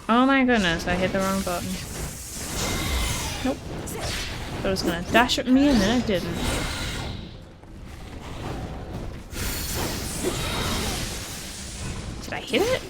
Oh my goodness, I hit the wrong button. Nope. Thought it was gonna dash at me and then it didn't. Did I hit it?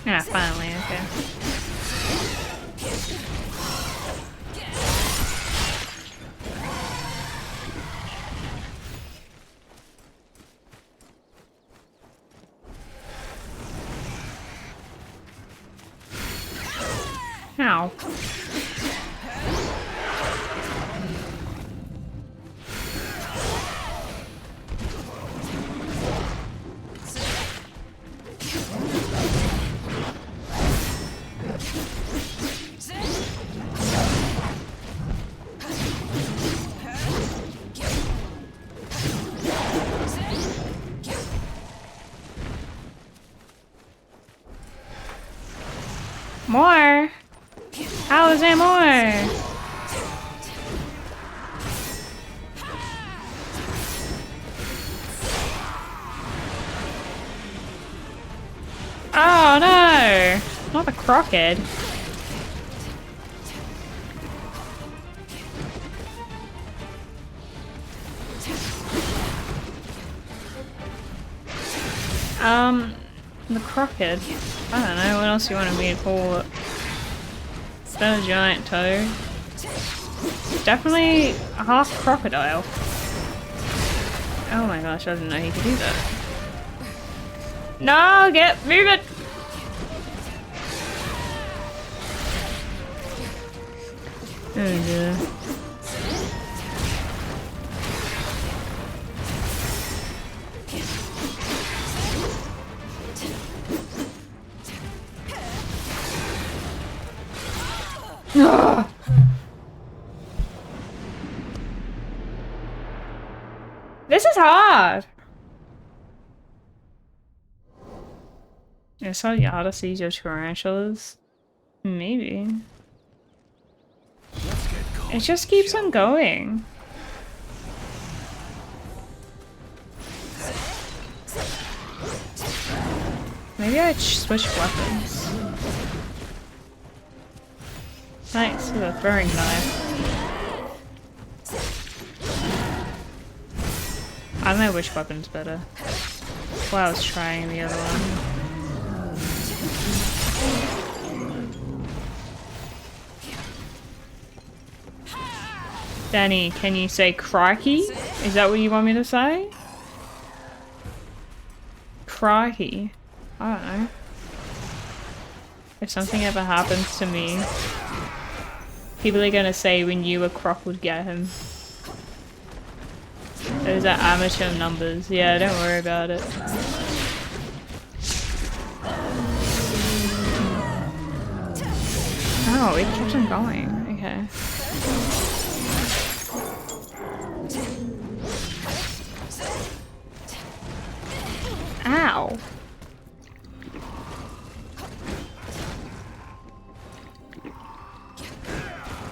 Ah, finally, okay. Ow. More? How is there more? Oh no! Not the crockhead. The crockhead. I don't know, what else you wanted me to call it? Is that a giant toad? Definitely a half crocodile. Oh my gosh, I didn't know he could do that. No, move it! Oh dear. Ugh. This is hard. It's so hard to see your tarantulas. Maybe. It just keeps on going. Maybe I switch weapons. Thanks for the throwing knife. I don't know which weapon's better. Well, I was trying the other one. Danny, can you say crikey? Is that what you want me to say? Crikey. I don't know. If something ever happens to me, people are gonna say we knew a croc would get him. Those are amateur numbers. Yeah, don't worry about it. Oh, it kept on going. Okay. Ow.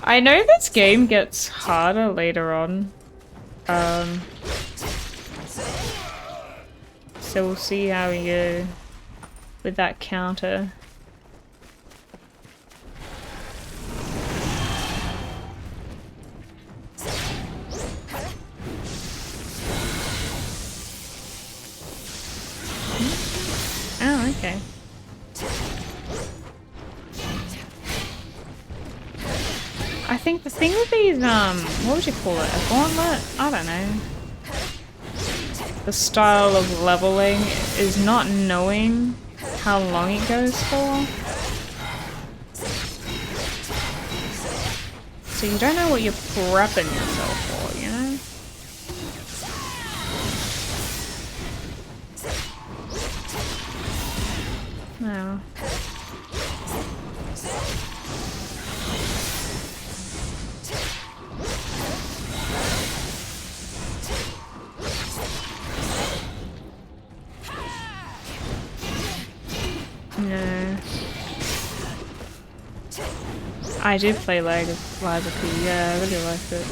I know this game gets harder later on. So we'll see how we go with that counter. Oh, okay. I think the thing with these, what would you call it? A gauntlet? I don't know. The style of leveling is not knowing how long it goes for. So you don't know what you're prepping yourself for, you know? No. No. I did play Liza P. Yeah, I really liked it.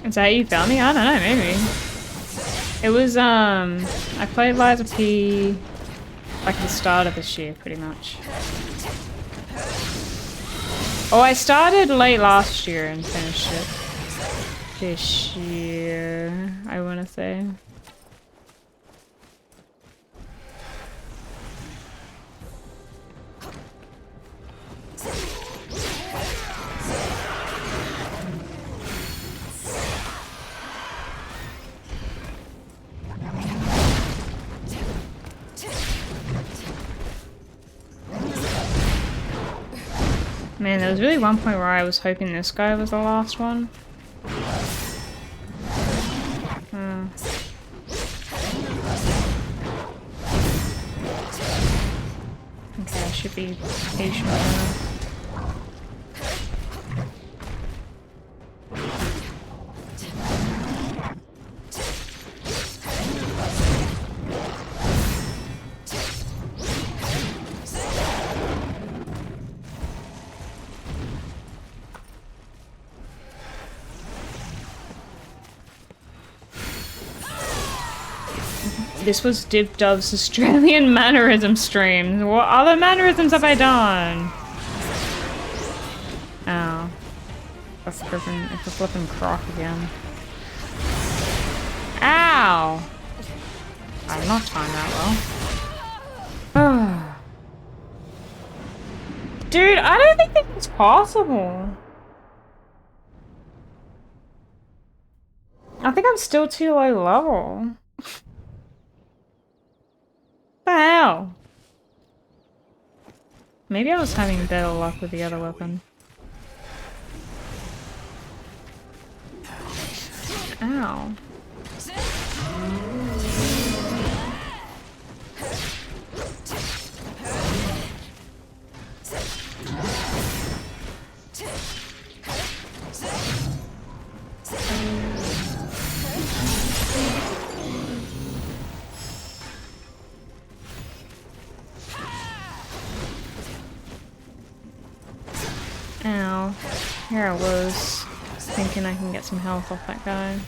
Is that how you found me? I don't know, maybe. It was, I played Liza P like at the start of this year, pretty much. Oh, I started late last year and finished it this year, I want to say. Man, there was really one point where I was hoping this guy was the last one. Okay, I should be patient now. This was Div Dove's Australian mannerism stream. What other mannerisms have I done? Oh. It's a flippin' croc again. Ow! I'm not timed that well. Dude, I don't think this is possible. I think I'm still too low level. What the hell? Maybe I was having better luck with the other weapon. Ow. Ow. Here I was, thinking I can get some health off that guy.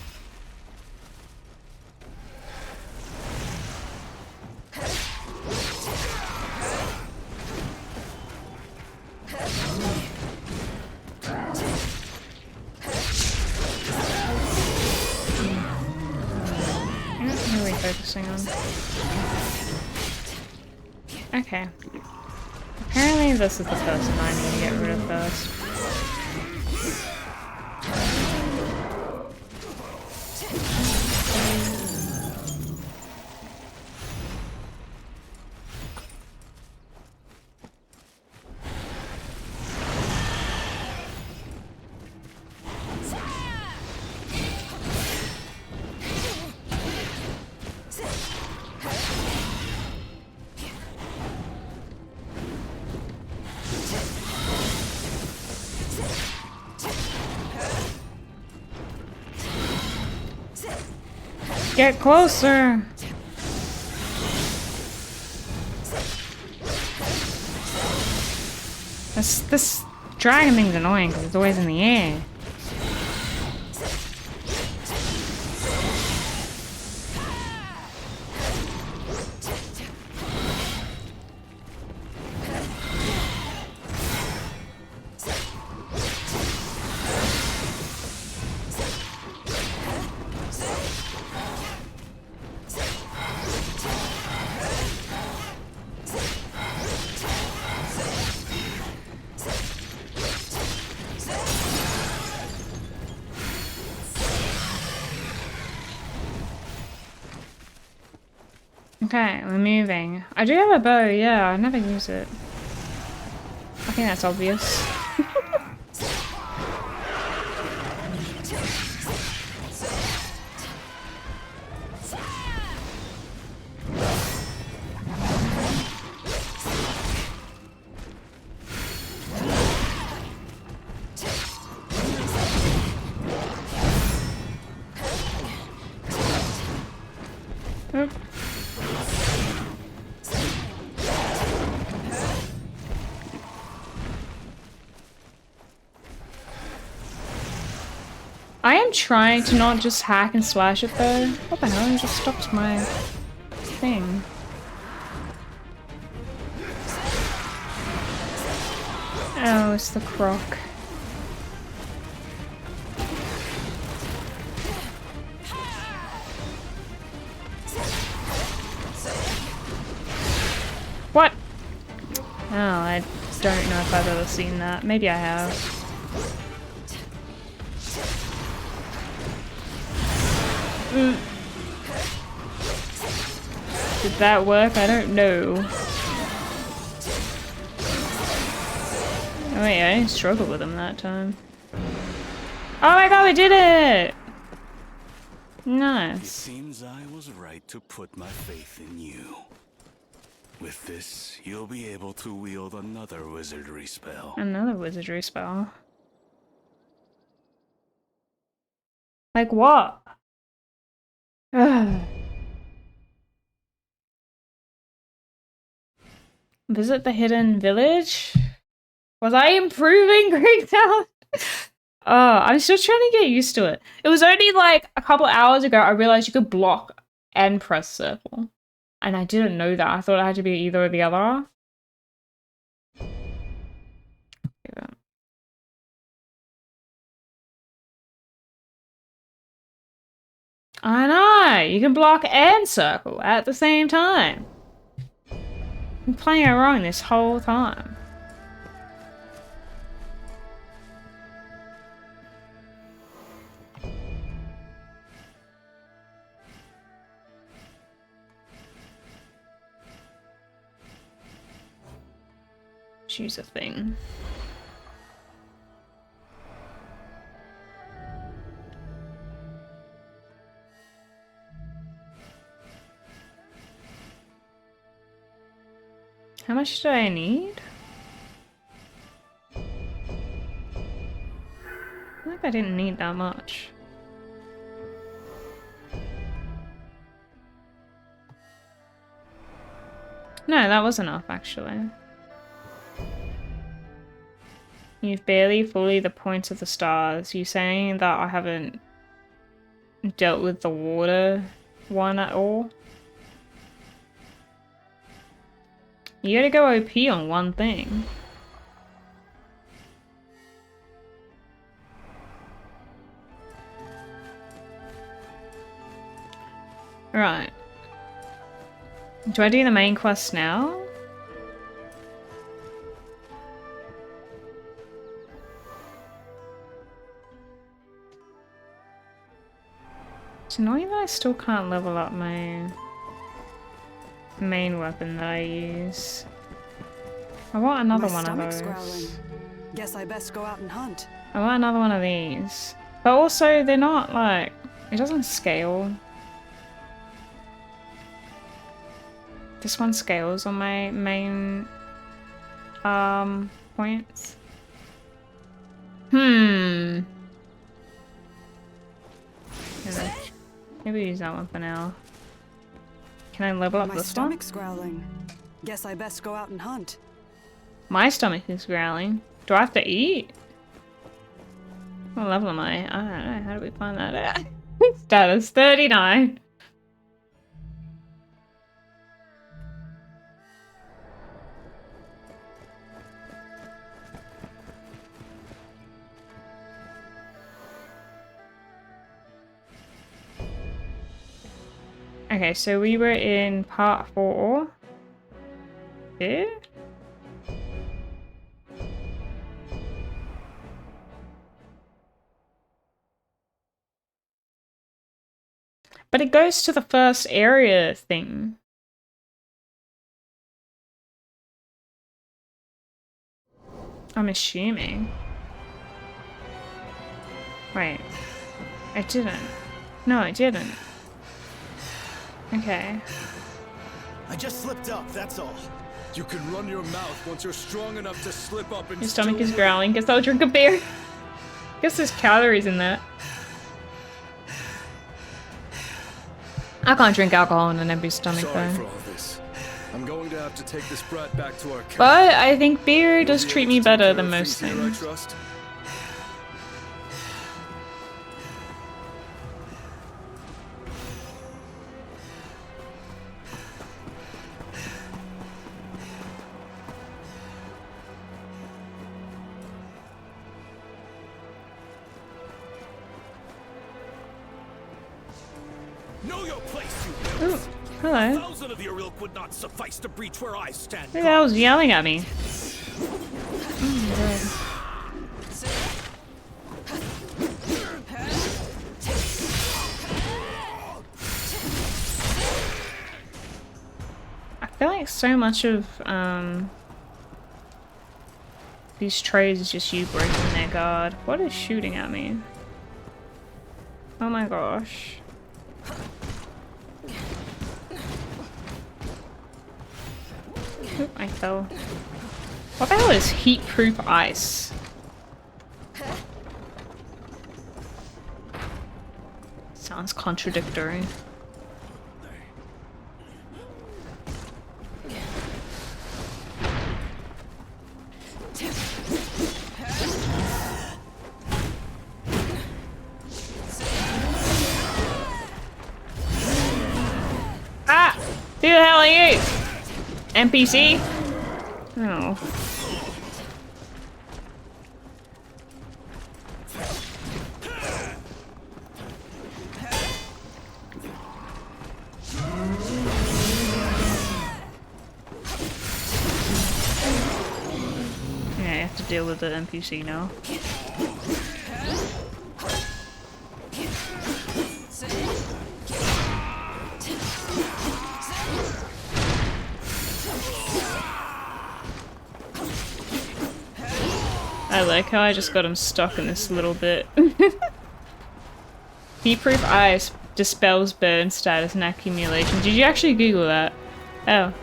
What are we focusing on? Okay. Apparently this is the person I need to get rid of first. Get closer! This dragon thing's annoying because it's always in the air. Okay, we're moving. I do have a bow, yeah, I never use it. I think that's obvious. Oop. I am trying to not just hack and slash it though. What the hell? I just stopped my thing. Oh, it's the croc. What? Oh, I don't know if I've ever seen that. Maybe I have. Did that work? I don't know. Oh wait, I didn't struggle with him that time. Oh my god, we did it! Nice. It seems I was right to put my faith in you. With this, you'll be able to wield another wizardry spell. Another wizardry spell. Like what? Ugh. Visit the hidden village? Was I improving Greek talent? Oh, I'm still trying to get used to it. It was only like a couple hours ago I realized you could block and press circle. And I didn't know that. I thought it had to be either or the other. Yeah. I know! You can block and circle at the same time. I'm playing it wrong this whole time. Choose a thing. How much do I need? I feel like I didn't need that much. No, that was enough actually. You've barely fully the points of the stars. You saying that I haven't dealt with the water one at all? You gotta go OP on one thing. Right. Do I do the main quest now? It's annoying that I still can't level up my main weapon that I use. I want another one of those. Growling. Guess I best go out and hunt. I want another one of these. But also, they're not like... It doesn't scale. This one scales on my main... points. Maybe use that one for now. Can I level up My this stomach's growling. Guess I best go out and hunt. My stomach is growling. Do I have to eat? What level am I? I don't know. How do we find that out? Status 39. Okay, so we were in part 4. Here? But it goes to the first area thing. I'm assuming. Wait. I didn't. No, I didn't. Okay. I just slipped up, that's all. You can run your mouth once you're strong enough to slip up and Your stomach still is live. growling. Guess I'll drink a beer. Guess there's calories in that. I can't drink alcohol in an empty stomach Sorry for though. all this. I'm going to have to take this brat back to our camp. But I think beer You'll does be treat able me to take better care than of most here, I things. trust? Know your place, you Ooh, wolves. hello. 1,000 of your ilk would not suffice to breach where I stand. Who the hell's yelling at me? I feel like so much of these trays is just you breaking their guard. What is shooting at me? Oh my gosh. Oop, I fell. What the hell is heat-proof ice? Sounds contradictory. Ah! Who the hell are you? NPC? Oh. Yeah, I have to deal with the NPC now. I like how I just got him stuck in this little bit. Heat-proof ice dispels burn status and accumulation. Did you actually Google that? Oh.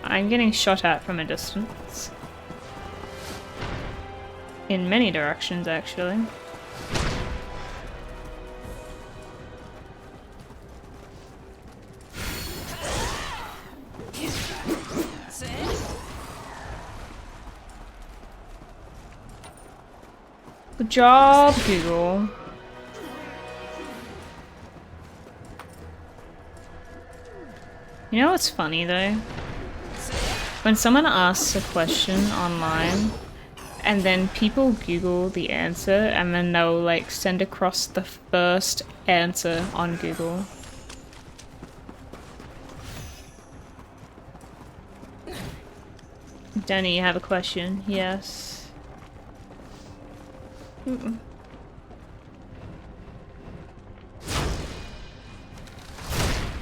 I'm getting shot at from a distance. In many directions, actually. Good job, Google. You know what's funny though? When someone asks a question online and then people Google the answer and then they'll like send across the first answer on Google. Danny, you have a question? Yes. Ooh.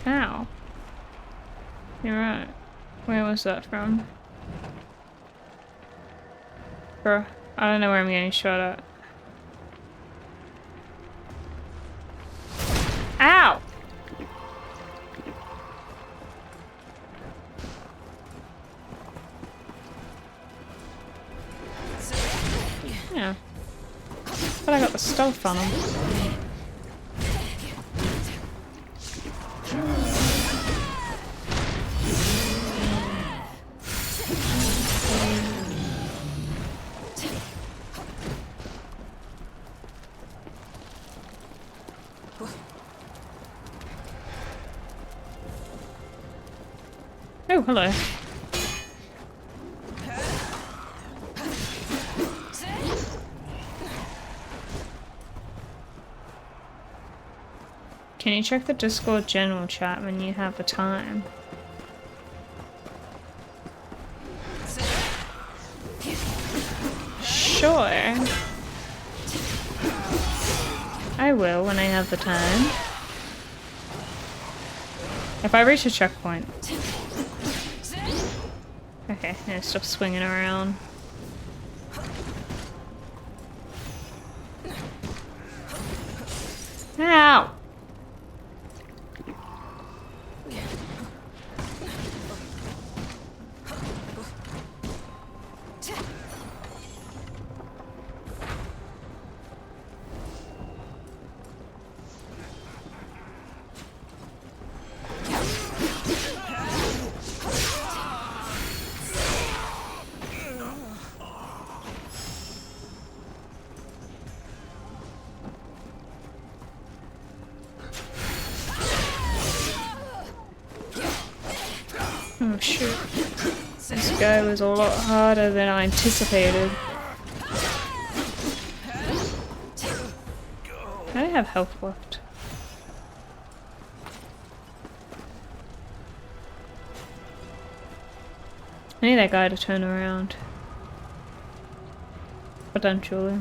Ow. You're right. Where was that from? Bruh, I don't know where I'm getting shot at. Ow! Yeah. But I got the stealth on him. Oh, hello. Can you check the Discord general chat when you have the time? Sure. I will when I have the time. If I reach a checkpoint. Okay, yeah, stop swinging around. Ow! Oh shoot. This guy was a lot harder than I anticipated. I don't have health left. I need that guy to turn around. Potentially.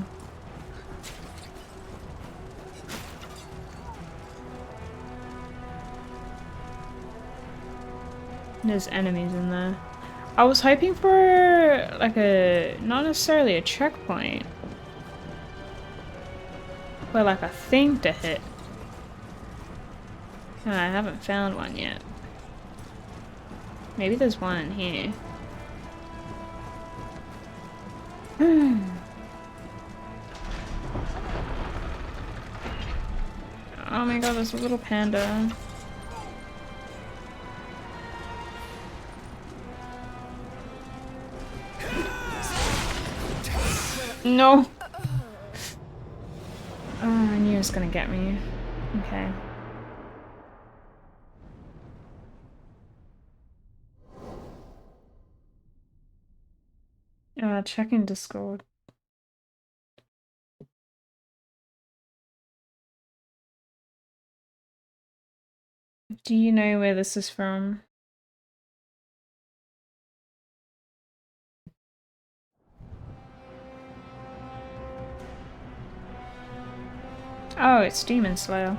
There's enemies in there. I was hoping for like a, not necessarily a checkpoint, but like a thing to hit. And I haven't found one yet. Maybe there's one in here. Oh my god, there's a little panda. No! Oh, I knew it was gonna get me. Okay. Checking Discord. Do you know where this is from? Oh, it's Demon Slayer.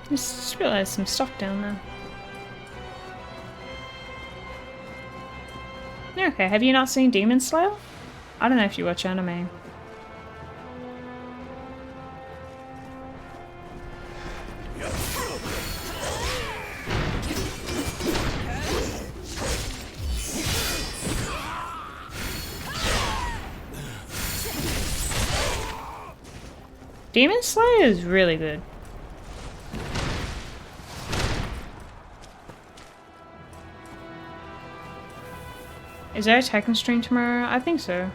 Just realized some stuff down there. Okay, have you not seen Demon Slayer? I don't know if you watch anime. Demon Slayer is really good. Is there a Tekken stream tomorrow? I think so.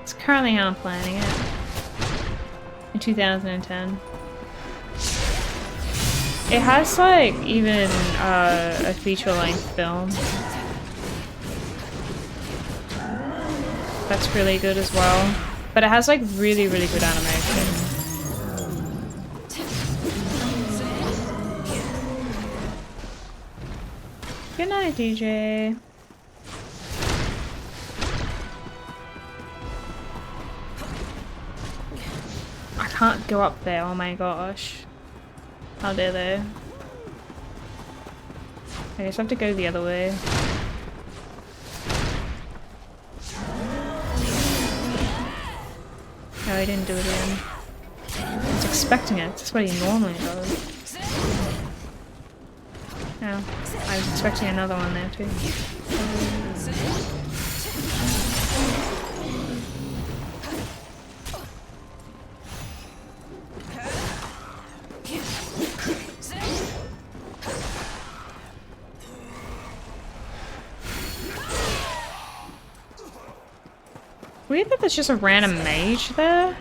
It's currently how I'm planning it. In 2010. It has like even a feature-length film. That's really good as well. But it has like really, really good animation. Good night, DJ. I can't go up there, oh my gosh. How dare they? I guess I have to go the other way. No, he didn't do it again. I was expecting it, that's what he normally does. No, I was expecting another one there too. Weird that there's just a random mage there.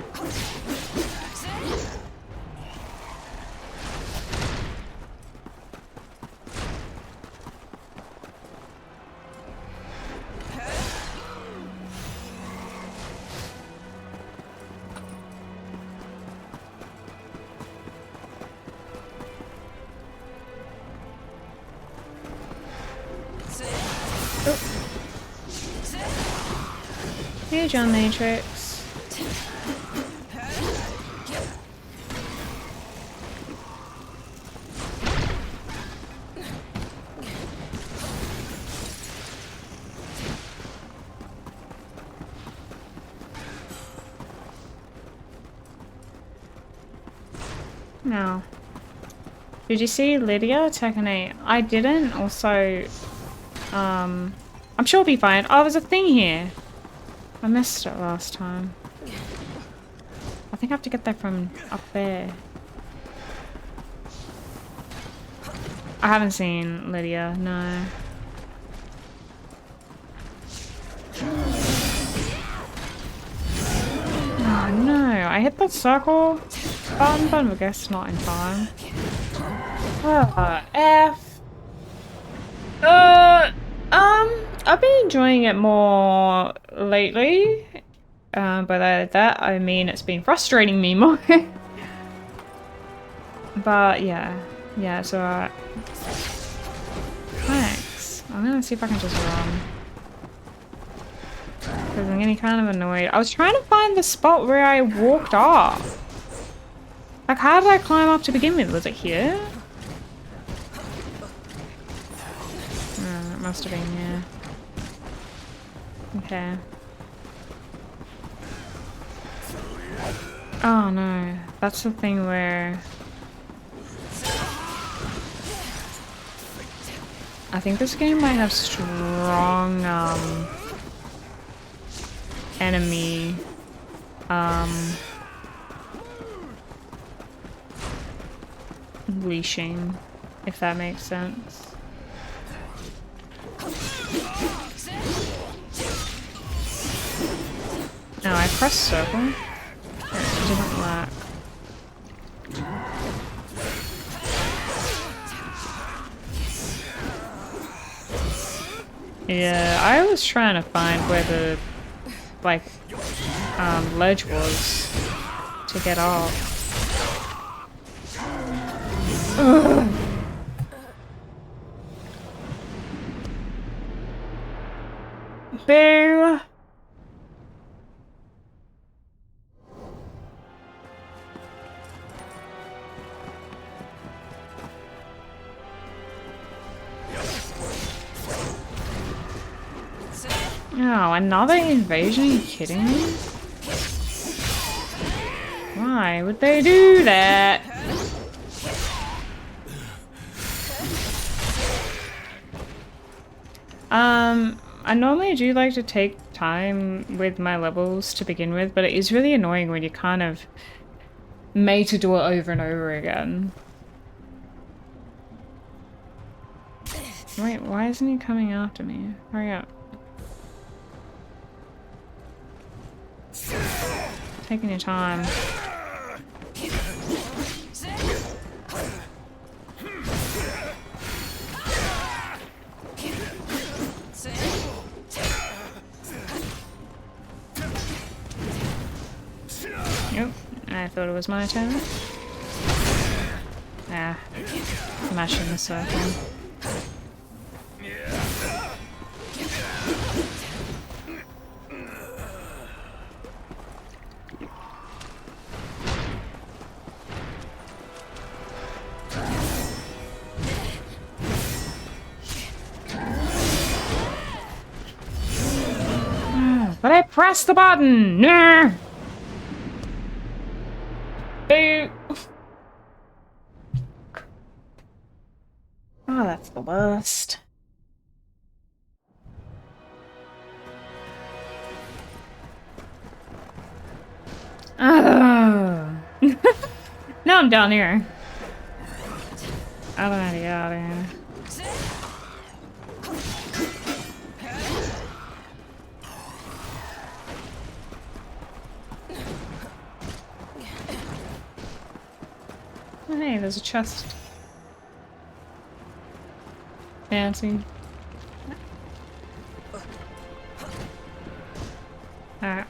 Hey, John Matrix. No. Did you see Lydia Tekken 8? I didn't. Also, I'm sure it'll be fine. Oh, there's a thing here. I missed it last time. I think I have to get that from up there. I haven't seen Lydia, no. Oh no, I hit the circle button, but I guess not in time. F. I've been enjoying it more lately. By that I mean it's been frustrating me more. But yeah, it's alright. Thanks. I'm gonna see if I can just run. Because I'm getting kind of annoyed. I was trying to find the spot where I walked off. Like, how did I climb up to begin with? Was it here? Oh, it must have been here. Okay. Oh no, that's the thing where... I think this game might have strong, enemy, leashing, if that makes sense. No, I pressed circle. It didn't work. Yeah, I was trying to find where the, like, ledge was to get off. Ugh. Boo! Oh, another invasion? Are you kidding me? Why would they do that? I normally do like to take time with my levels to begin with, but it is really annoying when you're kind of made to do it over and over again. Wait, why isn't he coming after me? Hurry up. Taking your time. Yep, I thought it was my turn. Ah, mashing the circle. But I pressed the button! Nah! Boo! Oh, that's the worst. Oh. Now I'm down here. I don't know how to get out of here. Oh, hey, there's a chest. Fancy. Alright.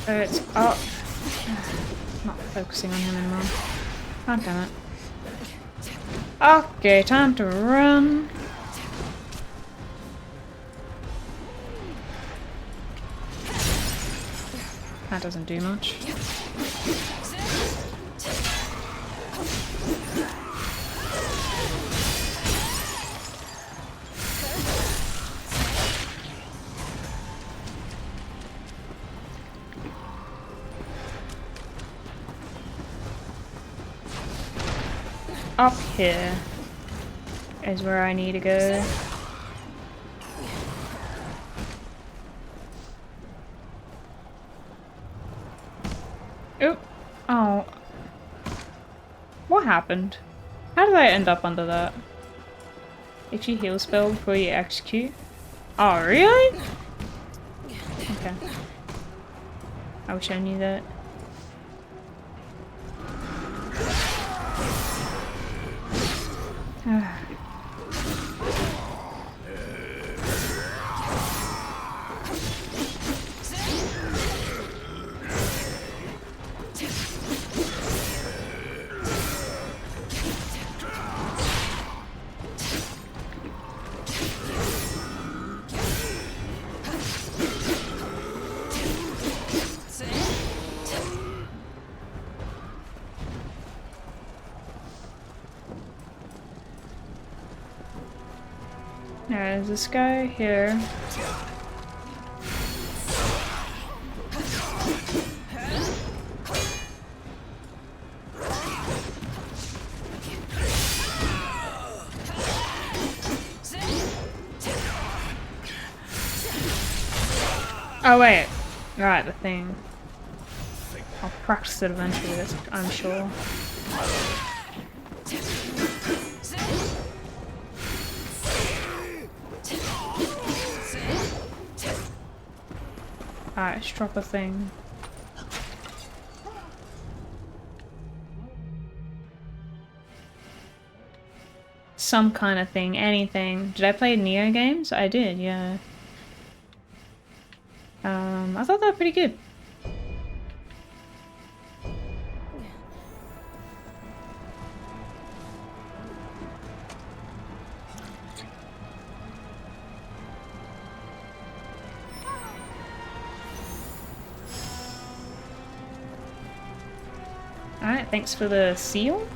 It's up. Not focusing on him anymore. God damn it. Okay, time to run. That doesn't do much. Up here is where I need to go. Oop. Oh. What happened? How did I end up under that? If you heal spell before you execute? Oh, really? Okay. I wish I knew that. There's this guy here. Oh wait, right, the thing. I'll practice it eventually, I'm sure. Alright, let's drop a thing. Some kind of thing, anything. Did I play Neo games? I did, yeah. I thought they were pretty good. Alright, thanks for the seal.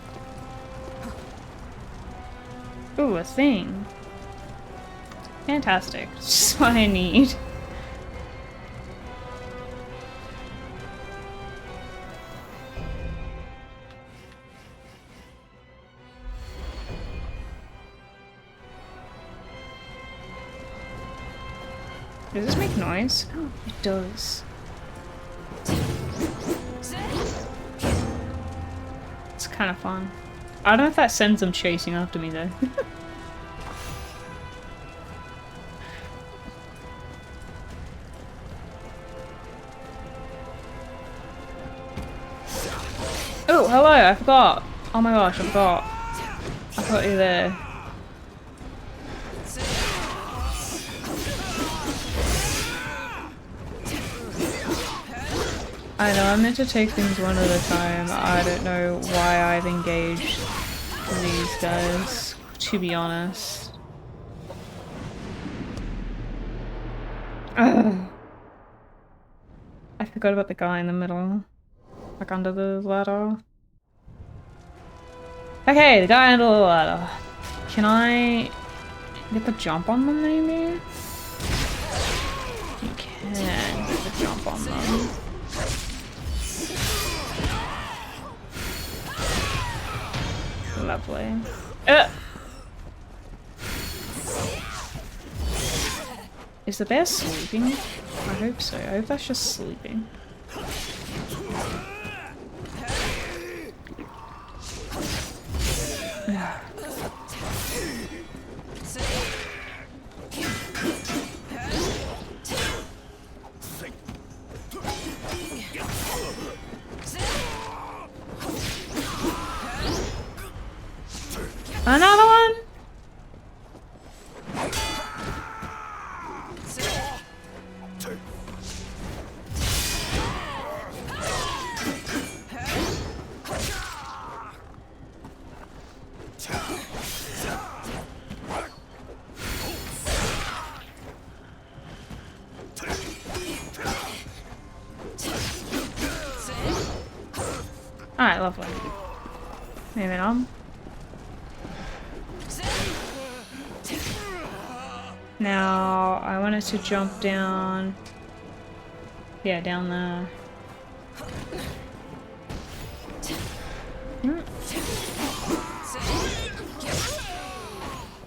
Ooh, a thing. Fantastic. Just what I need. Does this make noise? Oh, it does. It's kind of fun. I don't know if that sends them chasing after me though. Oh, hello, I forgot. Oh my gosh, I forgot. I thought you were there. I know, I'm meant to take things one at a time. I don't know why I've engaged these guys, to be honest. Ugh. I forgot about the guy in the middle. Like under the ladder. Okay, the guy under the ladder. Can I get the jump on them maybe? You can get the jump on them. Lovely. Is the bear sleeping? I hope so. I hope that's just sleeping. Another one? Alright, lovely. Moving on. Now, I wanted to jump down. Yeah, down there.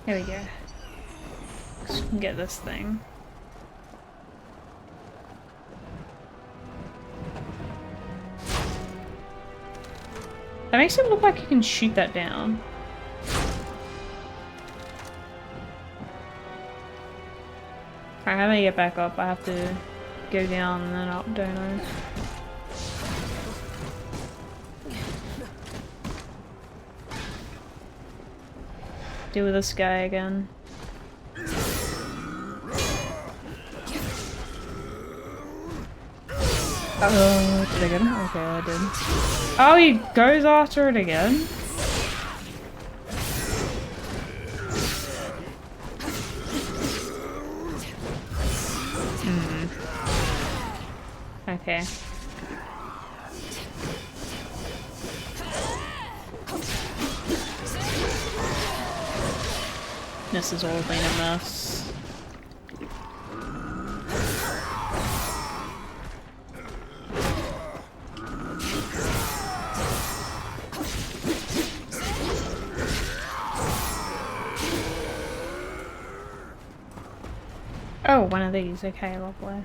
Here we go. So we can get this thing. That makes it look like you can shoot that down. Alright, how do I get back up? I have to go down and then up, don't I? Deal with this guy again. Oh, did I get him? Okay, I did. Oh, he goes after it again? Okay. This has all been a mess. Oh, one of these. Okay, lovely.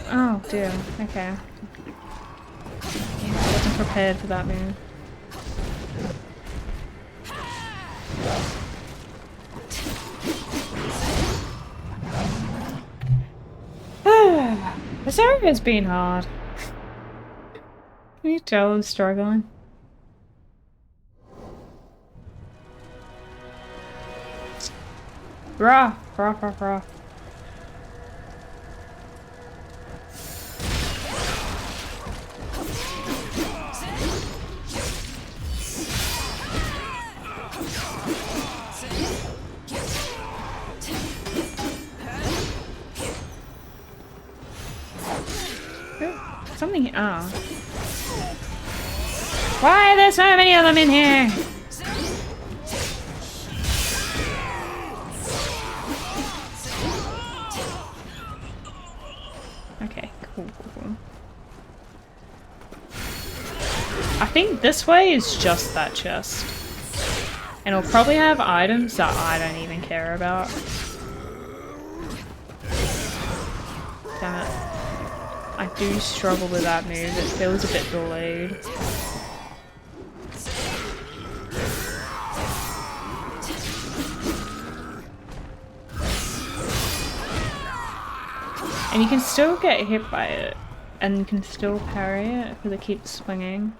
Oh dear, okay. I wasn't prepared for that move. This area's been hard. Can you tell I'm struggling? Rah! Rah, rah, rah. Something. Oh. Why are there so many of them in here? Okay, cool. I think this way is just that chest. And it'll probably have items that I don't even care about. Damn it. I do struggle with that move, it feels a bit delayed. And you can still get hit by it, and you can still parry it because it keeps swinging.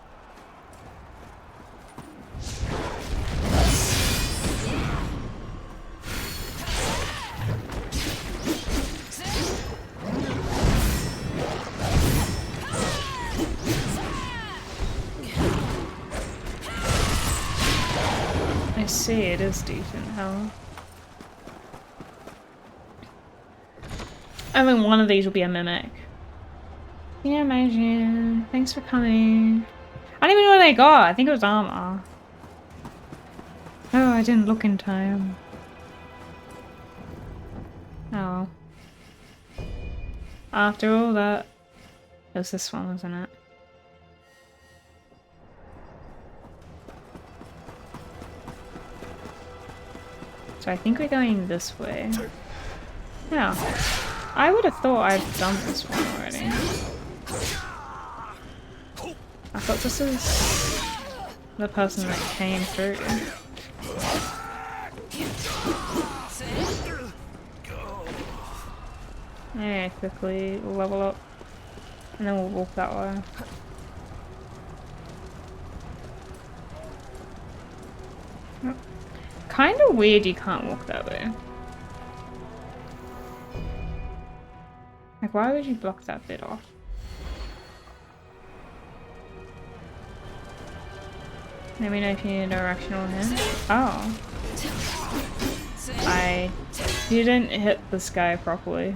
I see, it is decent health. I think one of these will be a mimic. Yeah, imagine. Thanks for coming. I don't even know what I got. I think it was armor. Oh, I didn't look in time. Oh. After all that, it was this one, wasn't it? So I think we're going this way. Yeah. I would have thought I'd done this one already. I thought this was the person that came through. Yeah, quickly level up. And then we'll walk that way. Kind of weird you can't walk that way. Like, why would you block that bit off? Let me know if you need a directional hint. Oh. I didn't hit this guy properly.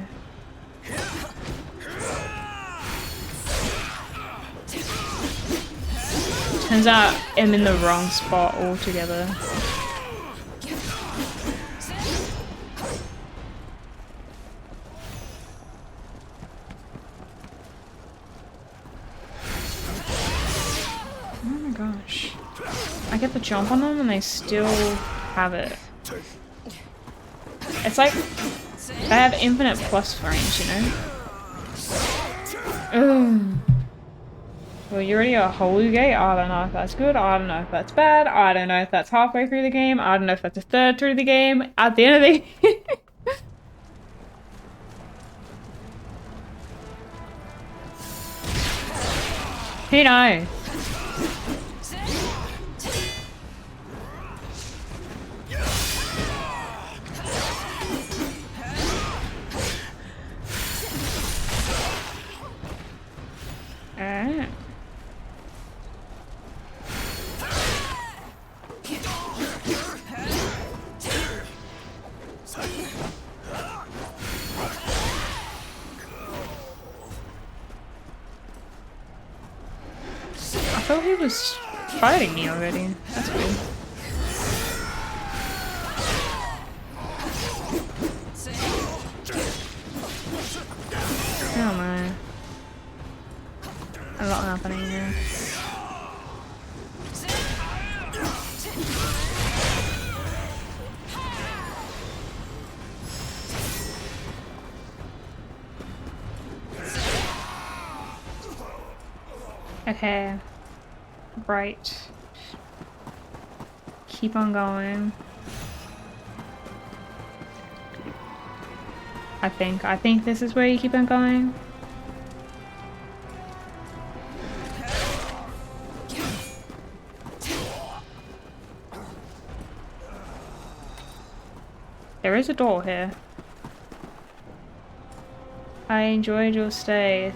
Turns out I'm in the wrong spot altogether. Oh my gosh. I get the jump on them and they still have it. It's like they have infinite plus range, you know? Ugh. Well, you're already a holy gate. I don't know if that's good. I don't know if that's bad. I don't know if that's halfway through the game. I don't know if that's a third through the game. At the end of the game. Who knows? Alright. I thought he was fighting me already. That's good. Oh my. A lot happening here. Okay. Right. Keep on going. I think this is where you keep on going. There is a door here. I enjoyed your stay.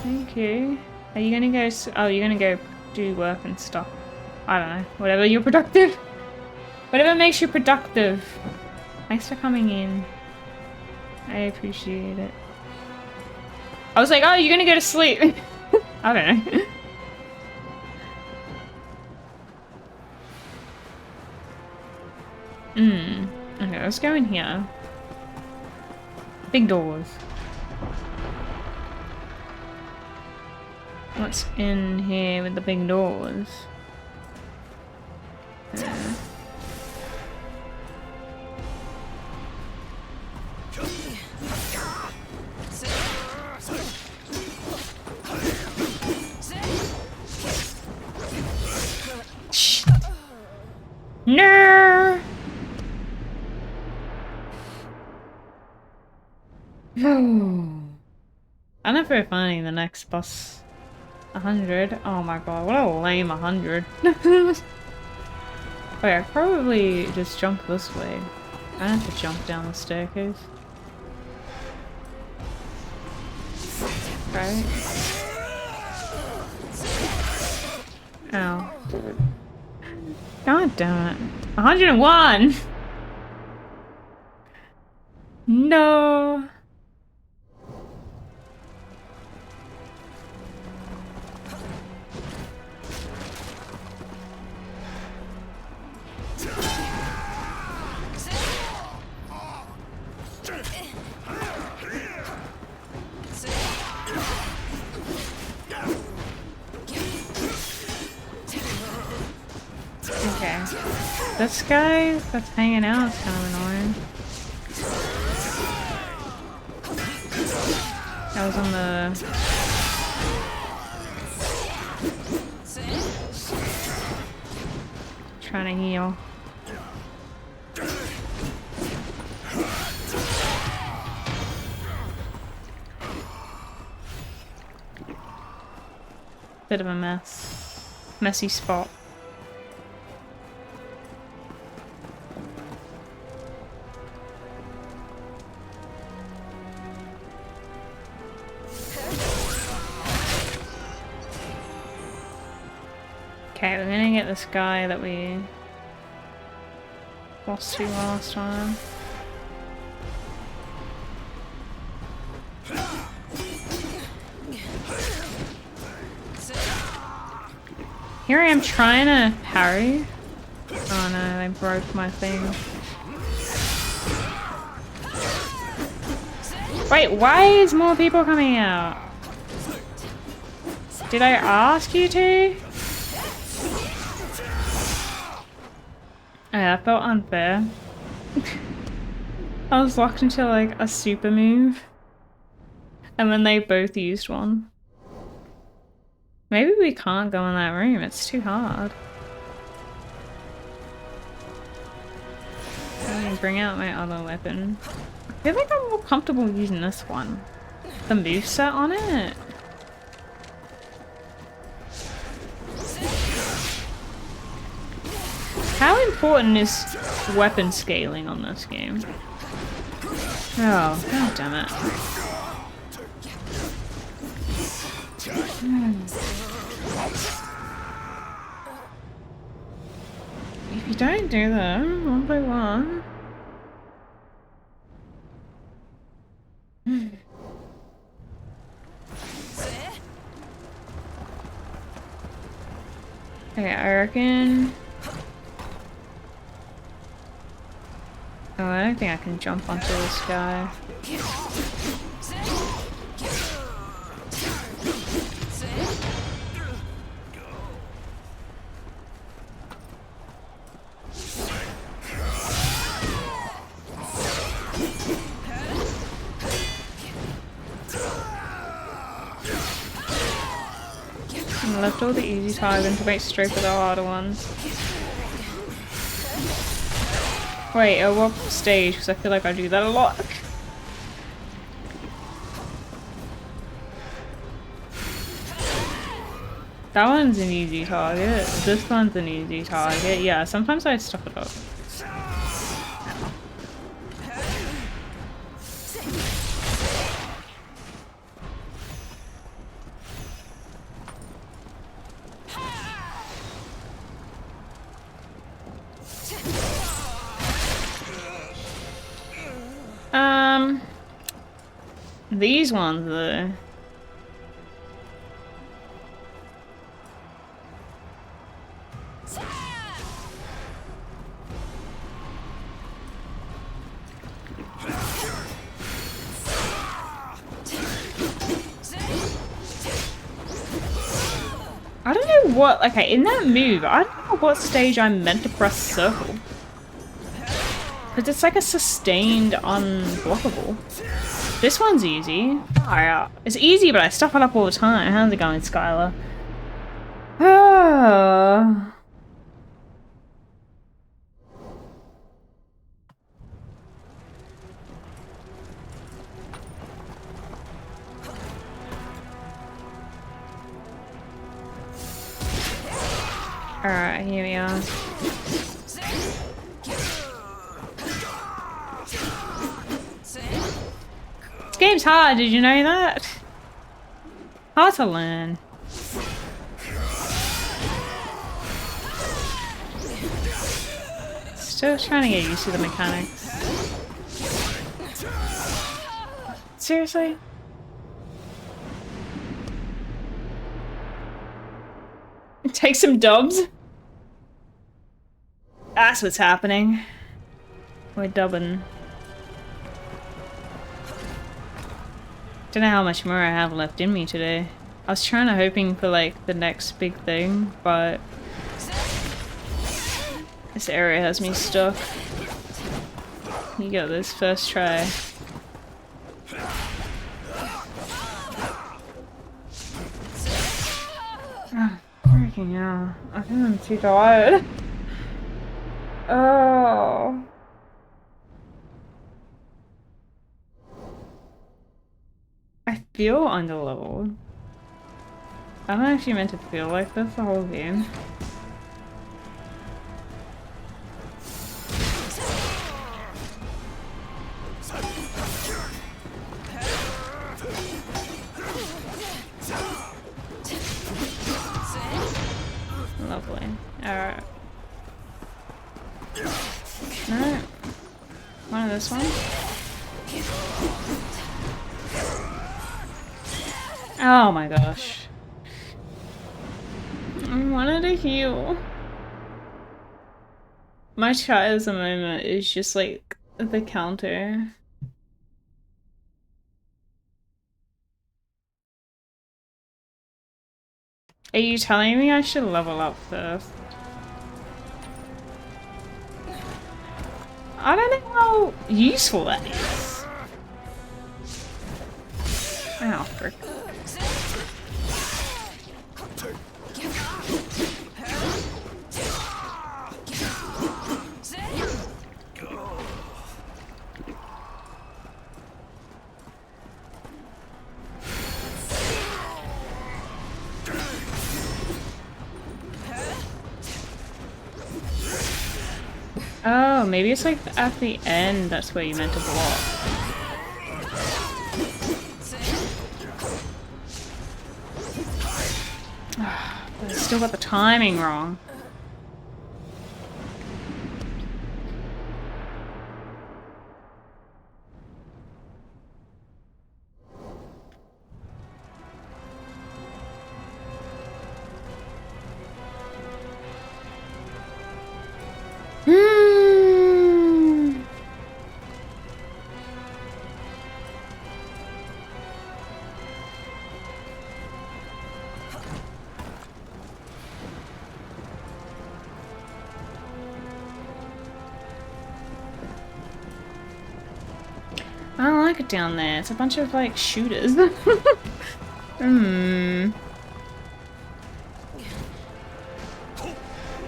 Thank you. Are you gonna go? Oh, you're gonna go do work and stuff. I don't know. Whatever. You're productive. Whatever makes you productive. Thanks for coming in. I appreciate it. I was like, oh, you're gonna go to sleep. I don't know. Okay, let's go in here. Big doors. What's in here with the big doors? No. I don't know if we're finding the next boss. 100. Oh my god, what a lame 100. Wait, I probably just jump this way. I don't have to jump down the staircase. Right? Ow. God damn it. 101! No! Okay. This guy that's hanging out is kind of annoying. That was on the... Trying to heal. Bit of a mess. Messy spot. this guy that we lost to last time. Here I am trying to parry. Oh no, I broke my thing. Wait, why is more people coming out? Did I ask you to? Oh, that felt unfair. I was locked into like a super move. And then they both used one. Maybe we can't go in that room, it's too hard. Let me bring out my other weapon. I feel like I'm more comfortable using this one. The moveset on it. How important is weapon scaling on this game? Oh, god damn it. If you don't do them one by one. Okay, I reckon. Oh, I don't think I can jump onto this guy. I left all the easy targets to wait straight for the harder ones. Wait, what stage? Because I feel like I do that a lot. That one's an easy target. This one's an easy target. Yeah, sometimes I stuff it up. These ones though. I don't know what, okay, in that move, I don't know what stage I'm meant to press circle. Because it's like a sustained unblockable. This one's easy. Alright, it's easy, but I stuff it up all the time. How's it going, Skylar? Alright, here we are. This game's hard, did you know that? Hard to learn. Still trying to get used to the mechanics. Seriously? Take some dubs? That's what's happening. We're dubbing. Don't know how much more I have left in me today. I was hoping for like the next big thing, but this area has me stuck. You got this first try. Freaking hell. I think I'm too tired. Oh. I feel underleveled. I'm not actually meant to feel like this the whole game. Lovely. Alright. No. One of this one. Oh my gosh. I wanted to heal. My chat at the moment is just like the counter. Are you telling me I should level up first? I don't know how useful that is. Ow, frick. Oh, maybe it's like at the end that's where you meant to block. But I still got the timing wrong. I don't like it down there. It's a bunch of like shooters. Hmm.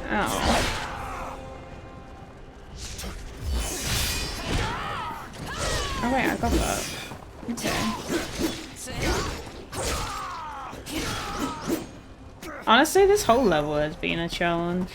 Oh. Oh wait, I got that. Okay. Honestly, this whole level has been a challenge.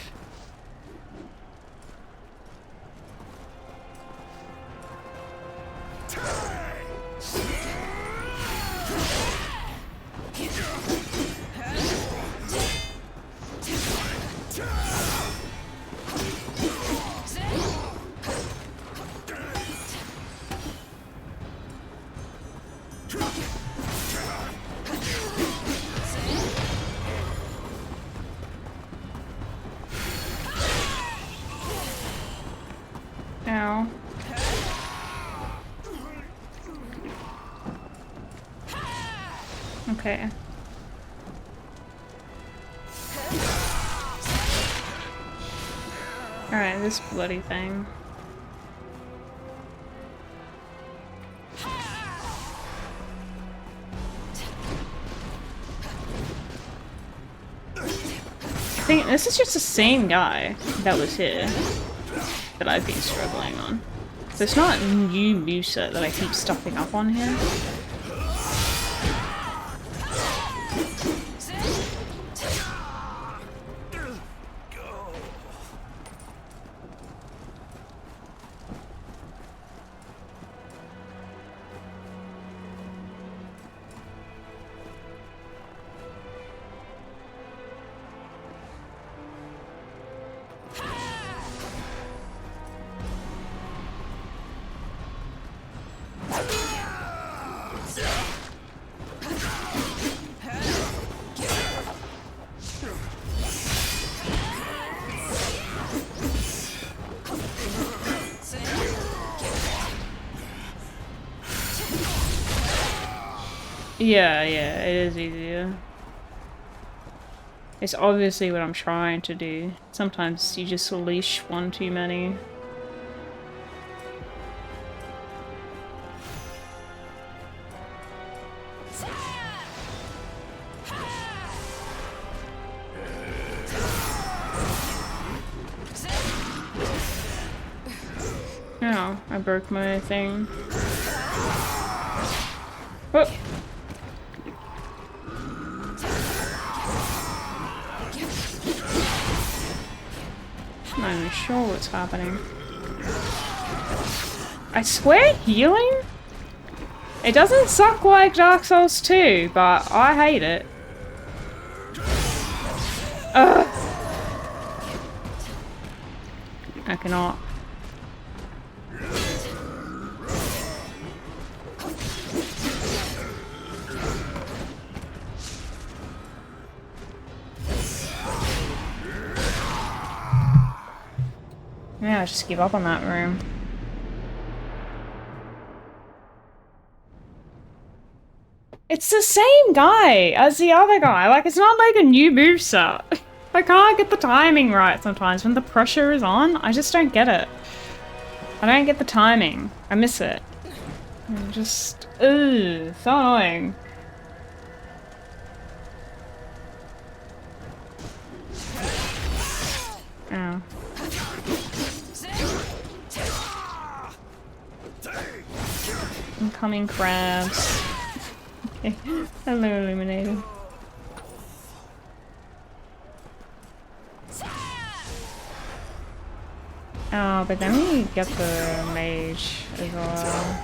Ow. Okay. Alright, this bloody thing. I think this is just the same guy that was here that I've been struggling on. So it's not a new moveset that I keep stuffing up on here. Yeah, it is easier. It's obviously what I'm trying to do. Sometimes you just leash one too many. Oh, I broke my thing. Oh. I'm not even sure what's happening. I swear healing? It doesn't suck like Dark Souls 2, but I hate it. Ugh. I cannot. Yeah, I just give up on that room. It's the same guy as the other guy. Like, it's not like a new moveset. I can't get the timing right sometimes when the pressure is on. I just don't get it. I don't get the timing. I miss it. I'm just... Ugh, so annoying. Oh. Incoming crabs. Okay. Hello, Illuminated. Oh, but then we get the mage as well.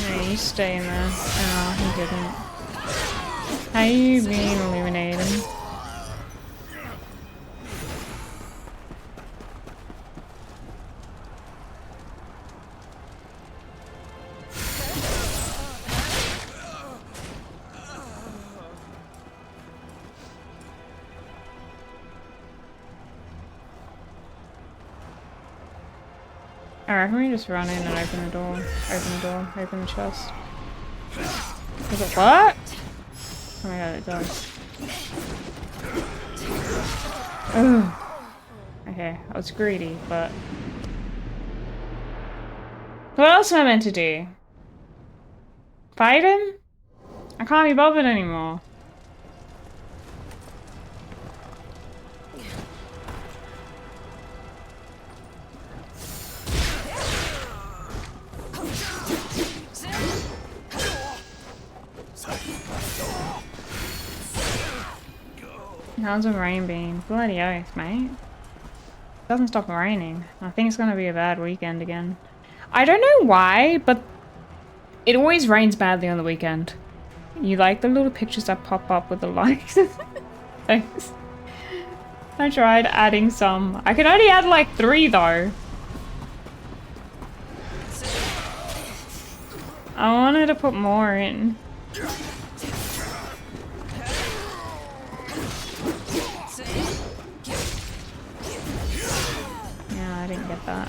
No, you stay in there. Oh, he didn't. How you being illuminated? Alright, can we just run in and open the door? Open the door, open the chest. Does it work? Oh my god, it does. Ugh. Okay, I was greedy, but... What else am I meant to do? Fight him? I can't be bothered anymore. How's a rain beam? Bloody oath, mate. Doesn't stop raining. I think it's gonna be a bad weekend again. I don't know why, but it always rains badly on the weekend. You like the little pictures that pop up with the lights? Thanks. I tried adding some. I could only add like 3 though. I wanted to put more in. Yeah, I didn't get that.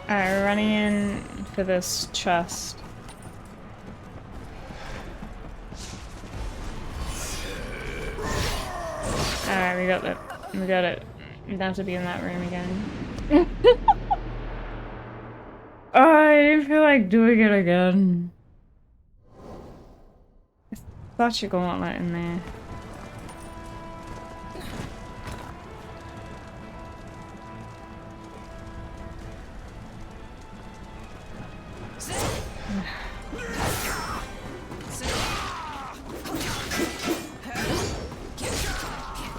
Alright, we're running in for this chest. Alright, we got it. We got it. We don't have to be in that room again. Oh, I didn't feel like doing it again. It's such a gauntlet in there.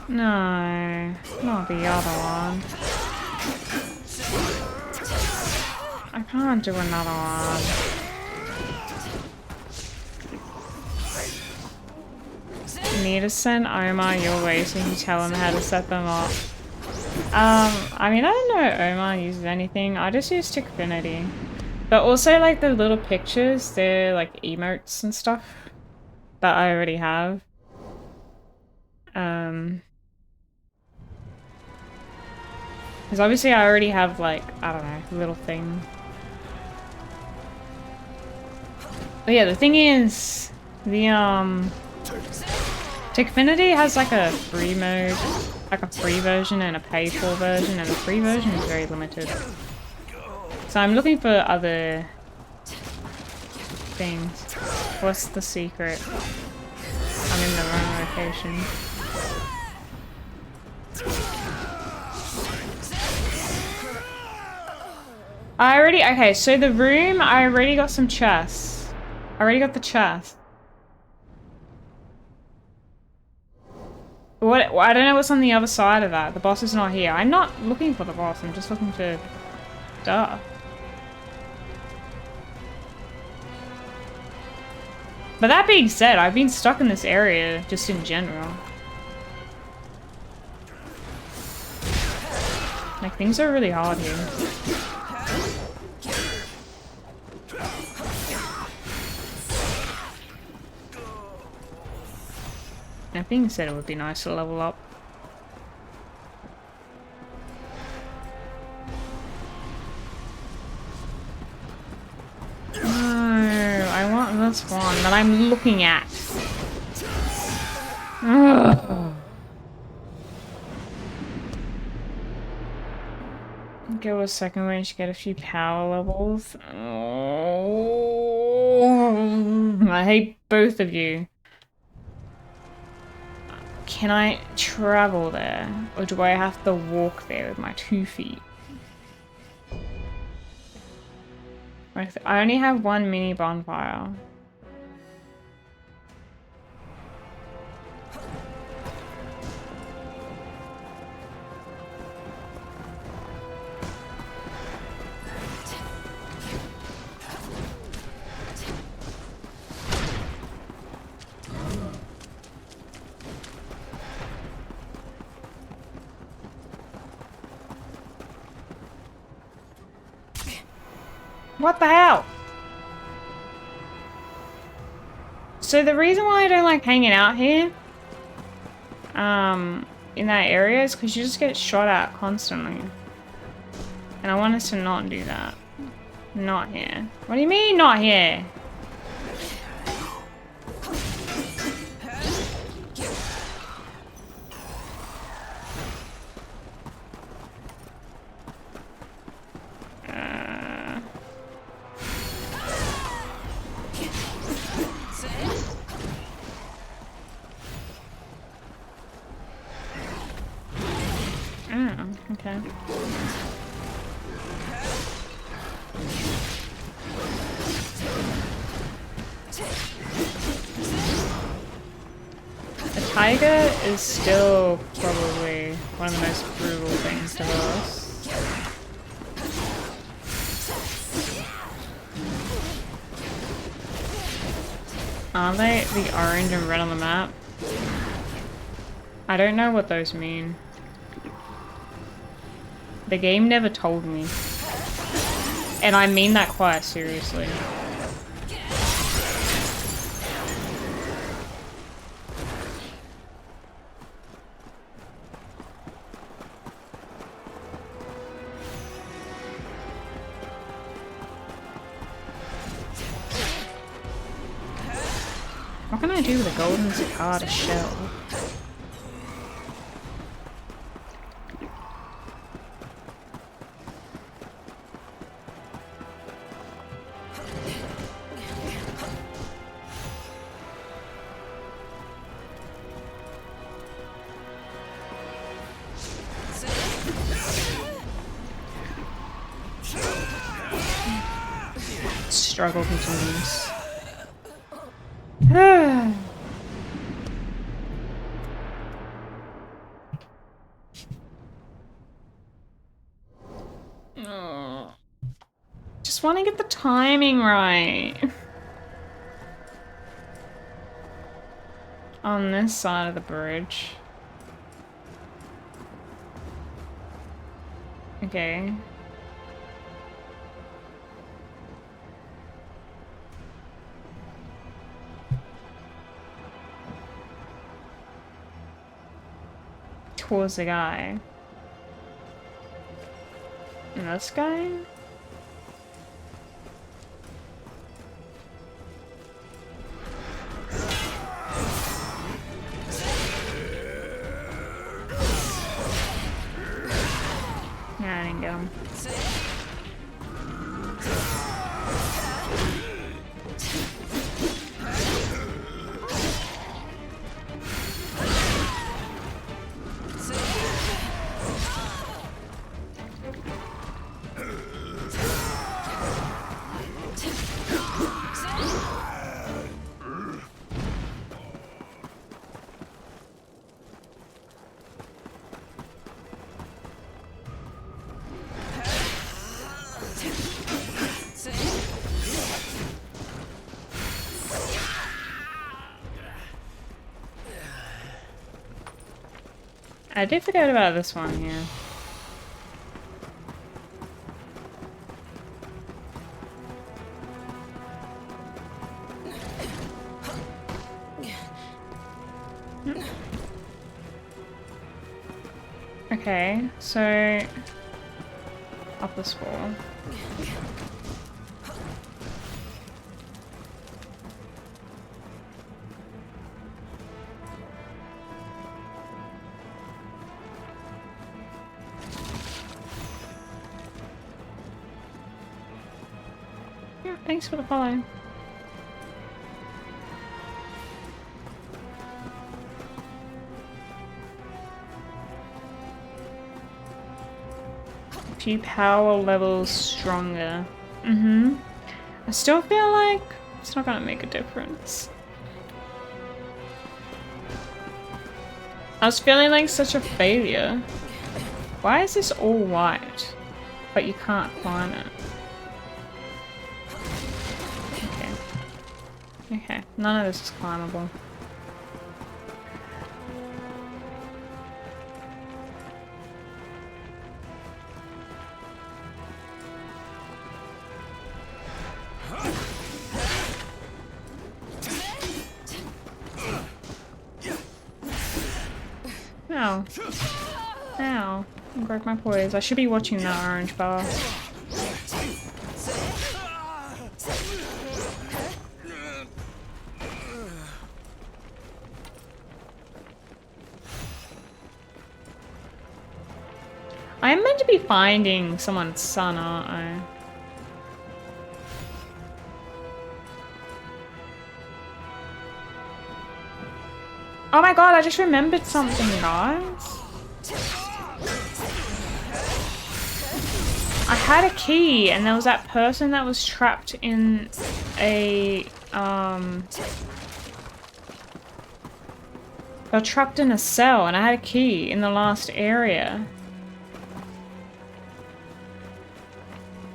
No, not the other one. I can't do another one. You need to send Omar your way so you can tell him how to set them up. I mean, I don't know if Omar uses anything. I just use Tickfinity. But also, like, the little pictures, they're like emotes and stuff that I already have. Because obviously I already have, like, I don't know, little thing. But yeah, the thing is, the, Tickfinity has, like, a free mode, like a free version and a paid-for version, and the free version is very limited. So I'm looking for other things. What's the secret? I'm in the wrong location. Okay, so the room, I already got some chests. I already got the chest. I don't know what's on the other side of that. The boss is not here. I'm not looking for the boss, I'm just looking for stuff. But that being said, I've been stuck in this area just in general. Like, things are really hard here. That being said, it would be nice to level up. No, I want this one that I'm looking at. Ugh. Go a second range to get a few power levels. Oh, I hate both of you. Can I travel there? Or do I have to walk there with my 2 feet? I only have one mini bonfire. What the hell? So the reason why I don't like hanging out here, in that area is because you just get shot at constantly. And I want us to not do that. Not here. What do you mean, not here? Okay. The tiger is still probably one of the most brutal things to us. Aren't they the orange and red on the map? I don't know what those mean. The game never told me. And I mean that quite seriously. What can I do with a golden cicada shell? Struggle continues. Just want to get the timing right. On this side of the bridge. Okay. Towards the guy. And this guy? Yeah, I didn't get him. I did forget about this one here. Okay, so up this wall. Yeah, thanks for the follow. Few power levels stronger. I still feel like it's not gonna make a difference. I was feeling like such a failure. Why is this all white, but you can't climb it? Okay. Okay, none of this is climbable. Ow. Ow. I broke my poise. I should be watching that orange bar. I am meant to be finding someone's son, aren't I? Oh my god, I just remembered something, guys. I had a key and there was that person that was trapped in a, they were trapped in a cell and I had a key in the last area.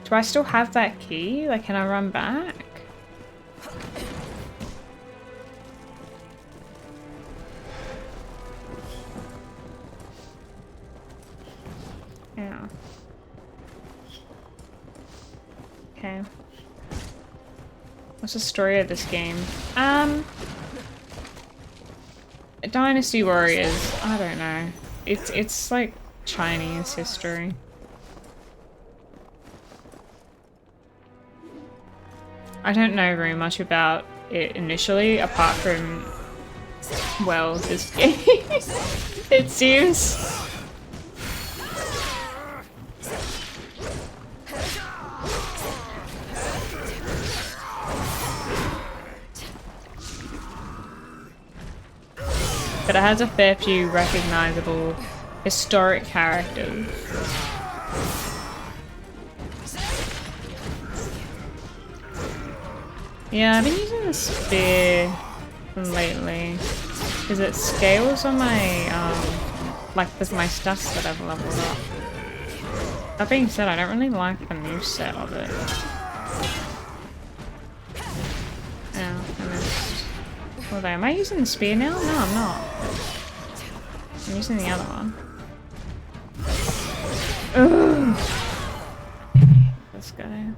Do I still have that key? Like, can I run back? Yeah. Okay. What's the story of this game? Dynasty Warriors. I don't know. It's like Chinese history. I don't know very much about it initially, apart from, well, this game. It seems. But it has a fair few recognizable historic characters. Yeah, I've been using the spear lately. Because it scales on my, like with my stats that I've leveled up. That being said, I don't really like the new set of it. Yeah, I missed. Although, am I using the spear now? No, I'm not. I'm using the other one. Ugh. This guy.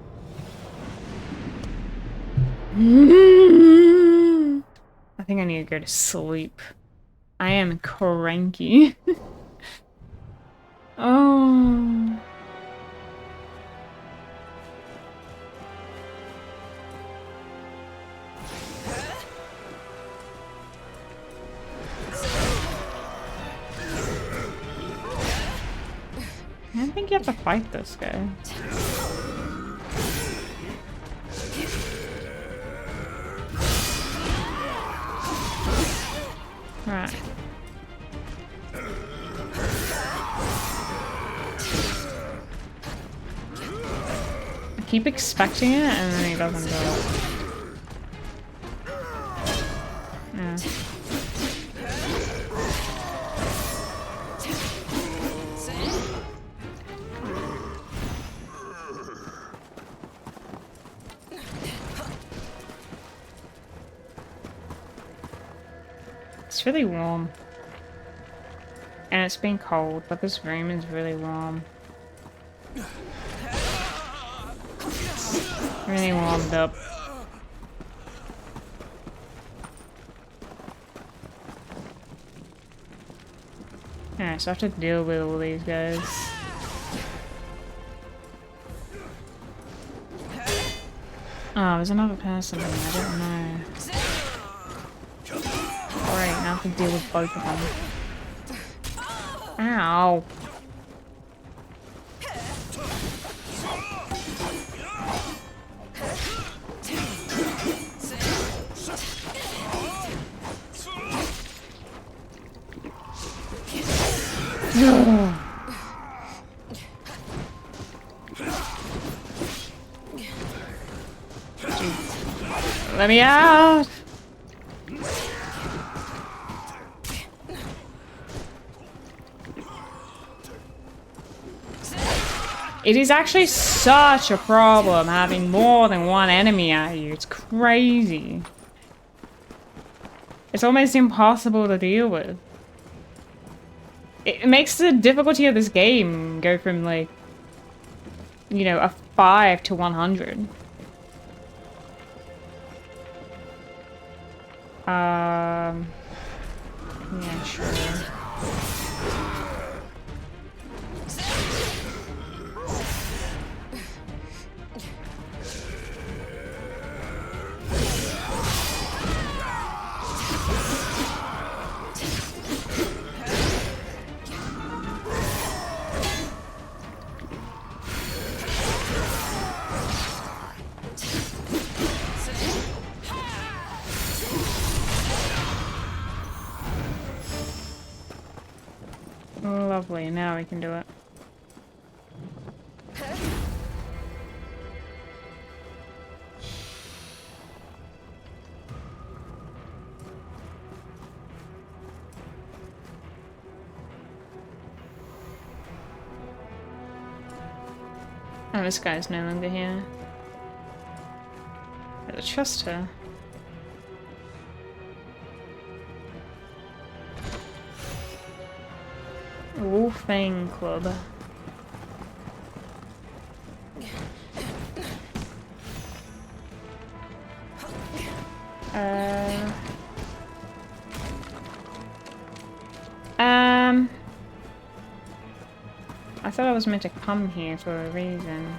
I think I need to go to sleep. I am cranky. Oh. I don't think you have to fight this guy. Right. I keep expecting it and then he doesn't do it. Yeah. It's really warm. And it's been cold, but this room is really warm. Really warmed up. Alright, so I have to deal with all these guys. Oh, there's another person here, I don't know. Alright, now I have to deal with both of them. Ow! Let me out! It is actually such a problem having more than one enemy at you. It's crazy. It's almost impossible to deal with. It makes the difficulty of this game go from, like, you know, a 5 to 100. Yeah, sure. Lovely, now we can do it. Oh, this guy's no longer here. I gotta trust her. Wolfang Club. I thought I was meant to come here for a reason.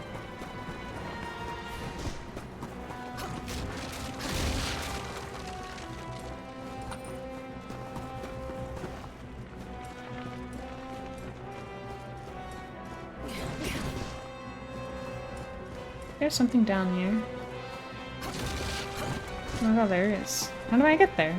There's something down here. Oh my god, there is. How do I get there?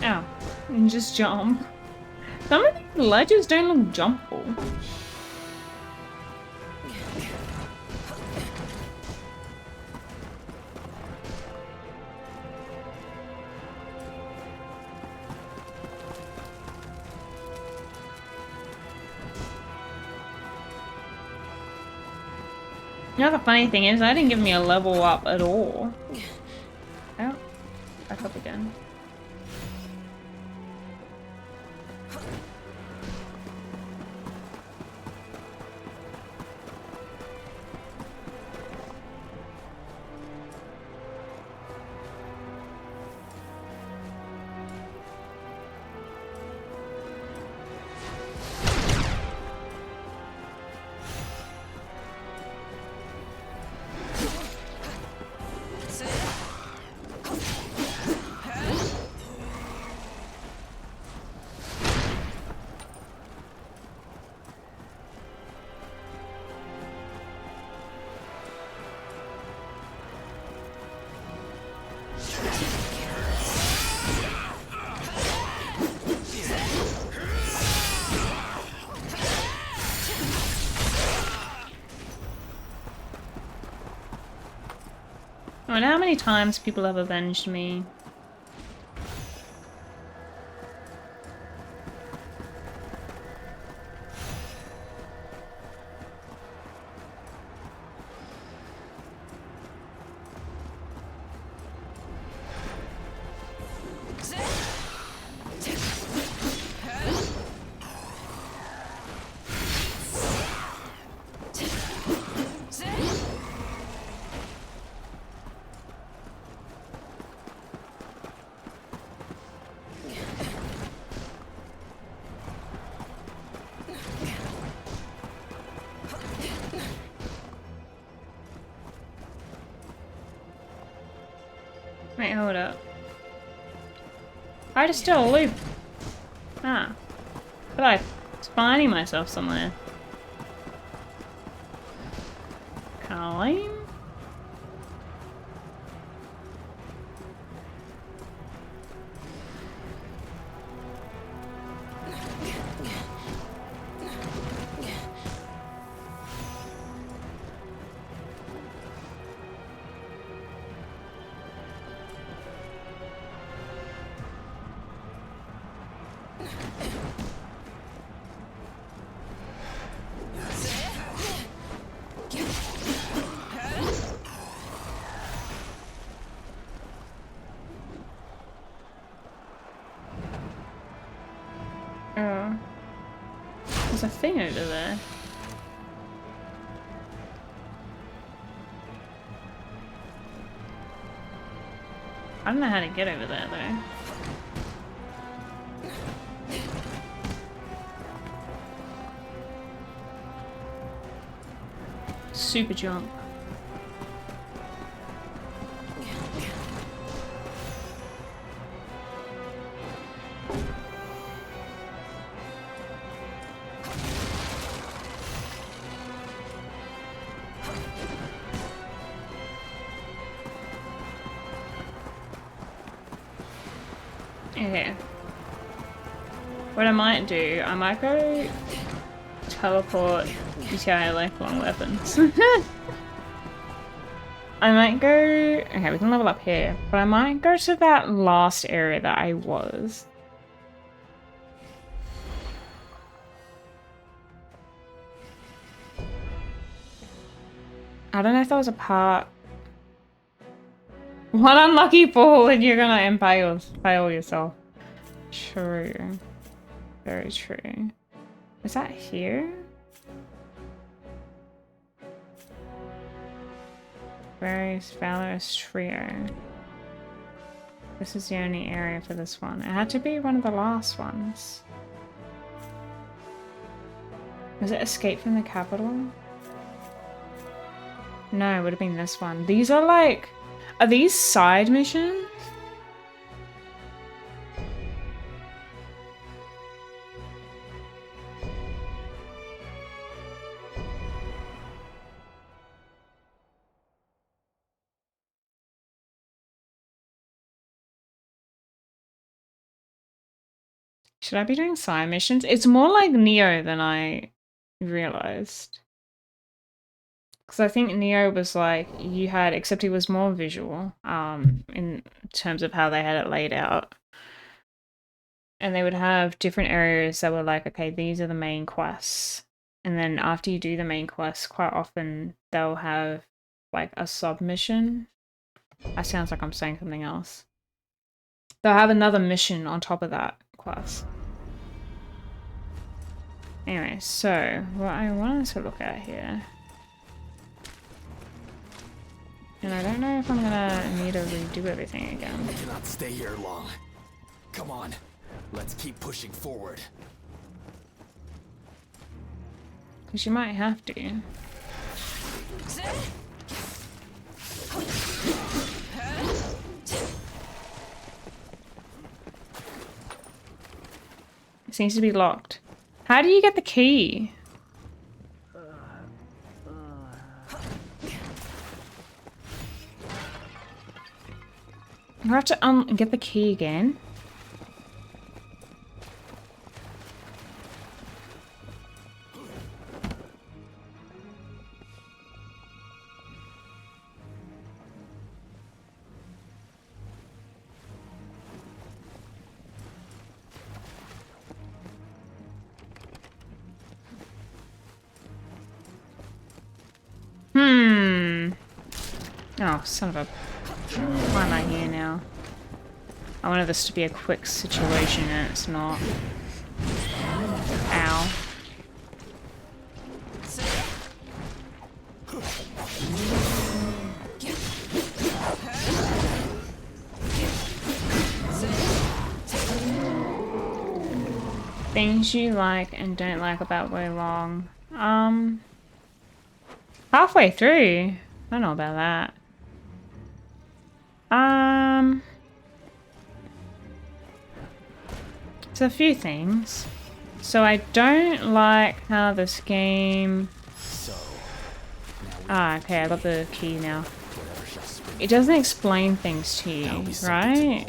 Oh, and just jump. Some of these ledges don't look jumpable. You know, the funny thing is, that didn't give me a level up at all. Oh, back up again. I wonder how many times people have avenged me. Hold up. I just still a loop. Ah. But I'm finding myself somewhere. Climb? Oh. There's a thing over there. I don't know how to get over there though. Super jump. Okay. What I might do, I might go teleport. You see how I like long weapons. I might go... Okay, we can level up here. But I might go to that last area that I was. I don't know if there was a part... One unlucky fall and you're gonna impale yourself. True. Very true. Is that here? Various Valorous Trio. This is the only area for this one. It had to be one of the last ones. Was it Escape from the Capital? No, it would have been this one. These are like... Are these side missions? Should I be doing side missions? It's more like Neo than I realized. Because I think Neo was like, you had, except he was more visual, in terms of how they had it laid out. And they would have different areas that were like, okay, these are the main quests. And then after you do the main quest, quite often they'll have like a submission. That sounds like I'm saying something else. They'll have another mission on top of that quest. Anyway, so what I wanted to look at here. And I don't know if I'm gonna need to redo everything again. I cannot stay here long. Come on, let's keep pushing forward. Because you might have to. It seems to be locked. How do you get the key? You have to get the key again. Oh, son of a... Why am I here now? I wanted this to be a quick situation and it's not. Ow. Things you like and don't like about Way Long. Halfway through. I don't know about that. a few things. So I don't like how this game... Ah, okay, I got the key now. It doesn't explain things to you, right?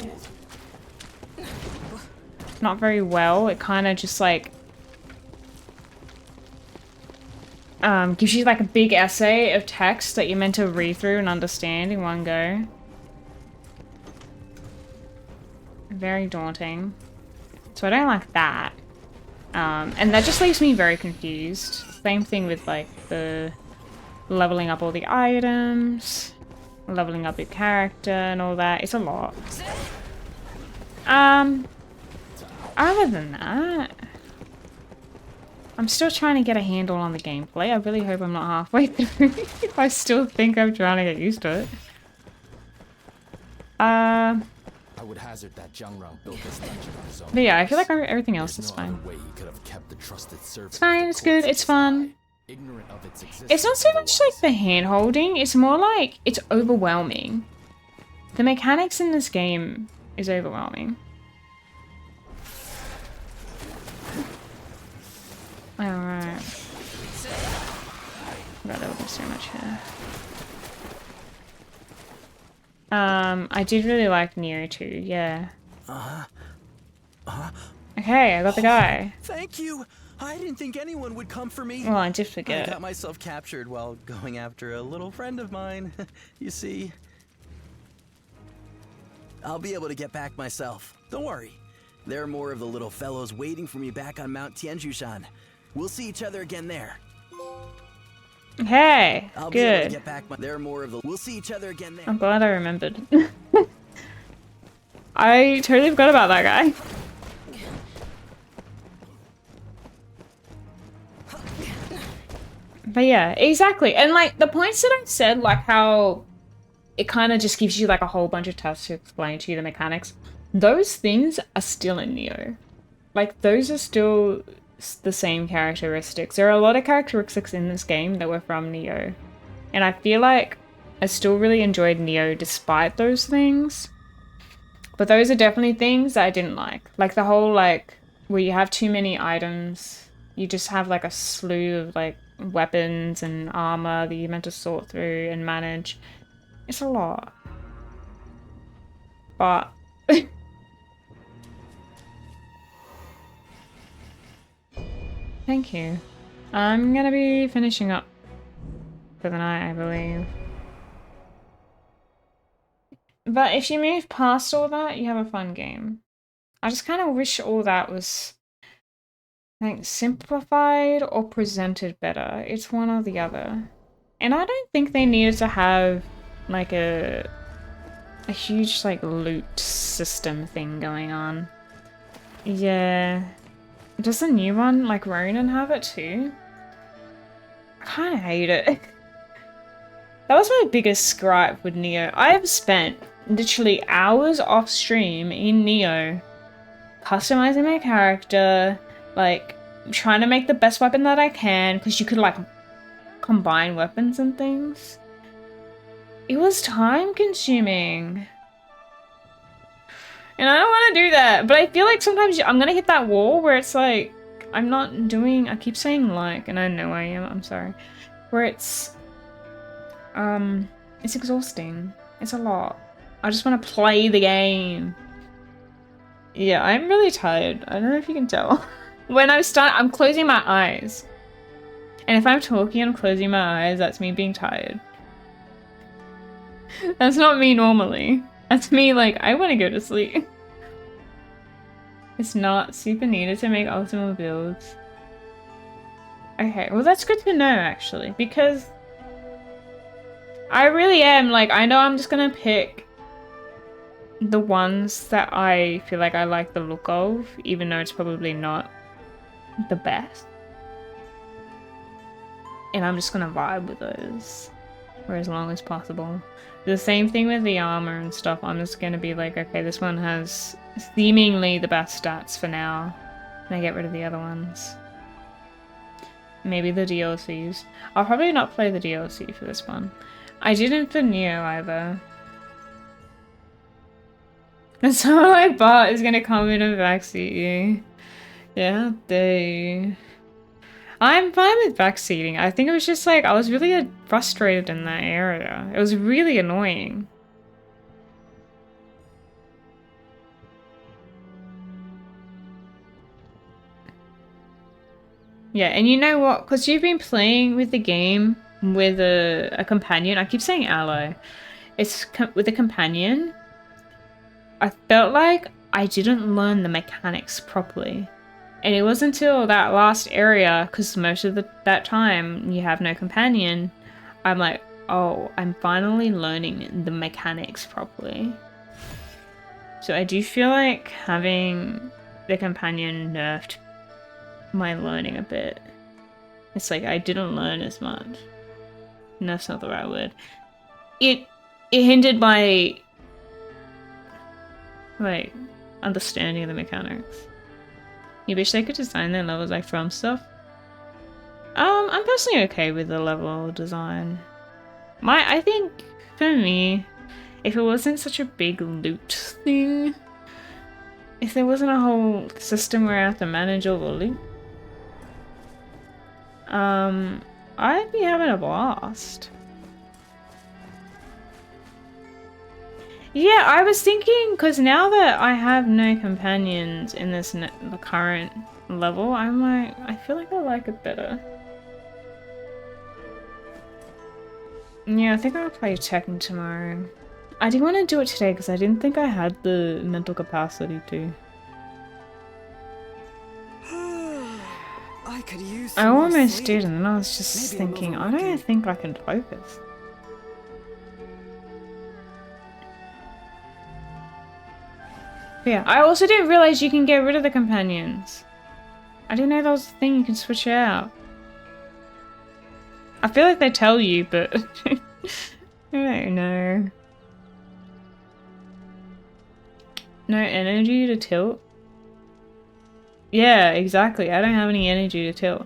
Not very well. It kind of just like... gives you like a big essay of text that you're meant to read through and understand in one go. Very daunting. So I don't like that. And that just leaves me very confused. Same thing with like the leveling up all the items, leveling up your character and all that. It's a lot. Other than that, I'm still trying to get a handle on the gameplay. I really hope I'm not halfway through. I still think I'm trying to get used to it. I would hazard that Zhangrang built this dungeon on his own. But yeah, I feel like everything else is fine. It's fine, it's good, it's fun. It's not so much like the hand-holding, it's more like it's overwhelming. The mechanics in this game is overwhelming. Alright. God, there was so much here. I did really like Neo too, yeah. Okay, I got the guy. Thank you! I didn't think anyone would come for me. Well, I did forget. I got myself captured while going after a little friend of mine. You see. I'll be able to get back myself. Don't worry. There are more of the little fellows waiting for me back on Mount Tianjushan. We'll see each other again there. Hey, I'll good. Be able to get back there are more of the. We'll see each other again there. I'm glad I remembered. I totally forgot about that guy. But yeah, exactly. And like the points that I said, like how it kind of just gives you like a whole bunch of tests to explain to you the mechanics. Those things are still in Neo. Like those are still the same characteristics. There are a lot of characteristics in this game that were from Neo. And I feel like I still really enjoyed Neo despite those things. But those are definitely things that I didn't like. Like the whole like where you have too many items. You just have like a slew of like weapons and armor that you're meant to sort through and manage. It's a lot. But thank you. I'm gonna be finishing up for the night, I believe. But if you move past all that, you have a fun game. I just kind of wish all that was like simplified or presented better. It's one or the other. And I don't think they needed to have like a huge like loot system thing going on. Yeah. Does the new one, like Ronin, have it too? I kind of hate it. That was my biggest gripe with Neo. I have spent literally hours off stream in Neo customizing my character, like trying to make the best weapon that I can, because you could like combine weapons and things. It was time consuming. And I don't want to do that, but I feel like sometimes I'm gonna hit that wall where it's like, I'm not doing, I keep saying like, and I know I am, I'm sorry. Where it's exhausting. It's a lot. I just want to play the game. Yeah, I'm really tired. I don't know if you can tell. When I'm closing my eyes. And if I'm talking and I'm closing my eyes, that's me being tired. That's not me normally. That's me like, I want to go to sleep. It's not super needed to make optimal builds. Okay, well that's good to know actually, because I really am like, I know I'm just gonna pick the ones that I feel like I like the look of, even though it's probably not the best. And I'm just gonna vibe with those for as long as possible. The same thing with the armor and stuff. I'm just gonna be like, okay, this one has seemingly the best stats for now. And I get rid of the other ones. Maybe the DLCs. I'll probably not play the DLC for this one. I didn't for Neo either. And someone like Bart is gonna come in and backseat you. Yeah, they. I'm fine with backseating. I think it was just like I was really frustrated in that area. It was really annoying. Yeah, and you know what? Because you've been playing with the game with a companion. I keep saying ally. It's with a companion. I felt like I didn't learn the mechanics properly. And it wasn't until that last area, because most of that time you have no companion, I'm like, oh, I'm finally learning the mechanics properly. So I do feel like having the companion nerfed my learning a bit. It's like I didn't learn as much. No, that's not the right word. It hindered my like understanding of the mechanics. You wish they could design their levels like From stuff? I'm personally okay with the level design. I think for me, if it wasn't such a big loot thing, if there wasn't a whole system where I have to manage all the loot, I'd be having a blast. Yeah, I was thinking, because now that I have no companions in the current level, I'm like, I feel like I like it better. Yeah, I think I'll play Tekken tomorrow. I didn't want to do it today because I didn't think I had the mental capacity to. I could use I some more almost sleep. did, and then I was just Maybe I'm thinking, I don't overworking. think I can focus. But yeah, I also didn't realize you can get rid of the companions. I didn't know that was a thing you can switch out. I feel like they tell you, but I don't know. No energy to tilt? Yeah, exactly. I don't have any energy to tilt.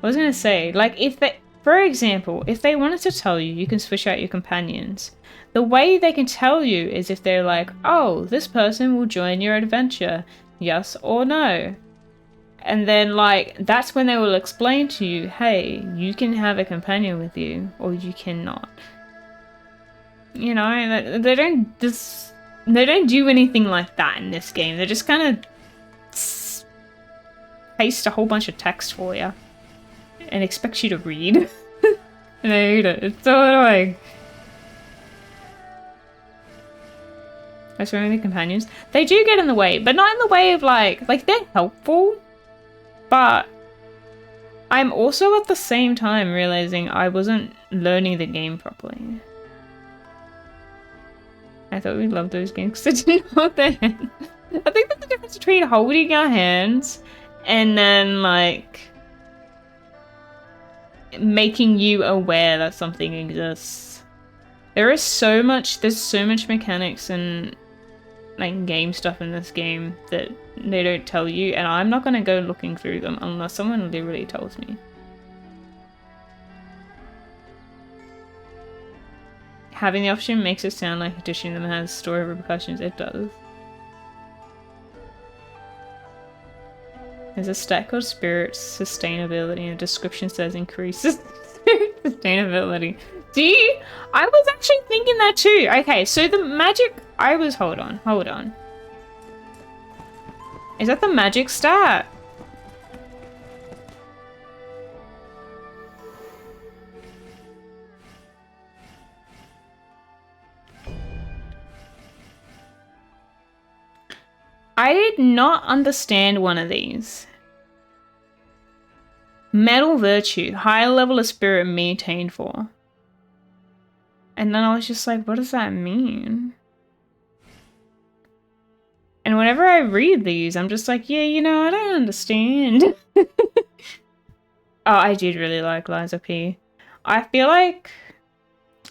I was gonna say, like, if they, for example, if they wanted to tell you you can switch out your companions, the way they can tell you is if they're like, oh, this person will join your adventure, yes or no. And then, like, that's when they will explain to you, hey, you can have a companion with you, or you cannot. You know, they don't do anything like that in this game. They just kind of paste a whole bunch of text for you and expect you to read. And I hate it. It's so annoying. I swear the companions. They do get in the way, but not in the way of like they're helpful. But I'm also at the same time realizing I wasn't learning the game properly. I thought we loved those games because I didn't hold their hands. I think that's the difference between holding our hands and then like making you aware that something exists. There's so much mechanics and like game stuff in this game that they don't tell you, and I'm not gonna go looking through them unless someone literally tells me. Having the option makes it sound like ditching them has story repercussions. It does. There's a stat called Spirit Sustainability, and the description says increases Spirit Sustainability. See? I was actually thinking that too. Okay, so the magic... hold on. Is that the magic stat? I did not understand one of these. Metal Virtue, higher level of spirit maintained for. And then I was just like, what does that mean? And whenever I read these, I'm just like, yeah, you know, I don't understand. Oh, I did really like Liza P. I feel like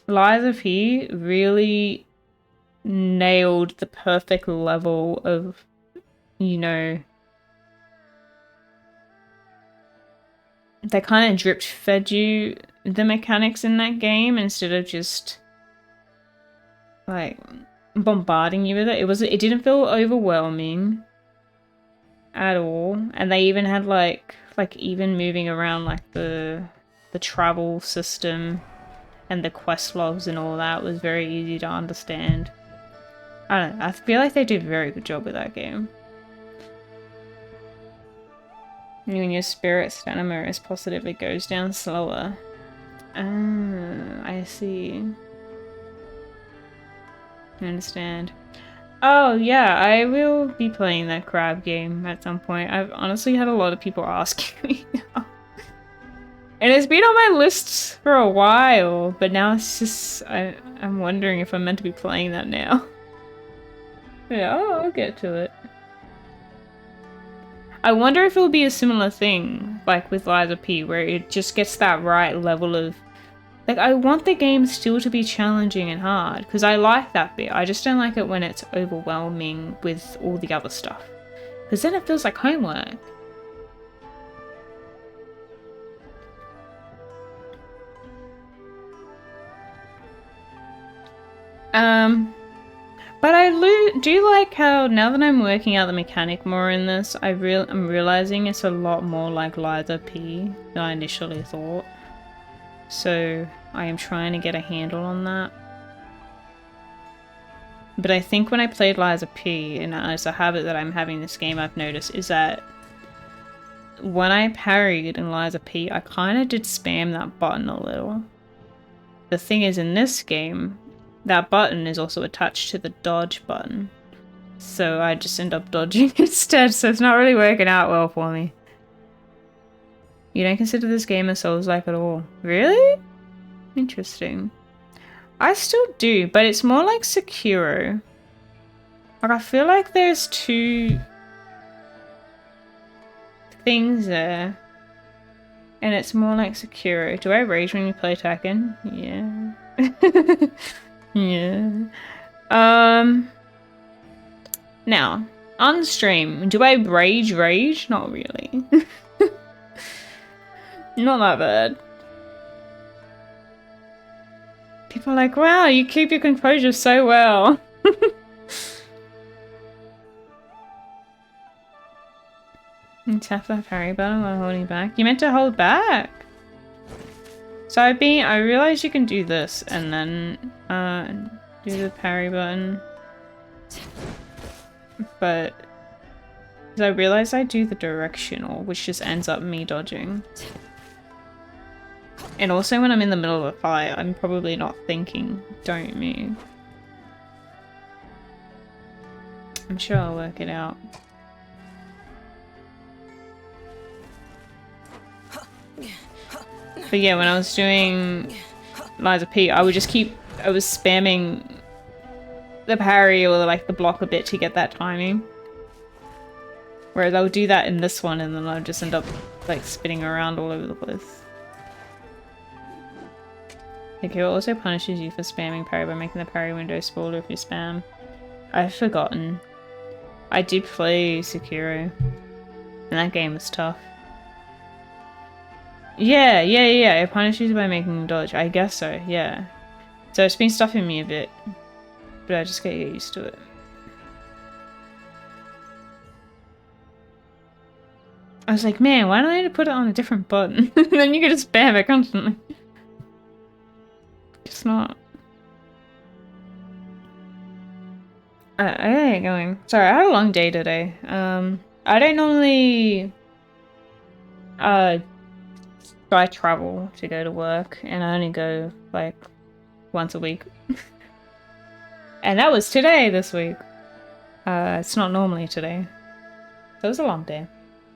Liza P really nailed the perfect level of, you know, they kind of drip fed you the mechanics in that game instead of just like bombarding you with it. It didn't feel overwhelming at all. And they even had like even moving around like the travel system and the quest logs and all that was very easy to understand. I don't know, I feel like they did a very good job with that game. When your spirit stamina is positive, it goes down slower. Ah, I see. I understand. Oh yeah, I will be playing that crab game at some point. I've honestly had a lot of people asking me now. And it's been on my list for a while, but now it's just, I'm wondering if I'm meant to be playing that now. Yeah, I'll get to it. I wonder if it'll be a similar thing, like with Liza P, where it just gets that right level of... Like, I want the game still to be challenging and hard, because I like that bit. I just don't like it when it's overwhelming with all the other stuff. Because then it feels like homework. But I do like how, now that I'm working out the mechanic more in this, I'm realizing it's a lot more like Liza P than I initially thought. So I am trying to get a handle on that. But I think when I played Liza P, and as a habit that I'm having this game I've noticed, is that when I parried in Liza P, I kind of did spam that button a little. The thing is, in this game, that button is also attached to the dodge button. So I just end up dodging instead, so it's not really working out well for me. You don't consider this game a Souls-like at all? Really? Interesting. I still do, but it's more like Sekiro. Like, I feel like there's two things there. And it's more like Sekiro. Do I rage when you play Tekken? Yeah. Yeah. Now, on stream, do I rage? Not really. Not that bad. People are like, wow, you keep your composure so well. And tap that parry button while holding back. You meant to hold back. So I realized you can do this and then do the parry button. But I realized I do the directional, which just ends up me dodging. And also when I'm in the middle of a fight, I'm probably not thinking, don't move. I'm sure I'll work it out. But yeah, when I was doing Liza P, I was spamming the parry or like the block a bit to get that timing. Whereas I'll do that in this one and then I'll just end up like spinning around all over the place. Okay, it also punishes you for spamming parry by making the parry window smaller if you spam. I've forgotten. I did play Sekiro, and that game was tough. Yeah, it punishes you by making you dodge. I guess so, yeah. So it's been stuffing me a bit, but I just gotta get used to it. I was like, man, why don't I need to put it on a different button? Then you can just spam it constantly. It's not. I gotta get going. Sorry, I had a long day today. I don't normally I travel to go to work, and I only go like once a week. And that was today this week. It's not normally today. So it was a long day.